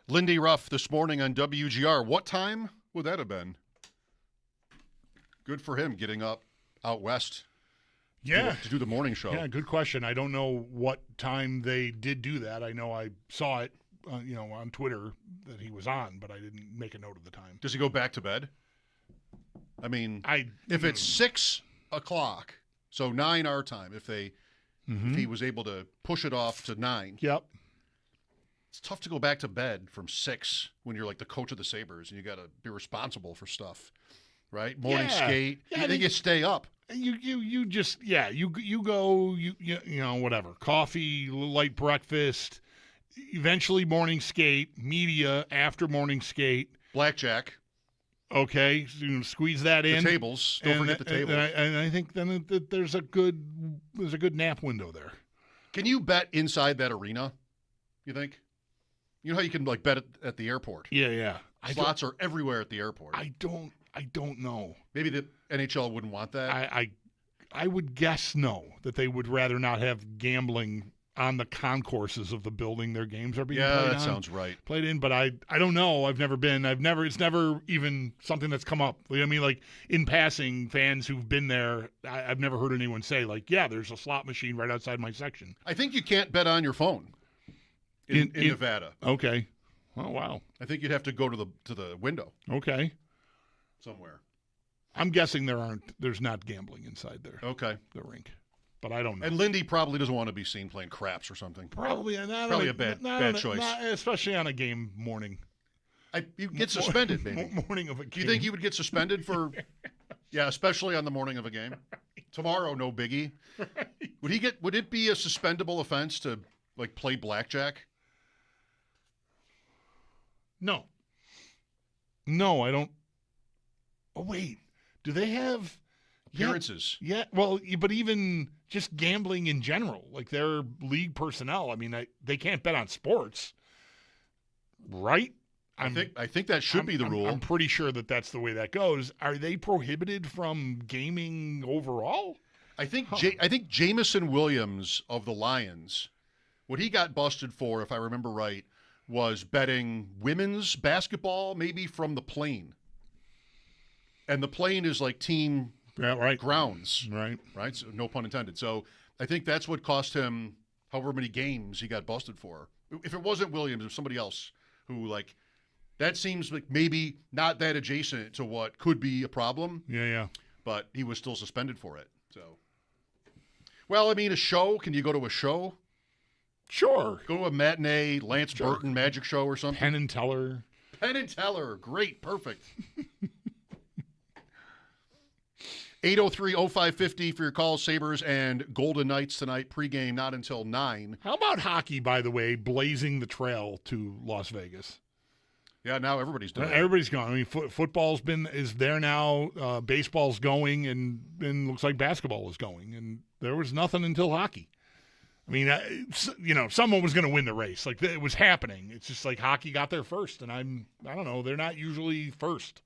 Lindy Ruff this morning on WGR. What time would that have been? Good for him getting up out west. Yeah. To do the morning show. Yeah, good question. I don't know what time they did do that. I know I saw it. On Twitter that he was on, but I didn't make a note of the time. Does he go back to bed? I mean, if it's 6 o'clock, so 9 our time, if he was able to push it off to 9. Yep. It's tough to go back to bed from 6 when you're like the coach of the Sabres and you got to be responsible for stuff, right? Morning skate. Yeah, I think you stay up. You go, whatever. Coffee, light breakfast. Eventually morning skate, media after morning skate. Blackjack. Okay, so you squeeze that in. The tables. Don't forget the tables. And I think then there's a good nap window there. Can you bet inside that arena, you think? You know how you can bet at the airport? Yeah. Slots are everywhere at the airport. I don't know. Maybe the NHL wouldn't want that? I would guess no, that they would rather not have gambling on the concourses of the building their games are being played on. Yeah, that sounds right. Played in, but I don't know. I've never been. It's never even something that's come up. I mean, like in passing, fans who've been there, I've never heard anyone say there's a slot machine right outside my section. I think you can't bet on your phone in Nevada. Okay. Oh, wow. I think you'd have to go to the window. Okay. Somewhere. I'm guessing there's not gambling inside there. Okay. The rink. But I don't know. And Lindy probably doesn't want to be seen playing craps or something. Probably a bad choice. Especially on a game morning. You get suspended, maybe. Morning of a game. Do you think you would get suspended for yeah, especially on the morning of a game? Tomorrow, no biggie. Right. Would it be a suspendable offense to play blackjack? No, I don't. Oh, wait. Do they have appearances? Yeah. Well, but even just gambling in general, their league personnel, I mean, they can't bet on sports, right? I think that should be the rule. I'm pretty sure that's the way that goes. Are they prohibited from gaming overall? I think Jamison Williams of the Lions, what he got busted for, if I remember right, was betting women's basketball, maybe from the plane. And the plane is team grounds. Right. So no pun intended. So I think that's what cost him however many games he got busted for. If it wasn't Williams, it was somebody else who that seems maybe not that adjacent to what could be a problem. Yeah. but he was still suspended for it. So, well, I mean, a show. Can you go to a show? Sure. Go to a matinee Lance Burton magic show or something. Penn and Teller. Penn and Teller. Great. Perfect. 803-0550 for your calls, Sabres and Golden Knights tonight. Pregame not until 9. How about hockey, by the way, blazing the trail to Las Vegas? Yeah, now everybody's doing it. Everybody's gone. I mean, football's is there now. Baseball's going, and looks like basketball is going. And there was nothing until hockey. I mean, someone was going to win the race. Like, it was happening. It's just like hockey got there first, and I don't know. They're not usually first.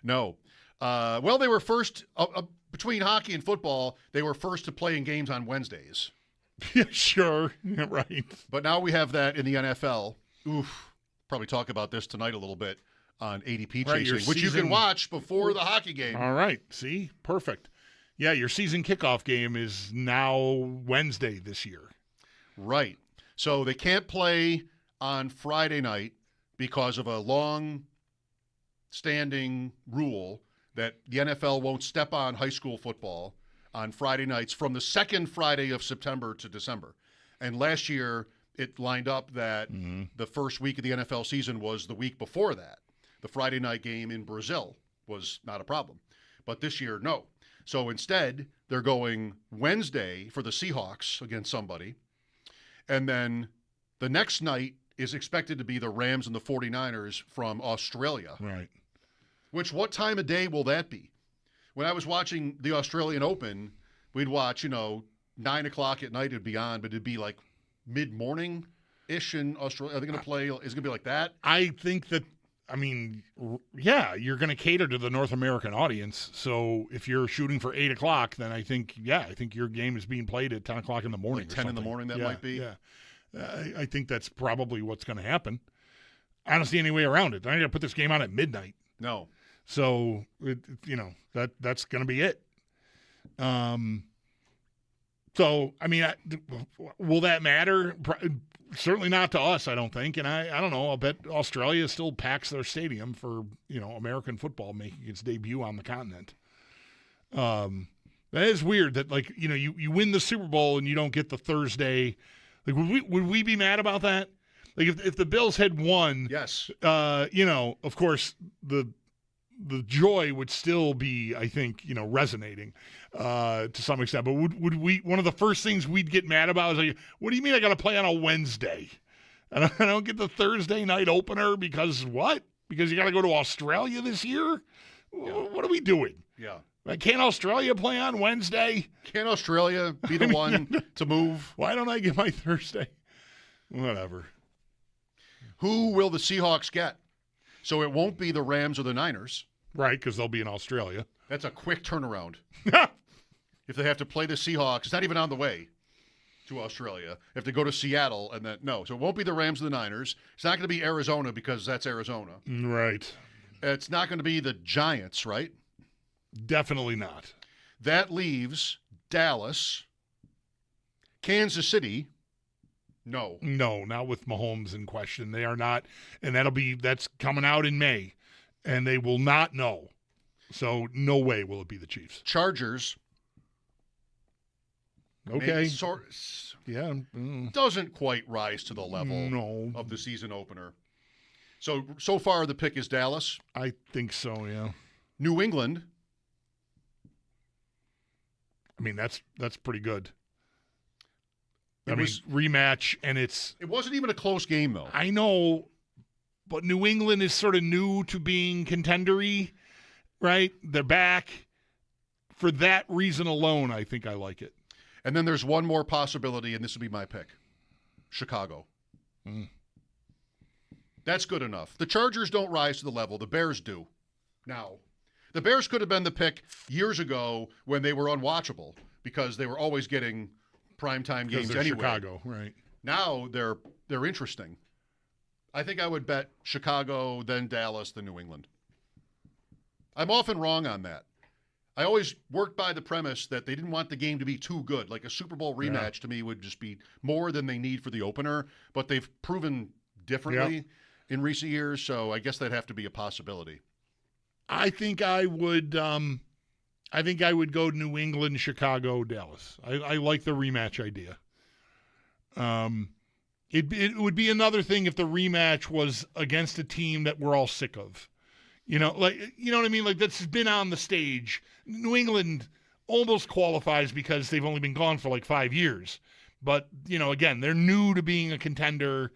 No. Well, they were first between hockey and football. They were first to play in games on Wednesdays. Yeah, sure. Yeah, right. But now we have that in the NFL. Oof. Probably talk about this tonight a little bit on ADP chasing, which you can watch before the hockey game. All right. See? Perfect. Yeah, your season kickoff game is now Wednesday this year. Right. So they can't play on Friday night because of a long-standing rule that the NFL won't step on high school football on Friday nights from the second Friday of September to December. And last year, it lined up that the first week of the NFL season was the week before that. The Friday night game in Brazil was not a problem. But this year, no. So instead, they're going Wednesday for the Seahawks against somebody. And then the next night is expected to be the Rams and the 49ers from Australia. Right. Which, what time of day will that be? When I was watching the Australian Open, we'd watch, 9 o'clock at night it'd be on, but it'd be like mid-morning-ish in Australia. Are they going to play? Is it going to be like that? I think that, yeah, you're going to cater to the North American audience. So if you're shooting for 8 o'clock, then I think your game is being played at 10 o'clock in the morning. Like 10 in the morning, that might be? Yeah. I think that's probably what's going to happen. I don't see any way around it. I got to put this game on at midnight. No. So, that's going to be it. So, will that matter? Certainly not to us, I don't think. And I don't know. I'll bet Australia still packs their stadium for, American football making its debut on the continent. That is weird that, you win the Super Bowl and you don't get the Thursday. Like, would we be mad about that? Like, if the Bills had won, yes, of course, the joy would still be, I think, resonating to some extent. But would we? One of the first things we'd get mad about is like, what do you mean I got to play on a Wednesday? And I don't get the Thursday night opener because what? Because you got to go to Australia this year? Yeah. What are we doing? Yeah. Can't Australia play on Wednesday? Can't Australia be the one to move? Why don't I get my Thursday? Whatever. Who will the Seahawks get? So it won't be the Rams or the Niners. Right, because they'll be in Australia. That's a quick turnaround. If they have to play the Seahawks, it's not even on the way to Australia. If they go to Seattle and then, no. So it won't be the Rams or the Niners. It's not going to be Arizona because that's Arizona. Right. It's not going to be the Giants, right? Definitely not. That leaves Dallas, Kansas City. No, not with Mahomes in question. They are not, and that's coming out in May, and they will not know. So no way will it be the Chiefs. Chargers. Okay. Yeah. Doesn't quite rise to the level of the season opener. So far the pick is Dallas. I think so, yeah. New England. That's pretty good. Rematch, and it wasn't even a close game, though. I know, but New England is sort of new to being contendery, right? They're back. For that reason alone, I think I like it. And then there's one more possibility, and this would be my pick. Chicago. That's good enough. The Chargers don't rise to the level. The Bears do. Now, the Bears could have been the pick years ago when they were unwatchable because they were always getting primetime games anyway. Chicago, right. Now they're interesting. I think I would bet Chicago, then Dallas, then New England. I'm often wrong on that. I always worked by the premise that they didn't want the game to be too good. Like a Super Bowl rematch to me would just be more than they need for the opener, but they've proven differently in recent years, so I guess that'd have to be a possibility. I think I would go New England, Chicago, Dallas. I like the rematch idea. It would be another thing if the rematch was against a team that we're all sick of. You know what I mean? Like, that's been on the stage. New England almost qualifies because they've only been gone for like 5 years. But, again, they're new to being a contender.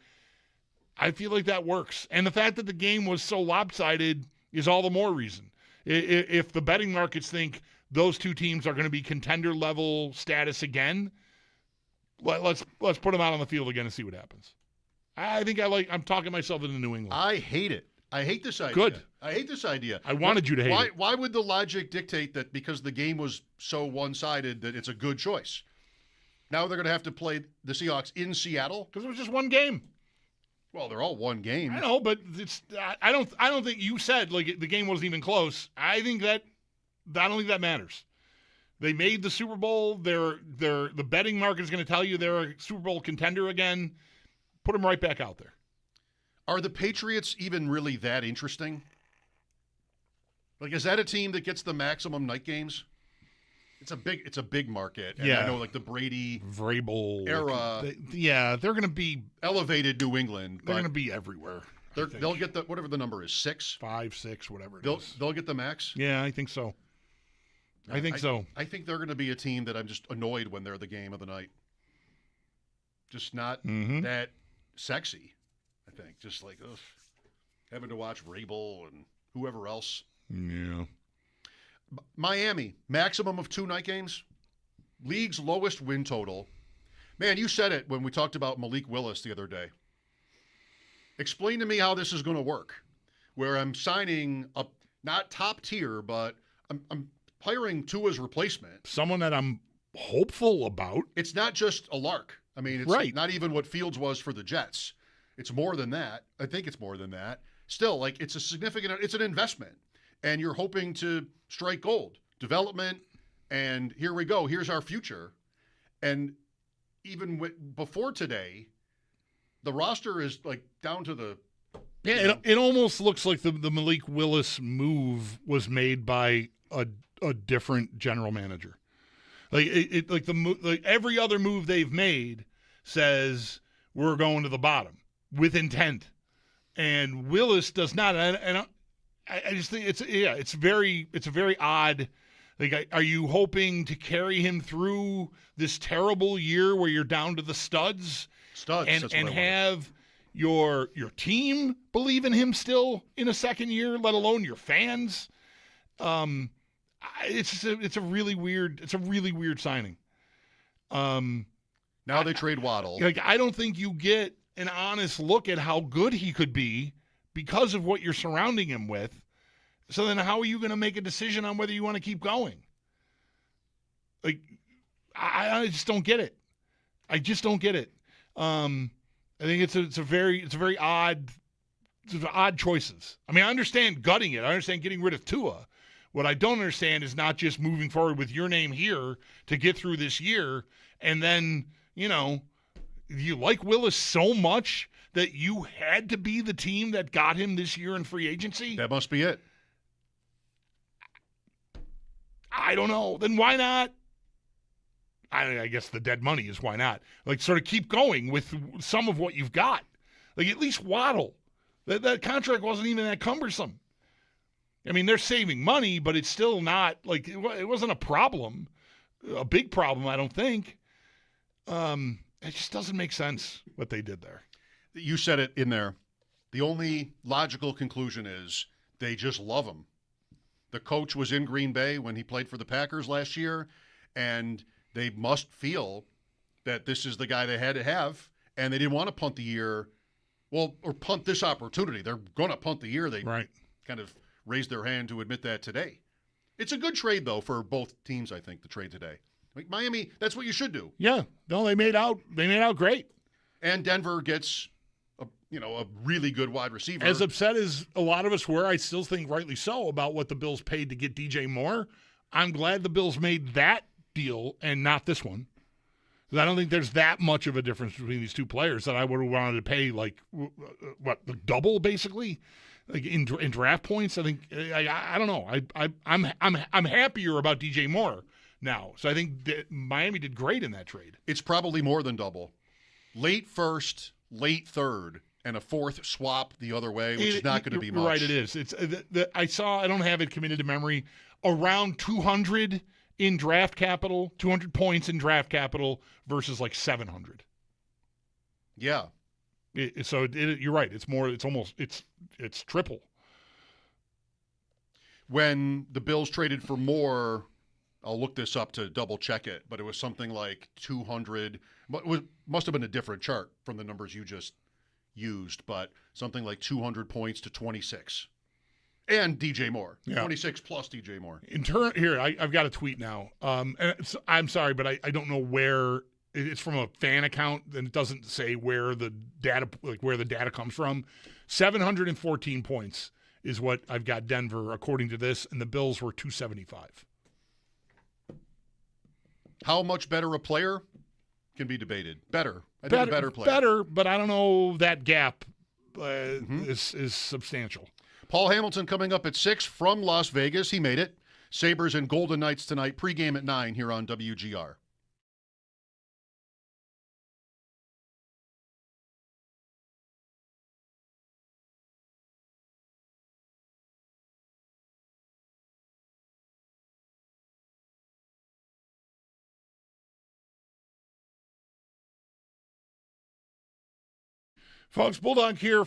I feel like that works. And the fact that the game was so lopsided is all the more reason. If the betting markets think those two teams are going to be contender level status again, let's put them out on the field again and see what happens. I'm talking myself into New England. I hate it. I hate this idea. Good. I hate this idea. I wanted you to hate it. Why would the logic dictate that because the game was so one-sided that it's a good choice? Now they're going to have to play the Seahawks in Seattle? Because it was just one game. Well, they're all one game. I know, but I don't think you said like the game wasn't even close. I don't think that matters. They made the Super Bowl. The betting market is going to tell you they're a Super Bowl contender again. Put them right back out there. Are the Patriots even really that interesting? Like, is that a team that gets the maximum night games? It's a big market. And I know, like, the Brady Vrabel era. They're going to be elevated New England. They're going to be everywhere. They'll get whatever the number is, 6, 5, 6, whatever it is. They'll get the max. Yeah, I think so. I think so. I think they're going to be a team that I'm just annoyed when they're the game of the night. Just not that sexy. I think just like having to watch Vrabel and whoever else. Yeah. Miami, maximum of 2 night games. League's lowest win total. Man, you said it when we talked about Malik Willis the other day. Explain to me how this is going to work. Where I'm signing up, not top tier, but I'm hiring Tua's replacement. Someone that I'm hopeful about. It's not just a lark. I mean, it's not even what Fields was for the Jets. It's more than that. I think it's more than that. Still, like, it's an investment. And you're hoping to strike gold. Development, and here we go. Here's our future. And even before today, the roster is, like, down to the... Yeah, it almost looks like the Malik Willis move was made by a different general manager. Like every other move they've made says we're going to the bottom with intent, and Willis does not. And I just think it's a very odd. Like, are you hoping to carry him through this terrible year where you're down to the studs and have your team believe in him still in a second year, let alone your fans? It's a really weird signing. Now they trade Waddle. Like, I don't think you get an honest look at how good he could be because of what you're surrounding him with. So then how are you going to make a decision on whether you want to keep going? Like, I just don't get it. I just don't get it. I think it's very odd choices. I mean, I understand gutting it. I understand getting rid of Tua. What I don't understand is not just moving forward with your name here to get through this year, and then, you like Willis so much that you had to be the team that got him this year in free agency? That must be it. I don't know. Then why not? I guess the dead money is why not. Like, sort of keep going with some of what you've got. Like, at least Waddle. That contract wasn't even that cumbersome. I mean, they're saving money, but it's still not, like, it wasn't a problem, a big problem, I don't think. It just doesn't make sense what they did there. You said it in there. The only logical conclusion is they just love him. The coach was in Green Bay when he played for the Packers last year, and they must feel that this is the guy they had to have, and they didn't want to punt the year, or punt this opportunity. They're going to punt the year. They kind of raised their hand to admit that today. It's a good trade, though, for both teams, I think, the trade today. Like, Miami, that's what you should do. Yeah. No, they made out great. And Denver gets a really good wide receiver. As upset as a lot of us were, I still think rightly so about what the Bills paid to get DJ Moore. I'm glad the Bills made that deal and not this one. Because I don't think there's that much of a difference between these two players that I would have wanted to pay, like, the double, basically? Like in draft points, I think I don't know. I'm happier about DJ Moore now. So I think that Miami did great in that trade. It's probably more than double. Late first, late third, and a fourth swap the other way, which is not going to be much. Right, it is. It's I don't have it committed to memory. Around 200 in draft capital, 200 points in draft capital versus like 700. Yeah. You're right. It's more. It's triple. When the Bills traded for Moore, I'll look this up to double check it, but it was something like 200. Must have been a different chart from the numbers you just used, but something like 200 points to 26. And DJ Moore, 26 plus DJ Moore. I've got a tweet now. I'm sorry, but I don't know where. It's from a fan account, and it doesn't say where the data comes from. 714 points is what I've got Denver according to this, and the Bills were 275. How much better a player can be debated. Better, I think a better player. Better, but I don't know that gap is substantial. Paul Hamilton coming up at 6 from Las Vegas. He made it. Sabres and Golden Knights tonight. Pregame at 9 here on WGR. Folks, Bulldog here.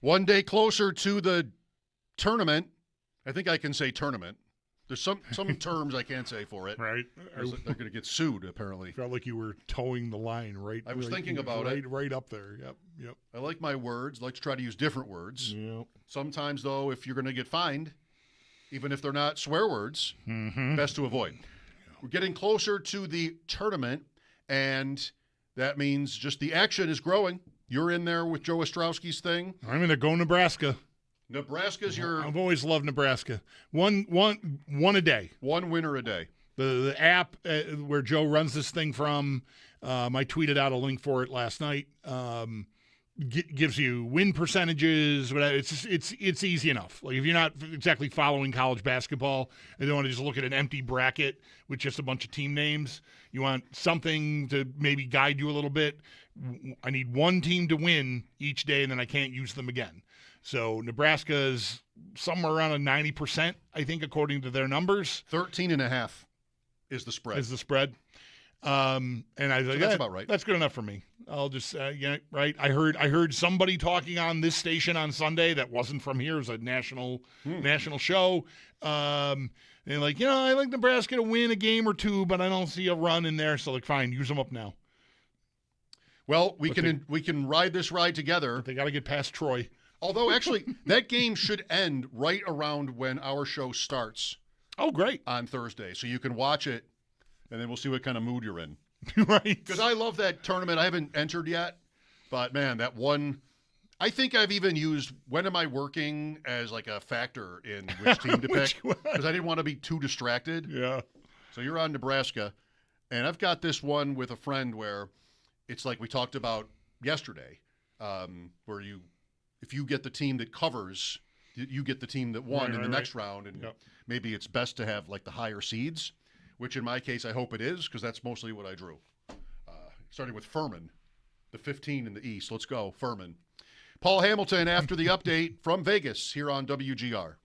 One day closer to the tournament. I think I can say tournament. There's some terms I can't say for it. Right. They're going to get sued, apparently. Felt like you were towing the line right. I was thinking about it. Right up there. Yep. I like my words. I like to try to use different words. Yep. Sometimes, though, if you're going to get fined, even if they're not swear words, best to avoid. We're getting closer to the tournament, and that means just the action is growing. You're in there with Joe Ostrowski's thing. I'm in there. Go Nebraska. Nebraska's your. I've always loved Nebraska. One a day. One winner a day. The app where Joe runs this thing from, I tweeted out a link for it last night. Gives you win percentages. Whatever. It's easy enough. Like if you're not exactly following college basketball and don't want to just look at an empty bracket with just a bunch of team names, you want something to maybe guide you a little bit. I need one team to win each day, and then I can't use them again. So Nebraska is somewhere around a 90%, I think, according to their numbers. 13.5 is the spread. And I was like, that's about right. That's good enough for me. I'll just, right. I heard somebody talking on this station on Sunday that wasn't from here. It was a national show. And like, I like Nebraska to win a game or two, but I don't see a run in there. So like, fine, use them up now. Well, we can ride this ride together. But they got to get past Troy. Although, actually, that game should end right around when our show starts. Oh, great. On Thursday. So you can watch it, and then we'll see what kind of mood you're in. Right. Because I love that tournament. I haven't entered yet, but, man, that one – I think I've even used when am I working as like a factor in which team to pick because I didn't want to be too distracted. Yeah. So you're on Nebraska, and I've got this one with a friend where it's like we talked about yesterday where if you get the team that covers, you get the team that won in the next round, and maybe it's best to have like the higher seeds, which in my case I hope it is because that's mostly what I drew. Starting with Furman, the 15 in the East. Let's go, Furman. Paul Hamilton after the update from Vegas here on WGR.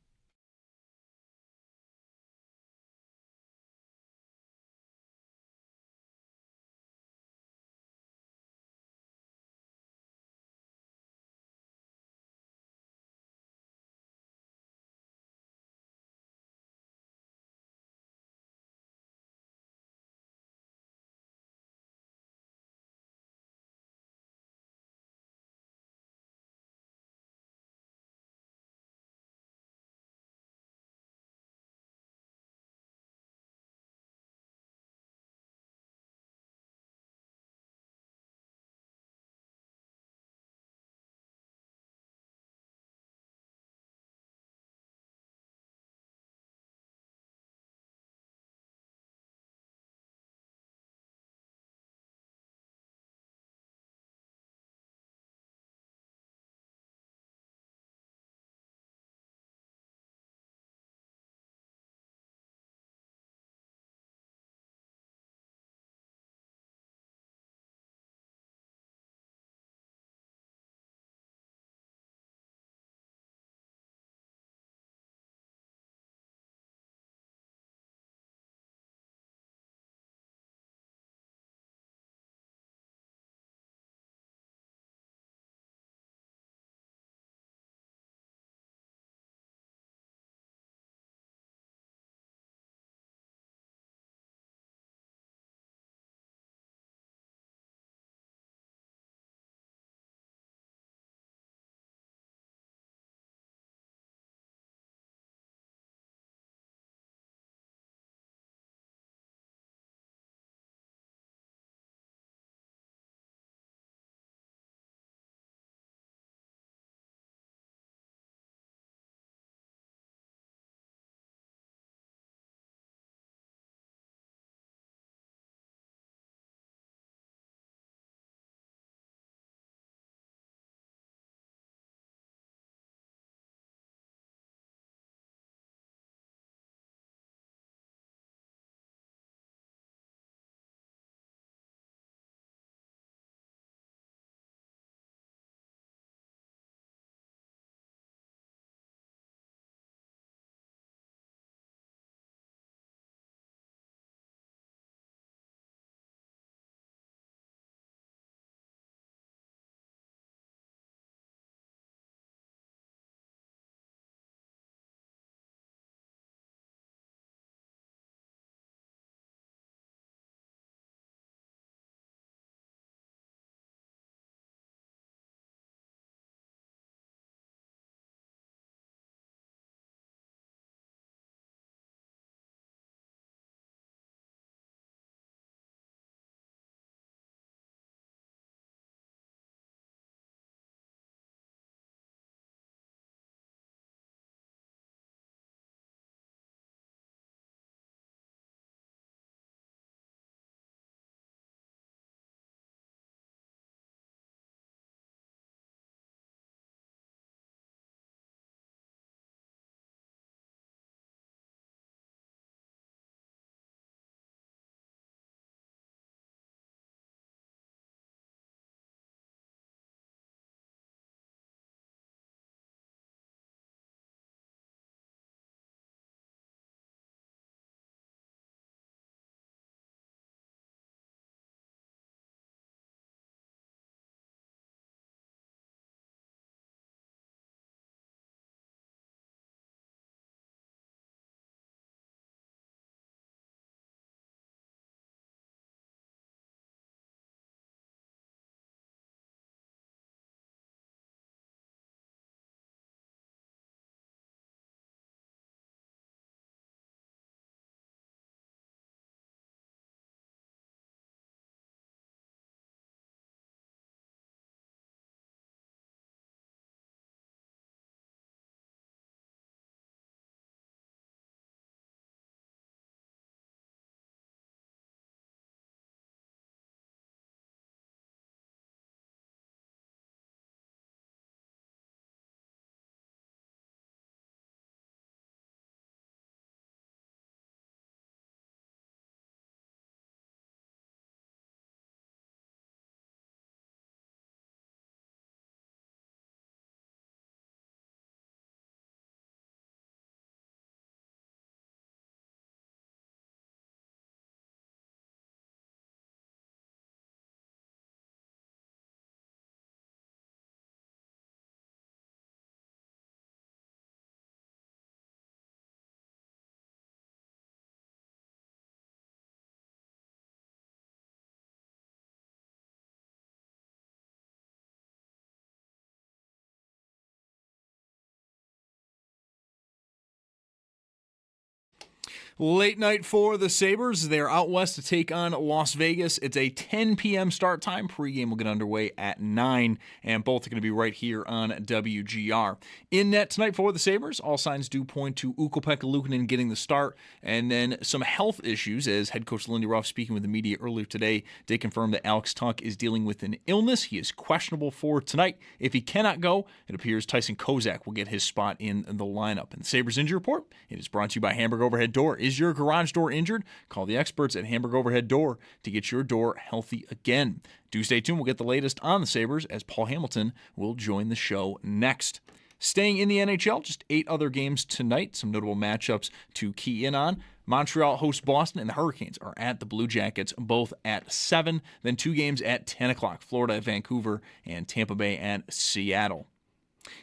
Late night for the Sabres. They're out west to take on Las Vegas. It's a 10 p.m. start time. Pregame will get underway at 9, and both are going to be right here on WGR. In net tonight for the Sabres, all signs do point to Ukko-Pekka Luukkonen getting the start, and then some health issues, as head coach Lindy Ruff, speaking with the media earlier today, did confirm that Alex Tuch is dealing with an illness. He is questionable for tonight. If he cannot go, it appears Tyson Kozak will get his spot in the lineup. And the Sabres injury report, it is brought to you by Hamburg Overhead Door. Is your garage door injured? Call the experts at Hamburg Overhead Door to get your door healthy again. Do stay tuned. We'll get the latest on the Sabres as Paul Hamilton will join the show next. Staying in the NHL, just 8 other games tonight. Some notable matchups to key in on. Montreal hosts Boston, and the Hurricanes are at the Blue Jackets, both at 7. Then 2 games at 10 o'clock. Florida at Vancouver and Tampa Bay at Seattle.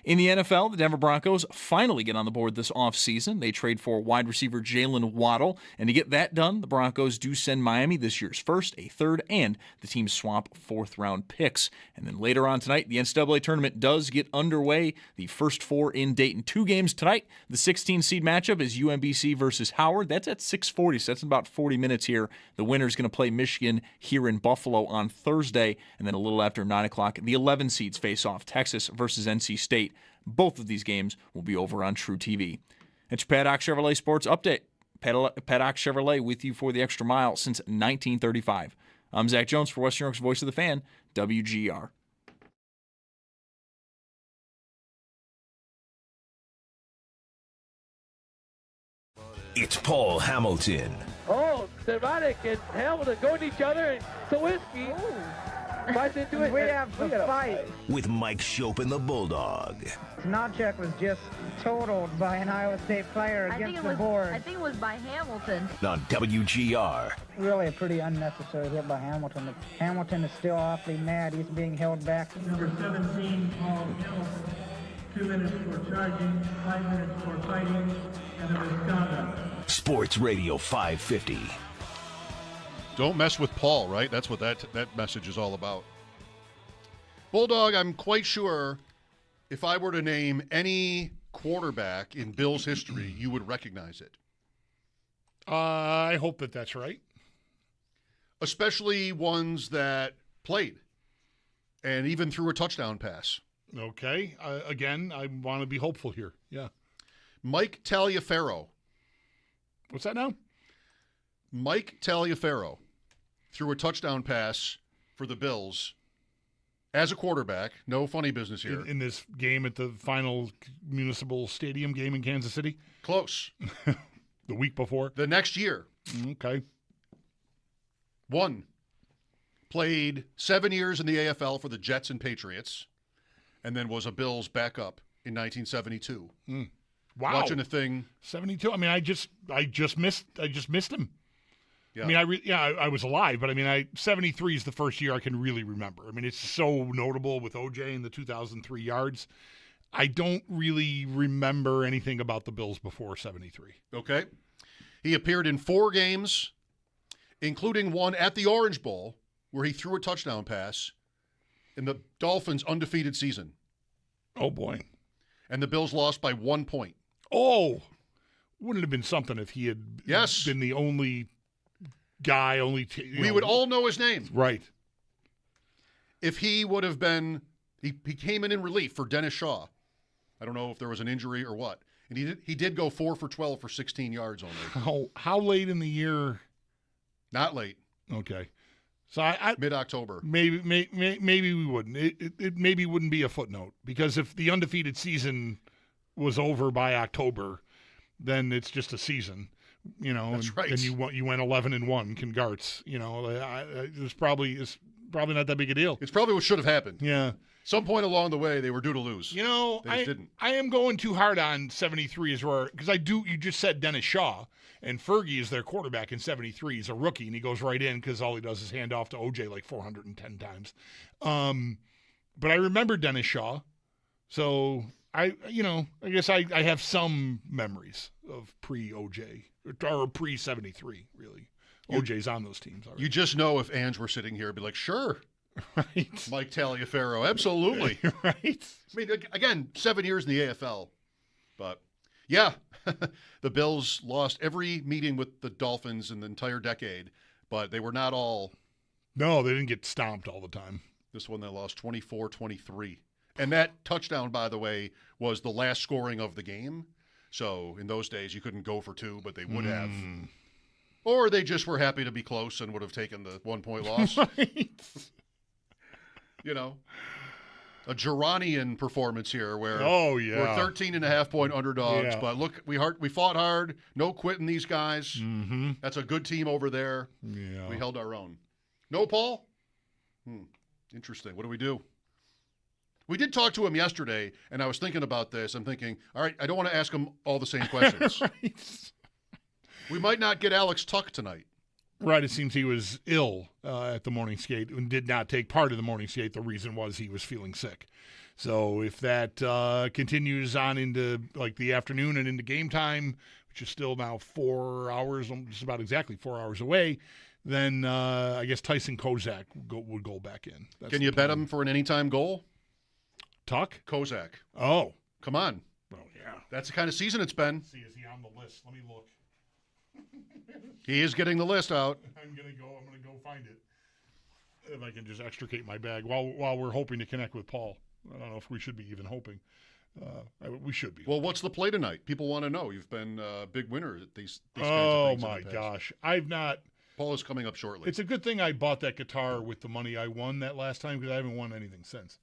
In the NFL, the Denver Broncos finally get on the board this offseason. They trade for wide receiver Jalen Waddle, and to get that done, the Broncos do send Miami this year's first, a third, and the team swap 4th-round picks. And then later on tonight, the NCAA tournament does get underway. The first 4 in Dayton. 2 games tonight. The 16-seed matchup is UMBC versus Howard. That's at 6:40, so that's in about 40 minutes here. The winner's going to play Michigan here in Buffalo on Thursday, and then a little after 9 o'clock, the 11 seeds face off, Texas versus NC State. Both of these games will be over on True TV. It's your Paddock Chevrolet Sports Update. Paddock Chevrolet with you for the extra mile since 1935. I'm Zach Jones for Western New York's Voice of the Fan, WGR. It's Paul Hamilton. Oh, Cervatic and Hamilton go at each other and Sawinski. We have to fight. With Mike Schopp and the Bulldog. Nonchek was just totaled by an Iowa State player against the board. I think it was by Hamilton. On WGR. Really a pretty unnecessary hit by Hamilton. But Hamilton is still awfully mad. He's being held back. Number 17, Paul Hill. 2 minutes for charging, 5 minutes for fighting, and a misconduct. Sports Radio 550. Don't mess with Paul, right? That's what that message is all about. Bulldog, I'm quite sure if I were to name any quarterback in Bills history, you would recognize it. I hope that's right. Especially ones that played and even threw a touchdown pass. Okay. Again, I want to be hopeful here. Yeah. Mike Taliaferro. What's that now? Mike Taliaferro threw a touchdown pass for the Bills as a quarterback. No funny business here. In this game at the final Municipal Stadium game in Kansas City? Close. The week before? The next year. Okay. Played 7 years in the AFL for the Jets and Patriots, and then was a Bills backup in 1972. Wow. Watching a thing. 72. I mean, I just missed him. Yeah. I mean, I was alive, but I mean, 73 is the first year I can really remember. I mean, it's so notable with OJ and the 2003 yards. I don't really remember anything about the Bills before 73. Okay. He appeared in 4 games, including one at the Orange Bowl, where he threw a touchdown pass in the Dolphins' undefeated season. Oh, boy. And the Bills lost by 1 point. Oh, wouldn't it have been something if he had been the only guy, we would all know his name. Right. If he would have been, he came in relief for Dennis Shaw. I don't know if there was an injury or what. And he did go 4 for 12 for 16 yards only. How late in the year? Not late. Okay. So I mid-October. Maybe we wouldn't. It maybe wouldn't be a footnote, because if the undefeated season was over by October, then it's just a season, That's right. And you went 11-1, Congarts. It's probably not that big a deal. It's probably what should have happened. Yeah. Some point along the way, they were due to lose. They just didn't. I am going too hard on 73 because you just said Dennis Shaw, and Fergie is their quarterback in 73. He's a rookie, and he goes right in because all he does is hand off to OJ like 410 times. But I remember Dennis Shaw, so I guess I have some memories of pre-OJ or pre-73, really. OJ's on those teams already. You just know if Ange were sitting here, it'd be like, sure. Right. Mike Taliaferro, absolutely. Right. I mean, again, 7 years in the AFL, but Yeah. The Bills lost every meeting with the Dolphins in the entire decade, but they were not all. No, they didn't get stomped all the time. This one they lost 24-23. And that touchdown, by the way, was the last scoring of the game. So in those days, you couldn't go for two, but they would have. Or they just were happy to be close and would have taken the 1-point loss. Right. You know, a Gironian performance here where we're 13.5-point underdogs. Yeah. But look, we fought hard. No quitting these guys. Mm-hmm. That's a good team over there. Yeah. We held our own. No, Paul? Interesting. What do we do? We did talk to him yesterday, and I was thinking about this. I'm thinking, all right, I don't want to ask him all the same questions. Right. We might not get Alex Tuck tonight. Right. It seems he was ill at the morning skate and did not take part of the morning skate. The reason was he was feeling sick. So if that continues on into like the afternoon and into game time, which is still now 4 hours, just about exactly 4 hours away, then I guess Tyson Kozak would go back in. Can you bet him for an anytime goal? Tuck? Kozak. Oh. Come on. Oh, yeah. That's the kind of season it's been. See, is he on the list? Let me look. He is getting the list out. I'm gonna go find it. If I can just extricate my bag while we're hoping to connect with Paul. I don't know if we should be even hoping. We should be. Well, what's the play tonight? People want to know. You've been a big winner at these kinds oh of things. my gosh, I've not. Paul is coming up shortly. It's a good thing I bought that guitar with the money I won that last time because I haven't won anything since.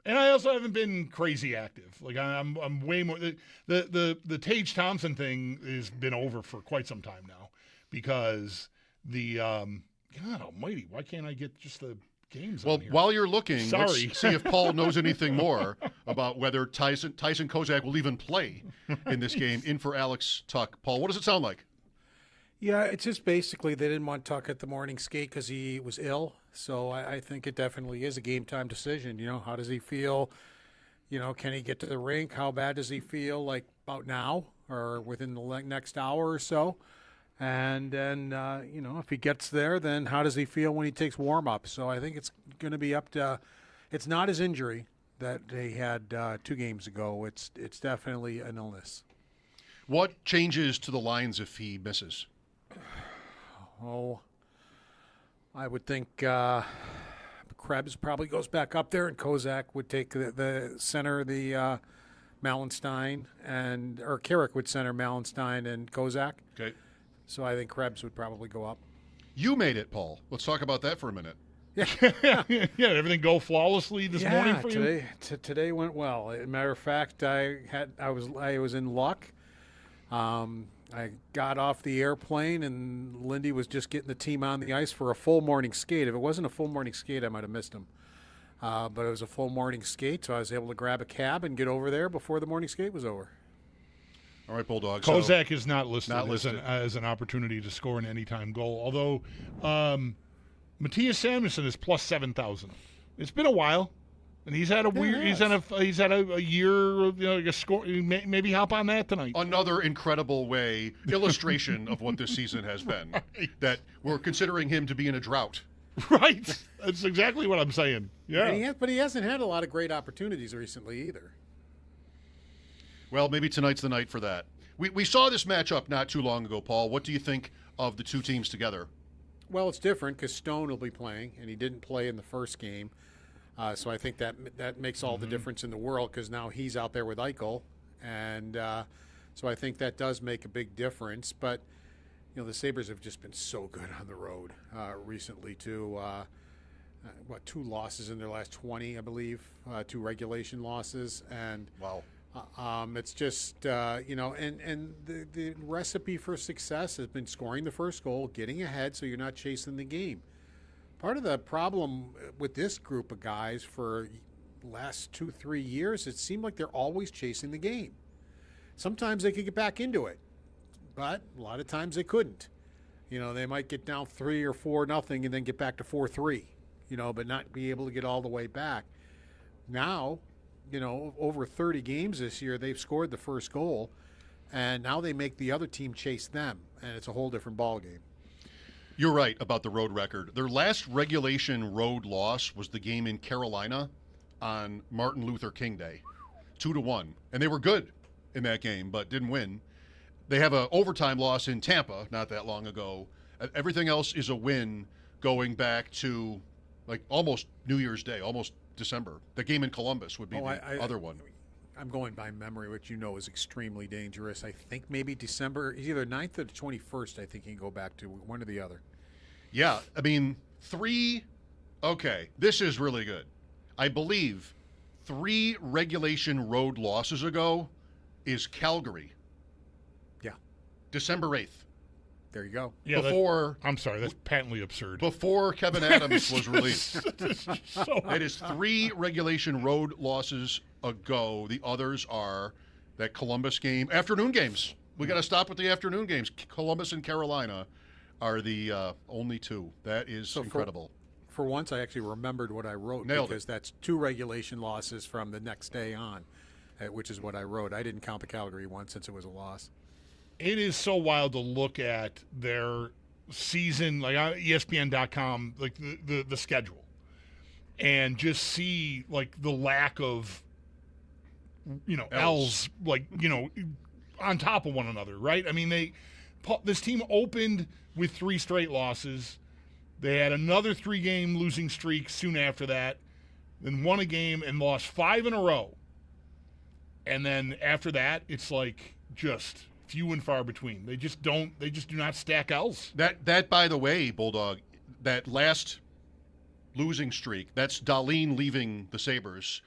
And I also haven't been crazy active. Like I'm way more. The Tage Thompson thing has been over for quite some time now because the God Almighty, why can't I get just the games? Well, on here? while you're looking, Sorry. Let's see if Paul knows anything more about whether Tyson Kozak will even play in this game. In for Alex Tuck. Paul, what does it sound like? Yeah, it's just basically they didn't want Tuck at the morning skate because he was ill. So I think it definitely is a game-time decision. You know, how does he feel? You know, can he get to the rink? How bad does he feel, like, about now or within the next hour or so? And then, you know, if he gets there, then how does he feel when he takes warm-up? So I think it's going to be up to – it's not his injury that they had 2 games ago. It's definitely an illness. What changes to the lines if he misses? Oh, I would think Krebs probably goes back up there, and Kozak would take the center, the Mallenstein, or Carrick would center Mallenstein and Kozak. Okay. So I think Krebs would probably go up. You made it, Paul. Let's talk about that for a minute. Yeah, everything go flawlessly this morning for you? Today went well. As a matter of fact, I was in luck. I got off the airplane, and Lindy was just getting the team on the ice for a full morning skate. If it wasn't a full morning skate, I might have missed him. But it was a full morning skate, so I was able to grab a cab and get over there before the morning skate was over. All right, Bulldog. Kozak is not listed, as an opportunity to score an anytime goal, although Matthias Samuelsson is plus 7,000. It's been a while. And he's had a weird. He's had a year. You know, like a score. Maybe hop on that tonight. Another incredible illustration of what this season has been. Right. That we're considering him to be in a drought. Right. That's exactly what I'm saying. Yeah. But he hasn't had a lot of great opportunities recently either. Well, maybe tonight's the night for that. We saw this matchup not too long ago, Paul. What do you think of the two teams together? Well, it's different because Stone will be playing, and he didn't play in the first game. So I think that makes all the difference in the world because now he's out there with Eichel. And so I think that does make a big difference. But, you know, the Sabres have just been so good on the road recently, too. 2 losses in their last 20, I believe, 2 regulation losses. And wow. It's just, you know, and the recipe for success has been scoring the first goal, getting ahead so you're not chasing the game. Part of the problem with this group of guys for the last 2-3 years, it seemed like they're always chasing the game. Sometimes they could get back into it, but a lot of times they couldn't. You know, they might get down 3 or 4-0 and then get back to 4-3, you know, but not be able to get all the way back. Now, you know, over 30 games this year, they've scored the first goal, and now they make the other team chase them, and it's a whole different ballgame. You're right about the road record. Their last regulation road loss was the game in Carolina on Martin Luther King Day, 2-1, and they were good in that game, but didn't win. They have an overtime loss in Tampa not that long ago. Everything else is a win going back to like almost New Year's Day, almost December. The game in Columbus would be the other one. I'm going by memory, which you know is extremely dangerous. I think maybe December, either 9th or the 21st, I think you can go back to one or the other. Yeah, I mean, okay, this is really good. I believe 3 regulation road losses ago is Calgary. Yeah. December 8th. There you go. Yeah, before I'm sorry, that's patently absurd. Before Kevin Adams was released. So it is 3 regulation road losses ago. The others are that Columbus game, afternoon games. We got to stop with the afternoon games. Columbus and Carolina are the only 2. That is incredible. For once, I actually remembered what I wrote because that's 2 regulation losses from the next day on, which is what I wrote. I didn't count the Calgary one since it was a loss. It is so wild to look at their season, like on ESPN.com, like the schedule, and just see like the lack of, L's, like, on top of one another, right? I mean, this team opened with 3 straight losses. They had another 3-game losing streak soon after that, then won a game and lost 5 in a row. And then after that, it's like just few and far between. They just do not stack L's. That by the way, Bulldog, that last losing streak, that's Dahlin leaving the Sabres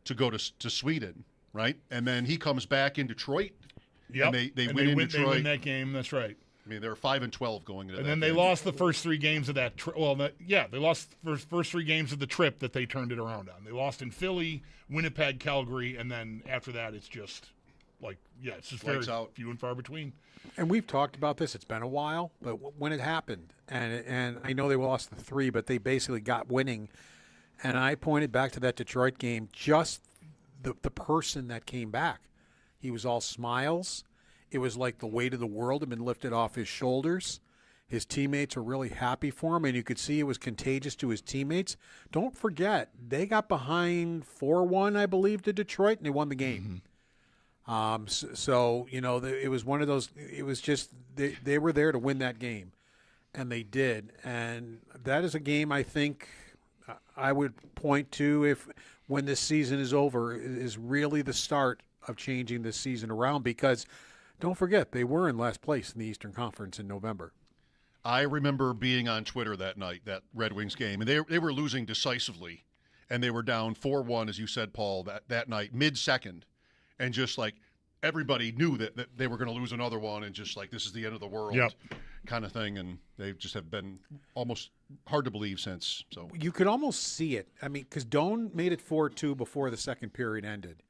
to go to Sweden, right? And then he comes back in Detroit. Yep. And they win in Detroit. They win that game. That's right. I mean, they were 5-12 going into that. And then they lost the first 3 games of that. They lost the first 3 games of the trip that they turned it around on. They lost in Philly, Winnipeg, Calgary, and then after that, it's just it's just very few and far between. And we've talked about this. It's been a while, but when it happened, and I know they lost the 3, but they basically got winning. And I pointed back to that Detroit game, just the person that came back. He was all smiles. It was like the weight of the world had been lifted off his shoulders. His teammates were really happy for him, and you could see it was contagious to his teammates. Don't forget, they got behind 4-1, I believe, to Detroit, and they won the game. Mm-hmm. It was one of those. It was just they were there to win that game, and they did. And that is a game I think I would point to when this season is over is really the start of changing this season around, because don't forget they were in last place in the Eastern Conference in November. I remember being on Twitter that night, that Red Wings game, and they were losing decisively, and they were down 4-1, as you said, Paul, that night, mid-second. And just like everybody knew that they were going to lose another one, and just like this is the end of the world kind of thing. And they just have been almost hard to believe since. So you could almost see it. I mean, because Doan made it 4-2 before the second period ended.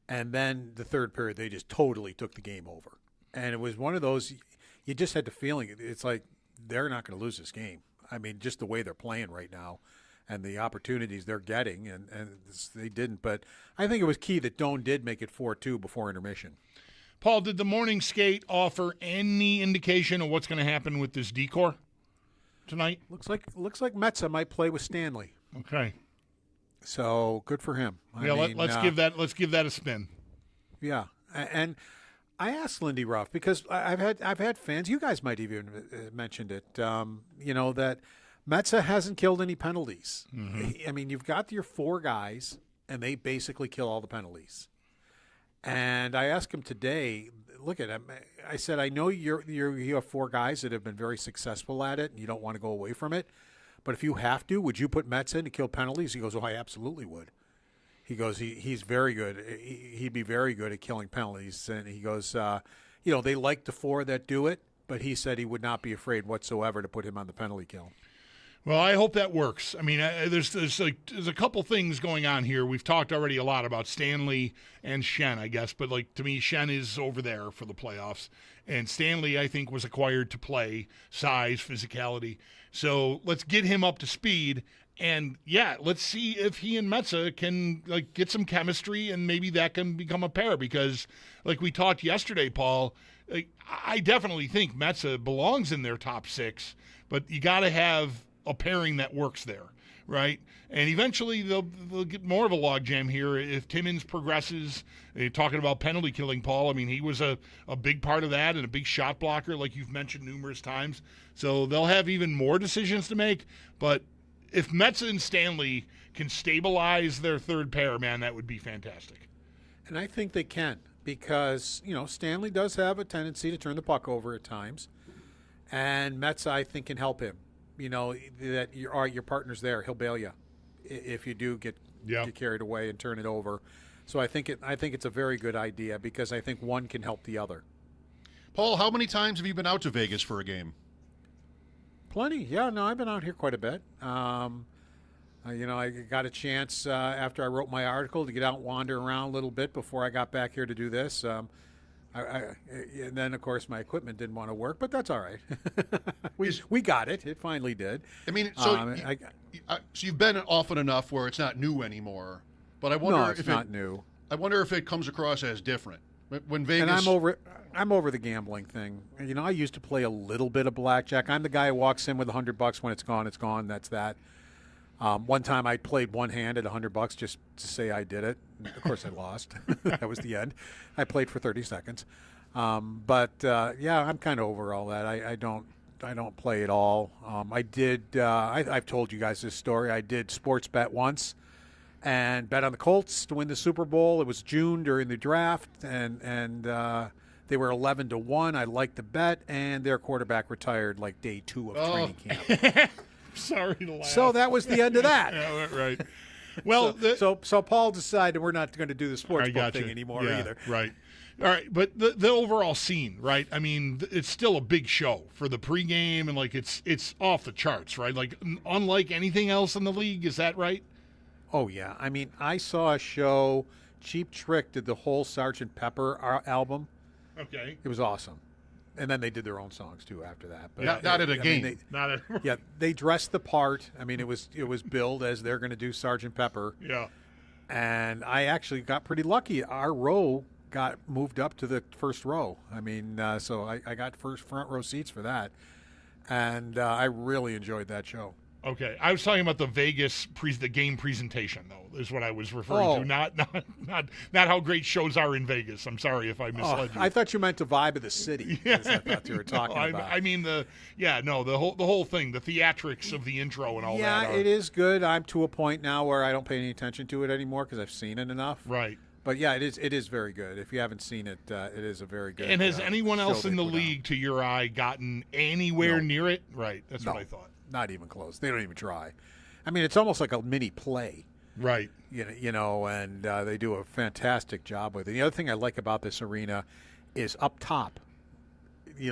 And then the third period, they just totally took the game over. And it was one of those, you just had the feeling, it's like they're not going to lose this game. I mean, just the way they're playing right now. And the opportunities they're getting, and they didn't. But I think it was key that Doan did make it 4-2 before intermission. Paul, did the morning skate offer any indication of what's going to happen with this decor tonight? Looks like Metza might play with Stanley. Okay. So good for him. Let's give that a spin. Yeah, and I asked Lindy Ruff because I've had fans. You guys might even mentioned it. That Metza hasn't killed any penalties. Mm-hmm. I mean, you've got your 4 guys, and they basically kill all the penalties. And I asked him today, look at him. I said, I know you have 4 guys that have been very successful at it, and you don't want to go away from it. But if you have to, would you put Metza in to kill penalties? He goes, oh, I absolutely would. He goes, he's very good. He'd be very good at killing penalties. And he goes, they like the 4 that do it, but he said he would not be afraid whatsoever to put him on the penalty kill. Well, I hope that works. I mean, there's a couple things going on here. We've talked already a lot about Stanley and Schenn, I guess, but to me, Schenn is over there for the playoffs, and Stanley, I think, was acquired to play, size, physicality. So let's get him up to speed, and let's see if he and Metza can get some chemistry, and maybe that can become a pair. Because, like we talked yesterday, Paul, I definitely think Metza belongs in their top 6, but you got to have a pairing that works there, right? And eventually they'll get more of a logjam here if Timmins progresses. Talking about penalty killing, Paul, I mean, he was a big part of that and a big shot blocker, like you've mentioned numerous times. So they'll have even more decisions to make. But if Metza and Stanley can stabilize their third pair, man, that would be fantastic. And I think they can because, Stanley does have a tendency to turn the puck over at times. And Metza, I think, can help him. That your partner's there. He'll bail you if you do get carried away and turn it over. So I think it's a very good idea because I think one can help the other. Paul, how many times have you been out to Vegas for a game? Plenty. Yeah, no, I've been out here quite a bit. I got a chance after I wrote my article to get out and wander around a little bit before I got back here to do this. And then, of course, my equipment didn't want to work, but that's all right. we got it. It finally did. I mean, so you've been often enough where it's not new anymore. But I wonder if it's not new. I wonder if it comes across as different when Vegas. And I'm over the gambling thing. I used to play a little bit of blackjack. I'm the guy who walks in with $100 when it's gone. It's gone. That's that. One time I played one hand at $100 just to say I did it. Of course, I lost. That was the end. I played for 30 seconds. But I'm kind of over all that. I don't play at all. I did. I've told you guys this story. I did sports bet once, and bet on the Colts to win the Super Bowl. It was June during the draft, and they were 11-1. I liked the bet, and their quarterback retired like day 2 of training camp. Sorry to laugh. So that was the end of that. Yeah, right. Well, so Paul decided we're not going to do the sports book thing anymore either. Right. All right, but the overall scene, right? I mean, it's still a big show for the pregame, and it's off the charts, right? Like unlike anything else in the league, is that right? Oh yeah. I mean, I saw a show. Cheap Trick did the whole Sgt. Pepper album. Okay. It was awesome. And then they did their own songs too after that. But not at a game. They dressed the part. I mean, it was billed as they're going to do Sgt. Pepper. Yeah. And I actually got pretty lucky. Our row got moved up to the first row. I mean, so I got front row seats for that, and I really enjoyed that show. Okay, I was talking about the Vegas the game presentation, though, is what I was referring to. Not how great shows are in Vegas. I'm sorry if I misled you. I thought you meant the vibe of the city. I thought you were talking about. I mean the whole thing, the theatrics of the intro and all that. Yeah, it is good. I'm to a point now where I don't pay any attention to it anymore because I've seen it enough. Right. But yeah, it is very good. If you haven't seen it, it is a very good. And has anyone else in the league, to your eye, gotten anywhere near it? Right. That's what I thought. Not even close. They don't even try. I mean, it's almost like a mini play. Right. And they do a fantastic job with it. The other thing I like about this arena is up top. It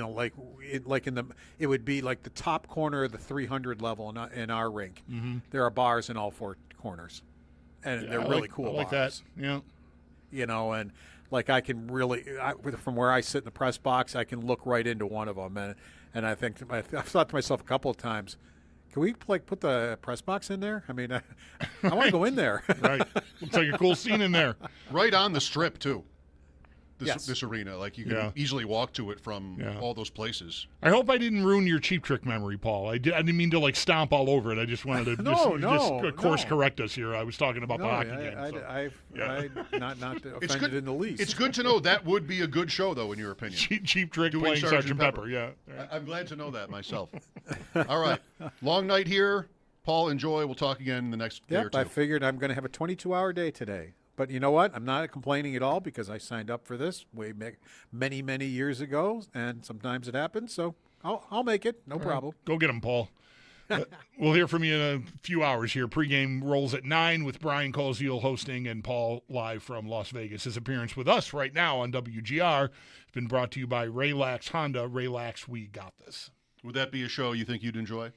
would be like the top corner of the 300 level in our rink. Mm-hmm. There are bars in all 4 corners, and they're really cool. I like bars. that. Yeah. And like I can really, from where I sit in the press box, I can look right into one of them, and I've thought to myself a couple of times, can we put the press box in there? I mean, I want to go in there. Right. Looks like a cool scene in there. Right on the strip too. Yes. This arena, like you can easily walk to it from all those places. I hope I didn't ruin your Cheap Trick memory, Paul. I didn't mean to stomp all over it. I just wanted to course correct us here. I was talking about the hockey game. I'm not offended in the least. It's good to know that would be a good show, though, in your opinion. Cheap Trick playing Sgt. Pepper. Yeah. I'm glad to know that myself. All right, long night here. Paul, enjoy. We'll talk again in the next day or two. I figured I'm going to have a 22-hour day today. But you know what? I'm not complaining at all because I signed up for this many, many years ago, and sometimes it happens. So I'll make it. No problem. Go get him, Paul. We'll hear from you in a few hours here. Pregame rolls at 9 with Brian Koziel hosting and Paul live from Las Vegas. His appearance with us right now on WGR has been brought to you by Raylax Honda. Raylax, we got this. Would that be a show you think you'd enjoy?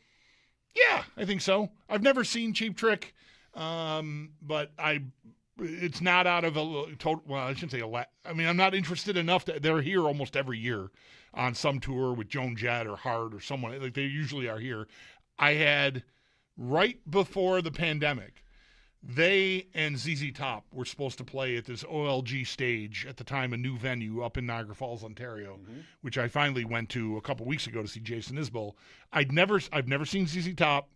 Yeah, I think so. I've never seen Cheap Trick, but it's not out of a total. Well, I shouldn't say I'm not interested enough. They're here almost every year on some tour with Joan Jett or Hart or someone. Like they usually are here. I had right before the pandemic, they and ZZ Top were supposed to play at this OLG stage at the time, a new venue up in Niagara Falls, Ontario, which I finally went to a couple weeks ago to see Jason Isbell. I've never seen ZZ Top.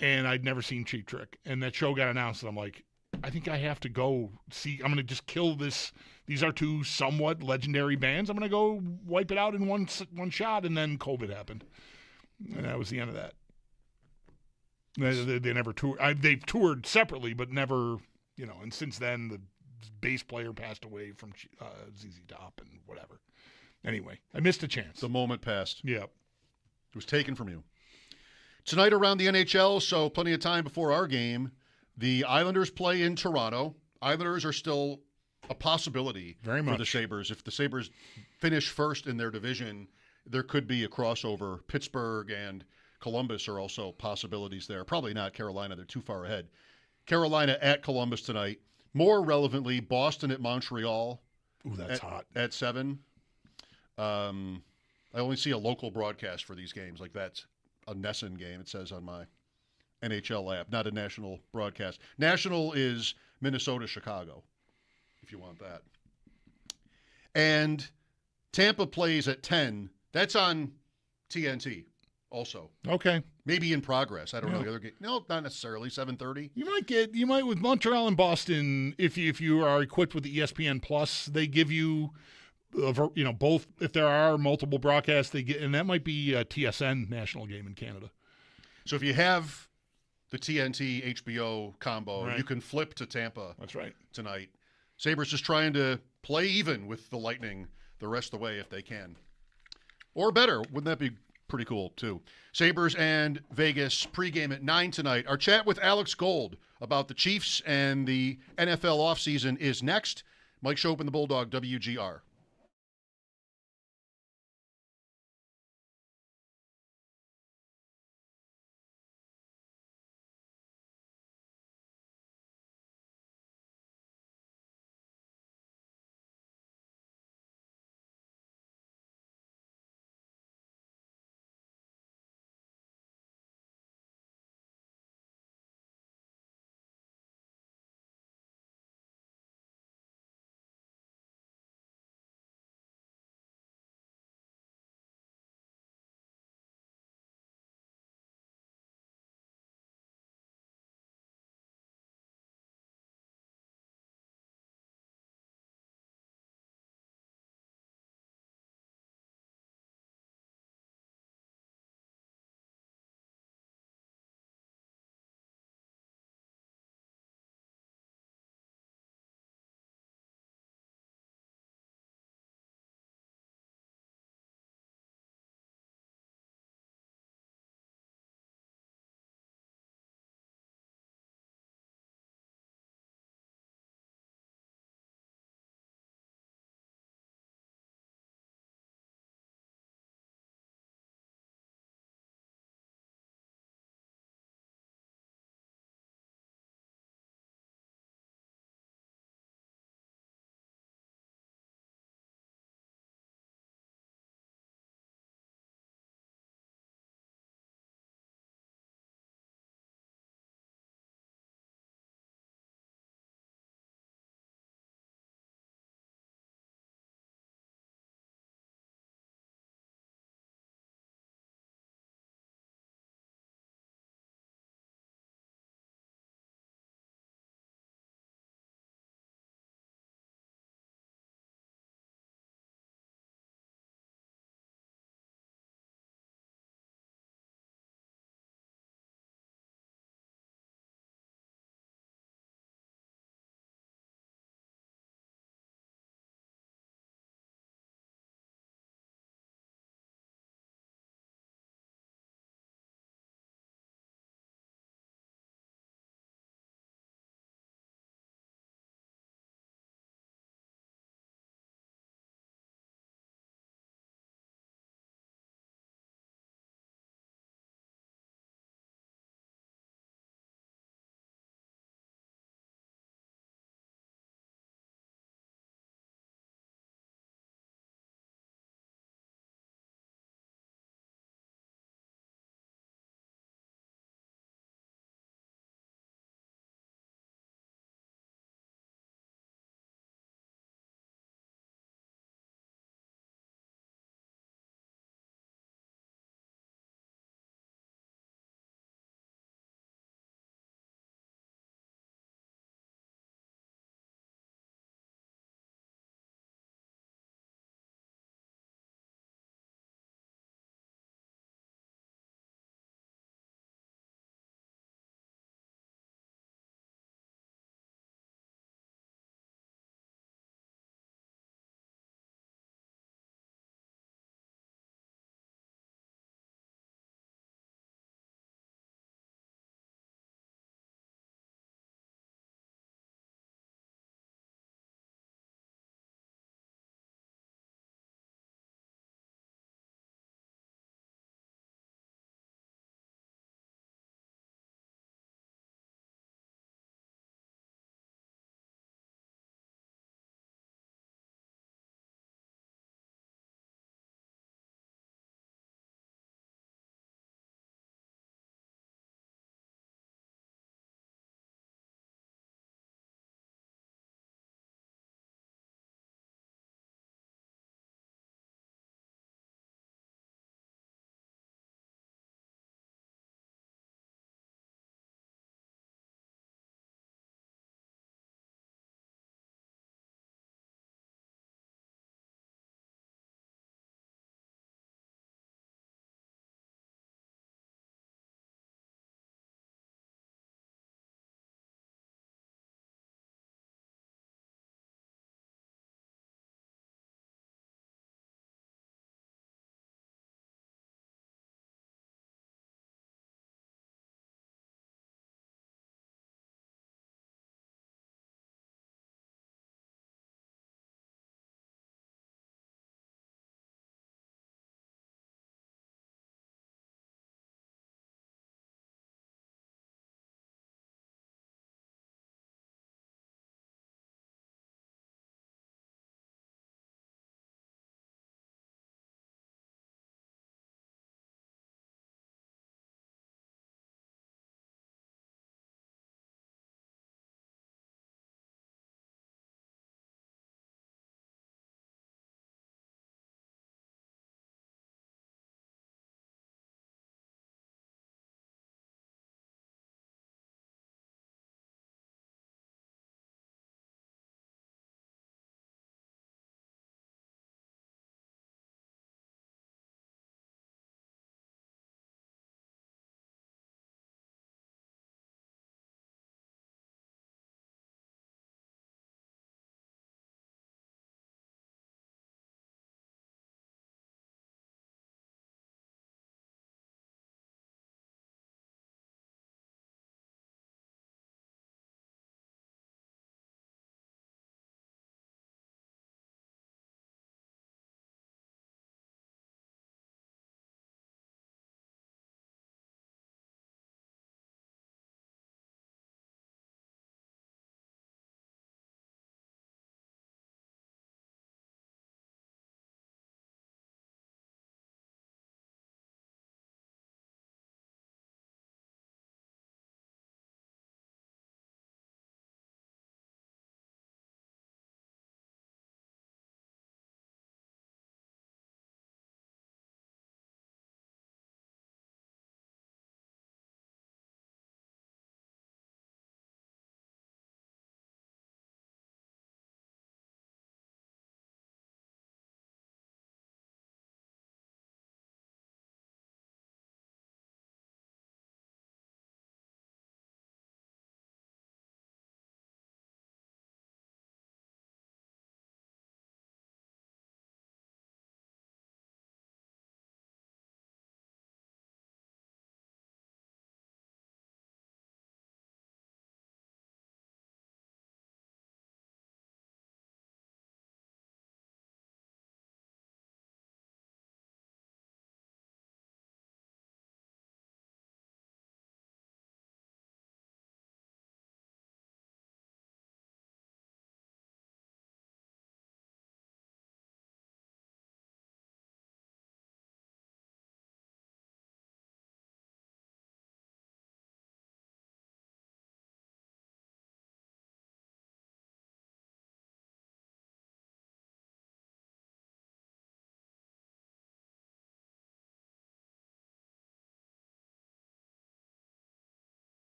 and I'd never seen Cheap Trick. And that show got announced, and I'm like, I think I have to go see. I'm going to just kill this. These are two somewhat legendary bands. I'm going to go wipe it out in one shot, and then COVID happened. And that was the end of that. They never toured. They've toured separately, but never, and since then, the bass player passed away from ZZ Top and whatever. Anyway, I missed a chance. The moment passed. Yeah. It was taken from you. Tonight around the NHL, so plenty of time before our game, the Islanders play in Toronto. Islanders are still a possibility Very much for the Sabres. If the Sabres finish first in their division, there could be a crossover. Pittsburgh and Columbus are also possibilities there. Probably not Carolina. They're too far ahead. Carolina at Columbus tonight. More relevantly, Boston at Montreal. Ooh, that's hot. At 7. I only see a local broadcast for these games. Like that's a Nesson game, it says on my NHL app. Not a national broadcast. National is Minnesota, Chicago, if you want that. And Tampa plays at 10. That's on TNT also. Okay. Maybe in progress. I don't know the other game. No, not necessarily. 7:30. You might with Montreal and Boston, if you are equipped with the ESPN Plus, they give you, both. If there are multiple broadcasts, they get, and that might be a TSN national game in Canada. So if you have the TNT HBO combo, right, you can flip to Tampa. That's right. Tonight, Sabres just trying to play even with the Lightning the rest of the way if they can, or better. Wouldn't that be pretty cool too? Sabres and Vegas pregame at 9 tonight. Our chat with Alex Gold about the Chiefs and the NFL offseason is next. Mike Schopp and the Bulldog, WGR.